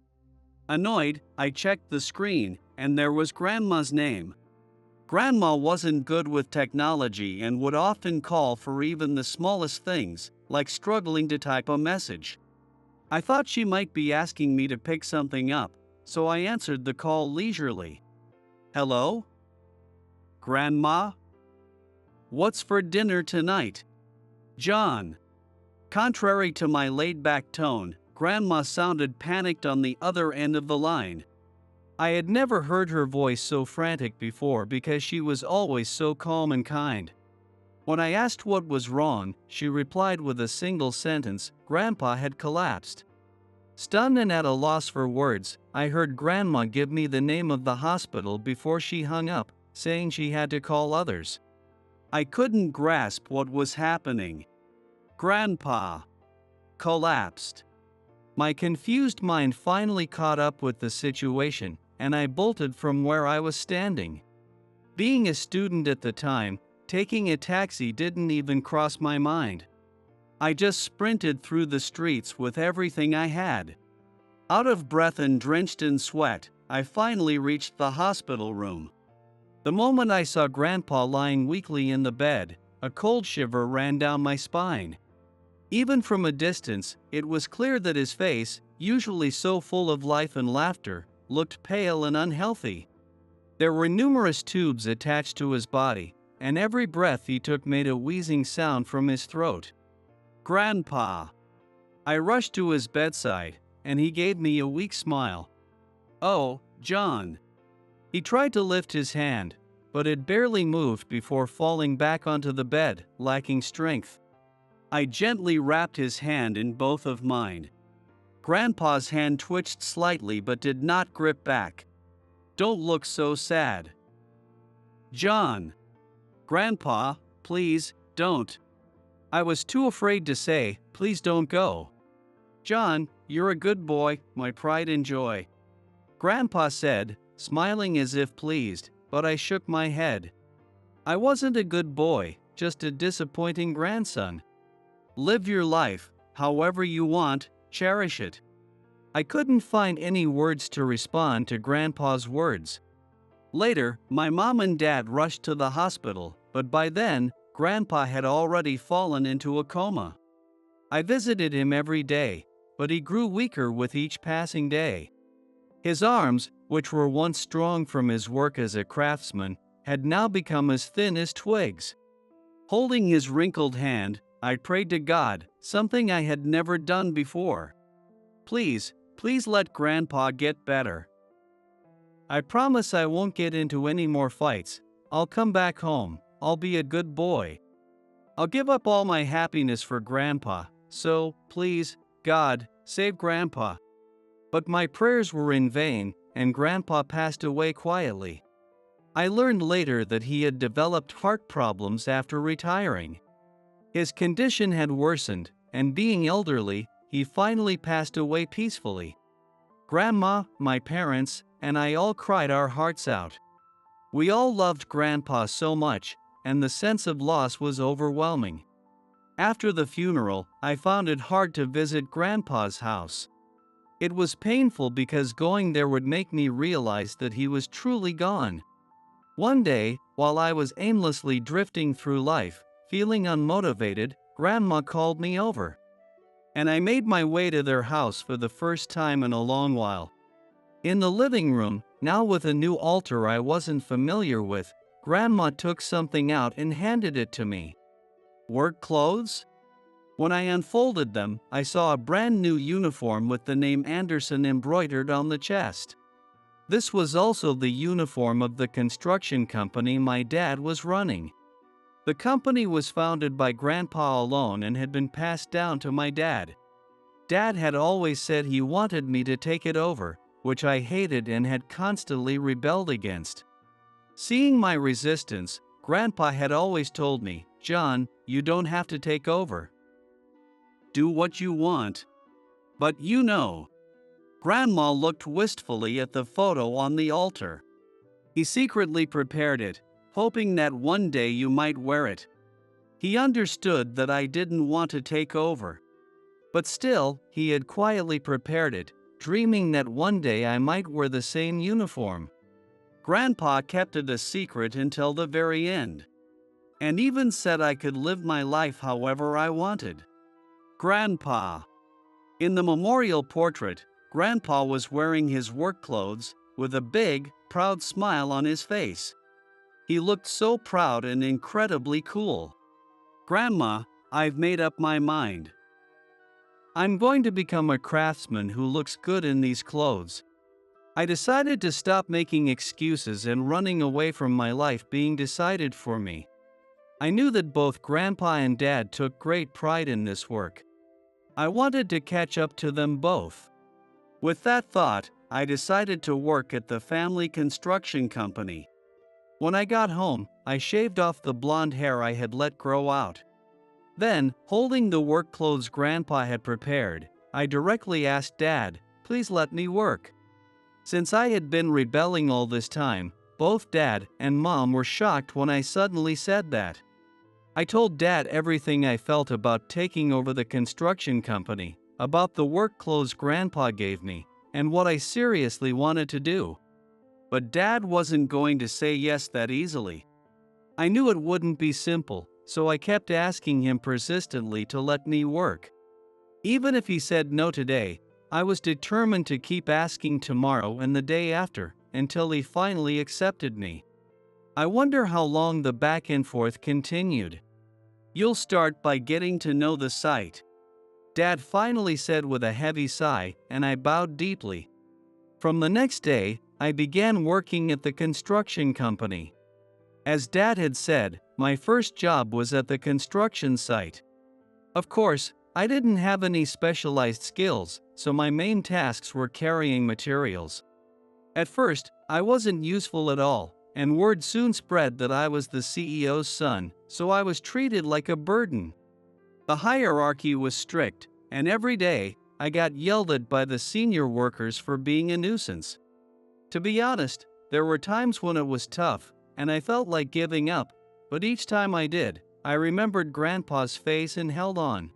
Annoyed, I checked the screen, and there was Grandma's name. Grandma wasn't good with technology and would often call for even the smallest things, like struggling to type a message. I thought she might be asking me to pick something up, so I answered the call leisurely. "Hello? Grandma? What's for dinner tonight?" "John. Contrary to my laid-back tone, Grandma sounded panicked on the other end of the line. I had never heard her voice so frantic before because she was always so calm and kind. When I asked what was wrong, she replied with a single sentence, "Grandpa had collapsed." Stunned and at a loss for words, I heard Grandma give me the name of the hospital before she hung up, saying she had to call others. I couldn't grasp what was happening. Grandpa collapsed. My confused mind finally caught up with the situation, and I bolted from where I was standing. Being a student at the time, taking a taxi didn't even cross my mind. I just sprinted through the streets with everything I had. Out of breath and drenched in sweat, I finally reached the hospital room. The moment I saw Grandpa lying weakly in the bed, a cold shiver ran down my spine. Even from a distance, it was clear that his face, usually so full of life and laughter, looked pale and unhealthy. There were numerous tubes attached to his body, and every breath he took made a wheezing sound from his throat. Grandpa! I rushed to his bedside, and he gave me a weak smile. "Oh, John." He tried to lift his hand, but it barely moved before falling back onto the bed, lacking strength. I gently wrapped his hand in both of mine. Grandpa's hand twitched slightly but did not grip back. "Don't look so sad." "John." "Grandpa, please, don't." I was too afraid to say, "Please don't go." "John, you're a good boy, my pride and joy," Grandpa said, smiling as if pleased, but I shook my head. I wasn't a good boy, just a disappointing grandson. Live your life, however you want, cherish it. I couldn't find any words to respond to Grandpa's words. Later, my mom and dad rushed to the hospital, but by then, Grandpa had already fallen into a coma. I visited him every day, but he grew weaker with each passing day. His arms, which were once strong from his work as a craftsman, had now become as thin as twigs. Holding his wrinkled hand, I prayed to God, something I had never done before. Please let Grandpa get better. I promise I won't get into any more fights. I'll come back home. I'll be a good boy. I'll give up all my happiness for Grandpa, so, please, God, save Grandpa. But my prayers were in vain, and Grandpa passed away quietly. I learned later that he had developed heart problems after retiring. His condition had worsened, and being elderly, he finally passed away peacefully. Grandma, my parents, and I all cried our hearts out. We all loved Grandpa so much, and the sense of loss was overwhelming. After the funeral, I found it hard to visit Grandpa's house. It was painful because going there would make me realize that he was truly gone. One day, while I was aimlessly drifting through life, feeling unmotivated, Grandma called me over. And I made my way to their house for the first time in a long while. In the living room, now with a new altar I wasn't familiar with, Grandma took something out and handed it to me. Work clothes? When I unfolded them, I saw a brand new uniform with the name Anderson embroidered on the chest. This was also the uniform of the construction company my dad was running. The company was founded by Grandpa alone and had been passed down to my dad. Dad had always said he wanted me to take it over, which I hated and had constantly rebelled against. Seeing my resistance, Grandpa had always told me, "John, you don't have to take over. Do what you want." But you know. Grandma looked wistfully at the photo on the altar. "He secretly prepared it, hoping that one day you might wear it. He understood that I didn't want to take over. But still, he had quietly prepared it, dreaming that one day I might wear the same uniform. Grandpa kept it a secret until the very end. And even said I could live my life however I wanted." Grandpa. In the memorial portrait, Grandpa was wearing his work clothes, with a big, proud smile on his face. He looked so proud and incredibly cool. "Grandma, I've made up my mind. I'm going to become a craftsman who looks good in these clothes. I decided to stop making excuses and running away from my life being decided for me. I knew that both Grandpa and Dad took great pride in this work. I wanted to catch up to them both. With that thought, I decided to work at the family construction company. When I got home, I shaved off the blonde hair I had let grow out. Then, holding the work clothes Grandpa had prepared, I directly asked Dad, "Please let me work." Since I had been rebelling all this time, both Dad and Mom were shocked when I suddenly said that. I told Dad everything I felt about taking over the construction company, about the work clothes Grandpa gave me, and what I seriously wanted to do. But Dad wasn't going to say yes that easily. I knew it wouldn't be simple, so I kept asking him persistently to let me work. Even if he said no today, I was determined to keep asking tomorrow and the day after, until he finally accepted me. I wonder how long the back and forth continued. "You'll start by getting to know the site," Dad finally said with a heavy sigh, and I bowed deeply. From the next day, I began working at the construction company. As Dad had said, my first job was at the construction site. Of course, I didn't have any specialized skills, so my main tasks were carrying materials. At first, I wasn't useful at all, and word soon spread that I was the CEO's son, so I was treated like a burden. The hierarchy was strict, and every day, I got yelled at by the senior workers for being a nuisance. To be honest, there were times when it was tough, and I felt like giving up, but each time I did, I remembered Grandpa's face and held on.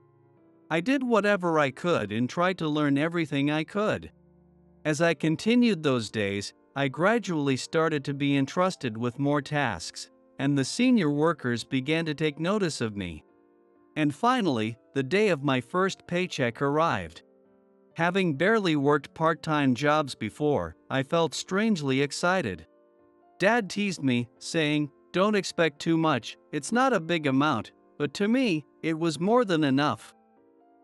I did whatever I could and tried to learn everything I could. As I continued those days, I gradually started to be entrusted with more tasks, and the senior workers began to take notice of me. And finally, the day of my first paycheck arrived. Having barely worked part-time jobs before, I felt strangely excited. Dad teased me, saying, "Don't expect too much, it's not a big amount," but to me, it was more than enough.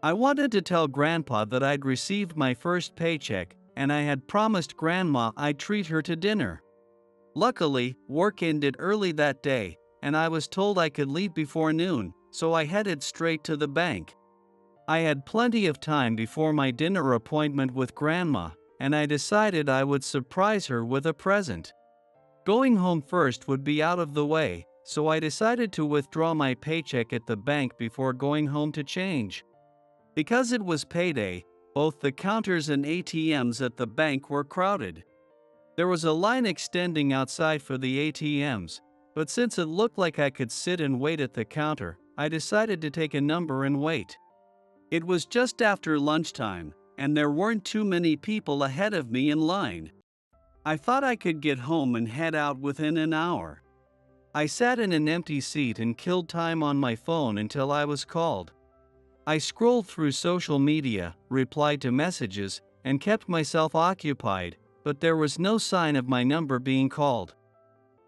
I wanted to tell Grandpa that I'd received my first paycheck, and I had promised Grandma I'd treat her to dinner. Luckily, work ended early that day, and I was told I could leave before noon, so I headed straight to the bank. I had plenty of time before my dinner appointment with Grandma, and I decided I would surprise her with a present. Going home first would be out of the way, so I decided to withdraw my paycheck at the bank before going home to change. Because it was payday, both the counters and ATMs at the bank were crowded. There was a line extending outside for the ATMs, but since it looked like I could sit and wait at the counter, I decided to take a number and wait. It was just after lunchtime, and there weren't too many people ahead of me in line. I thought I could get home and head out within an hour. I sat in an empty seat and killed time on my phone until I was called. I scrolled through social media, replied to messages, and kept myself occupied, but there was no sign of my number being called.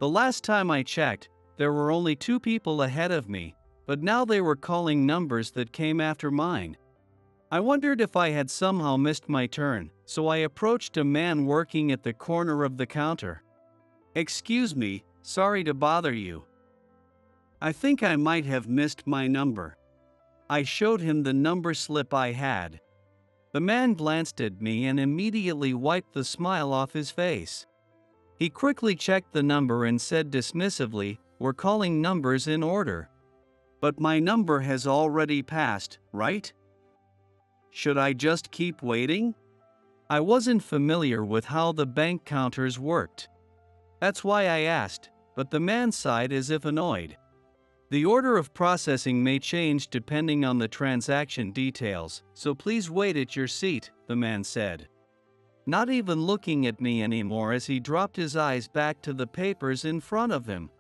The last time I checked, there were only 2 people ahead of me, but now they were calling numbers that came after mine. I wondered if I had somehow missed my turn, so I approached a man working at the corner of the counter. "Excuse me, sorry to bother you. I think I might have missed my number." I showed him the number slip I had. The man glanced at me and immediately wiped the smile off his face. He quickly checked the number and said dismissively, "We're calling numbers in order." "But my number has already passed, right? Should I just keep waiting?" I wasn't familiar with how the bank counters worked. That's why I asked, but the man sighed as if annoyed. "The order of processing may change depending on the transaction details, so please wait at your seat," the man said. Not even looking at me anymore as he dropped his eyes back to the papers in front of him.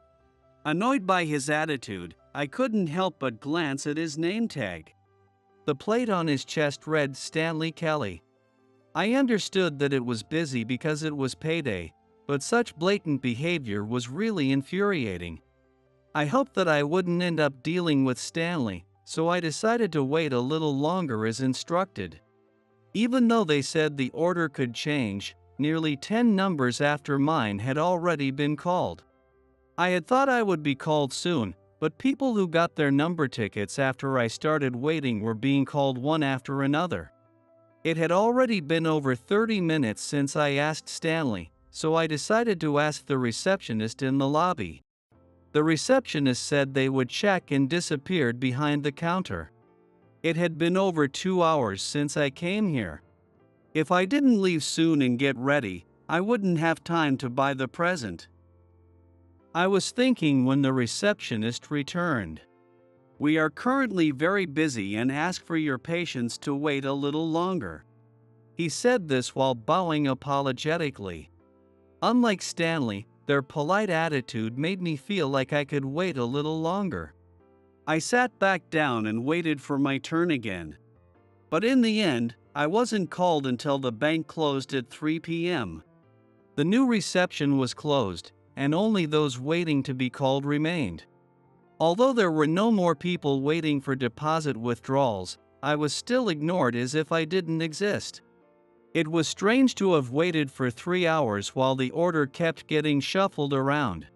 Annoyed by his attitude, I couldn't help but glance at his name tag. The plate on his chest read Stanley Kelly. I understood that it was busy because it was payday, but such blatant behavior was really infuriating. I hoped that I wouldn't end up dealing with Stanley, so I decided to wait a little longer as instructed. Even though they said the order could change, nearly 10 numbers after mine had already been called. I had thought I would be called soon, but people who got their number tickets after I started waiting were being called one after another. It had already been over 30 minutes since I asked Stanley, so I decided to ask the receptionist in the lobby. The receptionist said they would check and disappeared behind the counter. It had been over 2 hours since I came here. If I didn't leave soon and get ready, I wouldn't have time to buy the present. I was thinking when the receptionist returned. We are currently very busy and ask for your patience to wait a little longer. He said this while bowing apologetically. Unlike Stanley, their polite attitude made me feel like I could wait a little longer. I sat back down and waited for my turn again. But in the end, I wasn't called until the bank closed at 3 p.m. The new reception was closed, and only those waiting to be called remained. Although there were no more people waiting for deposit withdrawals, I was still ignored as if I didn't exist. It was strange to have waited for 3 hours while the order kept getting shuffled around.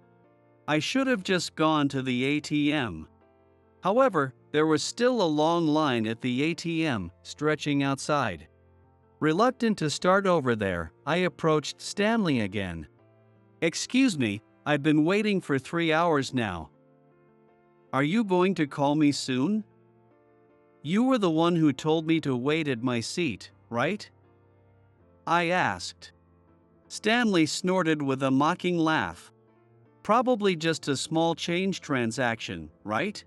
I should have just gone to the ATM. However, there was still a long line at the ATM, stretching outside. Reluctant to start over there, I approached Stanley again. "Excuse me, I've been waiting for 3 hours now. Are you going to call me soon? You were the one who told me to wait at my seat, right?" I asked. Stanley snorted with a mocking laugh. "Probably just a small change transaction, right?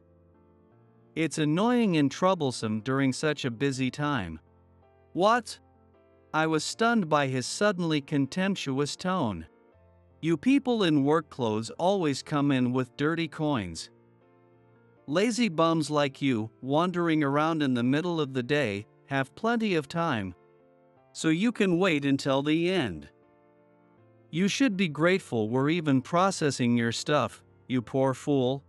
It's annoying and troublesome during such a busy time." "What?" I was stunned by his suddenly contemptuous tone. "You people in work clothes always come in with dirty coins. Lazy bums like you, wandering around in the middle of the day, have plenty of time. So you can wait until the end. You should be grateful we're even processing your stuff, you poor fool.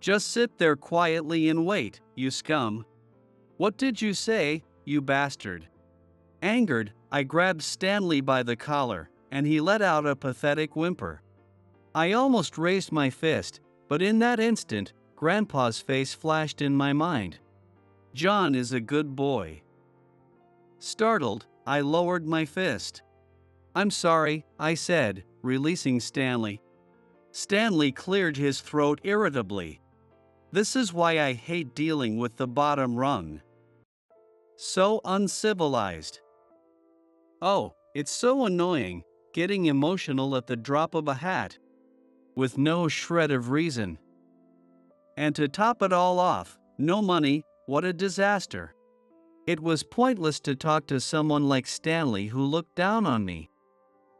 Just sit there quietly and wait, you scum." "What did you say, you bastard?" Angered, I grabbed Stanley by the collar, and he let out a pathetic whimper. I almost raised my fist, but in that instant, Grandpa's face flashed in my mind. John is a good boy. Startled, I lowered my fist. "I'm sorry," I said, releasing Stanley. Stanley cleared his throat irritably. "This is why I hate dealing with the bottom rung. So uncivilized. Oh, it's so annoying, getting emotional at the drop of a hat. With no shred of reason. And to top it all off, no money, what a disaster." It was pointless to talk to someone like Stanley who looked down on me.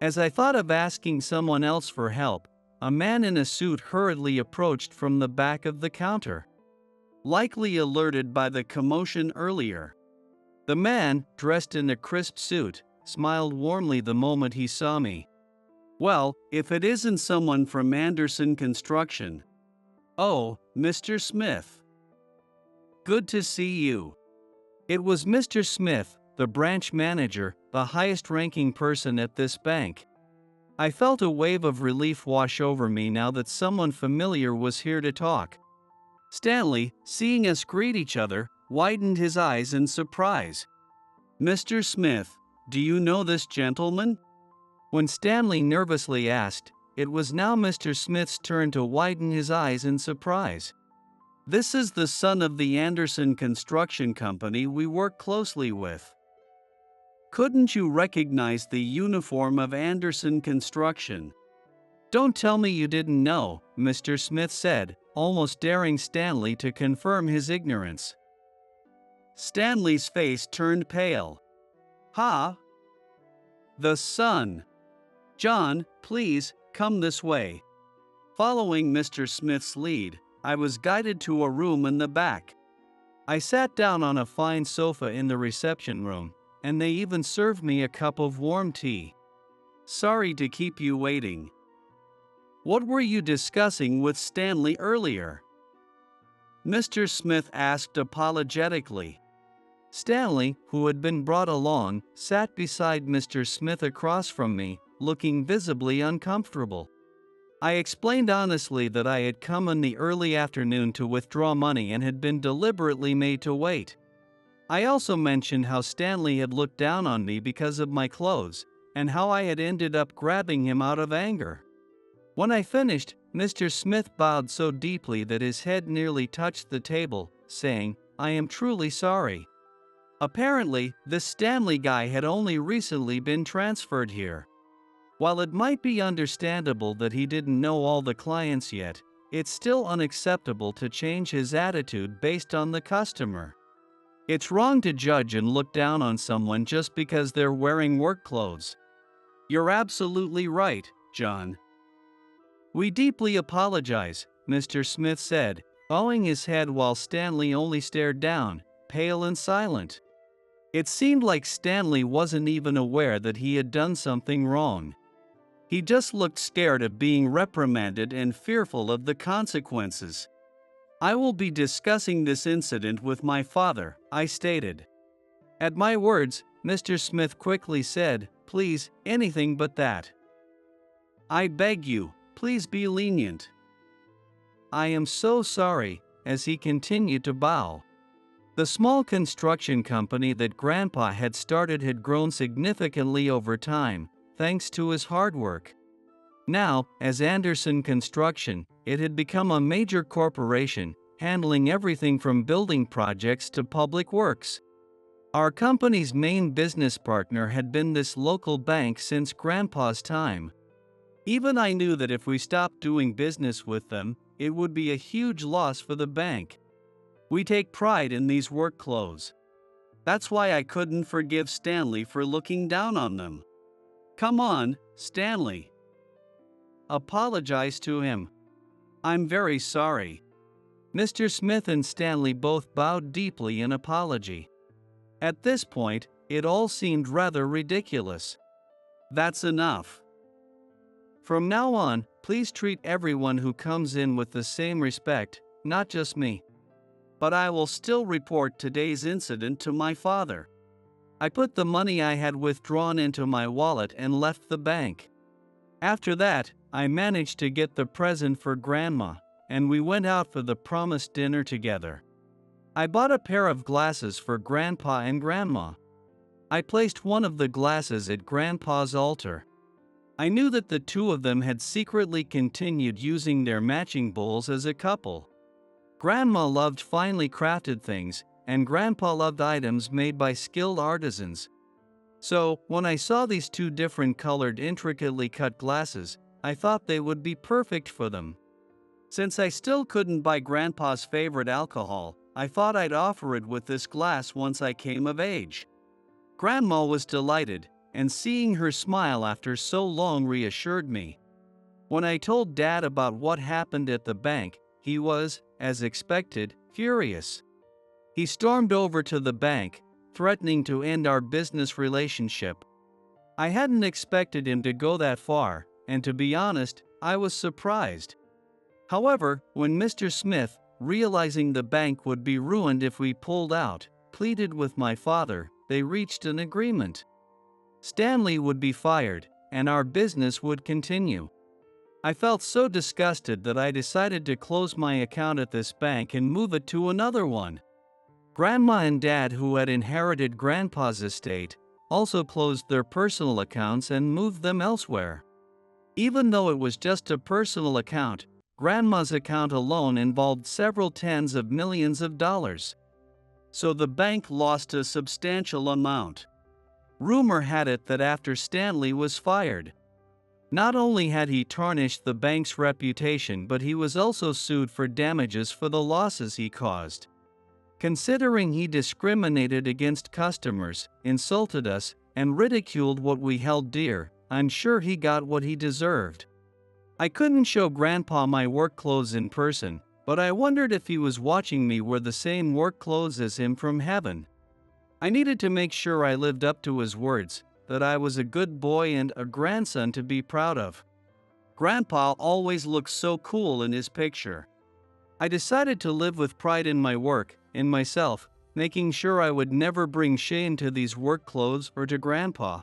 As I thought of asking someone else for help, a man in a suit hurriedly approached from the back of the counter. Likely alerted by the commotion earlier. The man, dressed in a crisp suit, smiled warmly the moment he saw me. "Well, if it isn't someone from Anderson Construction. Oh, Mr. Smith. Good to see you." It was Mr. Smith, the branch manager, the highest-ranking person at this bank. I felt a wave of relief wash over me now that someone familiar was here to talk. Stanley, seeing us greet each other, widened his eyes in surprise. "Mr. Smith, do you know this gentleman?" When Stanley nervously asked, it was now Mr. Smith's turn to widen his eyes in surprise. "This is the son of the Anderson Construction Company we work closely with. Couldn't you recognize the uniform of Anderson Construction?" "Don't tell me you didn't know," Mr. Smith said, almost daring Stanley to confirm his ignorance. Stanley's face turned pale. "Ha? The son. John, please, come this way." Following Mr. Smith's lead, I was guided to a room in the back. I sat down on a fine sofa in the reception room, and they even served me a cup of warm tea. "Sorry to keep you waiting. What were you discussing with Stanley earlier?" Mr. Smith asked apologetically. Stanley, who had been brought along, sat beside Mr. Smith across from me, looking visibly uncomfortable. I explained honestly that I had come in the early afternoon to withdraw money and had been deliberately made to wait. I also mentioned how Stanley had looked down on me because of my clothes, and how I had ended up grabbing him out of anger. When I finished, Mr. Smith bowed so deeply that his head nearly touched the table, saying, "I am truly sorry." Apparently, this Stanley guy had only recently been transferred here. While it might be understandable that he didn't know all the clients yet, it's still unacceptable to change his attitude based on the customer. It's wrong to judge and look down on someone just because they're wearing work clothes. You're absolutely right, John. We deeply apologize, Mr. Smith said, bowing his head while Stanley only stared down, pale and silent. It seemed like Stanley wasn't even aware that he had done something wrong. He just looked scared of being reprimanded and fearful of the consequences. I will be discussing this incident with my father, I stated. At my words, Mr. Smith quickly said, "Please, anything but that. I beg you, please be lenient." "I am so sorry," as he continued to bow. The small construction company that Grandpa had started had grown significantly over time, thanks to his hard work. Now, as Anderson Construction, it had become a major corporation, handling everything from building projects to public works. Our company's main business partner had been this local bank since Grandpa's time. Even I knew that if we stopped doing business with them, it would be a huge loss for the bank. We take pride in these work clothes. That's why I couldn't forgive Stanley for looking down on them. Come on, Stanley. Apologize to him. I'm very sorry. Mr. Smith and Stanley both bowed deeply in apology. At this point, it all seemed rather ridiculous. That's enough. From now on, please treat everyone who comes in with the same respect, not just me. But I will still report today's incident to my father. I put the money I had withdrawn into my wallet and left the bank. After that, I managed to get the present for Grandma, and we went out for the promised dinner together. I bought a pair of glasses for Grandpa and Grandma. I placed one of the glasses at Grandpa's altar. I knew that the two of them had secretly continued using their matching bowls as a couple. Grandma loved finely crafted things, and Grandpa loved items made by skilled artisans. So, when I saw these two different colored intricately cut glasses, I thought they would be perfect for them. Since I still couldn't buy Grandpa's favorite alcohol, I thought I'd offer it with this glass once I came of age. Grandma was delighted, and seeing her smile after so long reassured me. When I told Dad about what happened at the bank, he was, as expected, furious. He stormed over to the bank, threatening to end our business relationship. I hadn't expected him to go that far, and to be honest, I was surprised. However, when Mr. Smith, realizing the bank would be ruined if we pulled out, pleaded with my father, they reached an agreement. Stanley would be fired, and our business would continue. I felt so disgusted that I decided to close my account at this bank and move it to another one. Grandma and Dad, who had inherited Grandpa's estate, also closed their personal accounts and moved them elsewhere. Even though it was just a personal account, Grandma's account alone involved several tens of millions of dollars. So the bank lost a substantial amount. Rumor had it that after Stanley was fired, not only had he tarnished the bank's reputation, but he was also sued for damages for the losses he caused. Considering he discriminated against customers, insulted us, and ridiculed what we held dear, I'm sure he got what he deserved. I couldn't show Grandpa my work clothes in person, but I wondered if he was watching me wear the same work clothes as him from heaven. I needed to make sure I lived up to his words, that I was a good boy and a grandson to be proud of. Grandpa always looked so cool in his picture. I decided to live with pride in my work, in myself, making sure I would never bring shame to these work clothes or to Grandpa.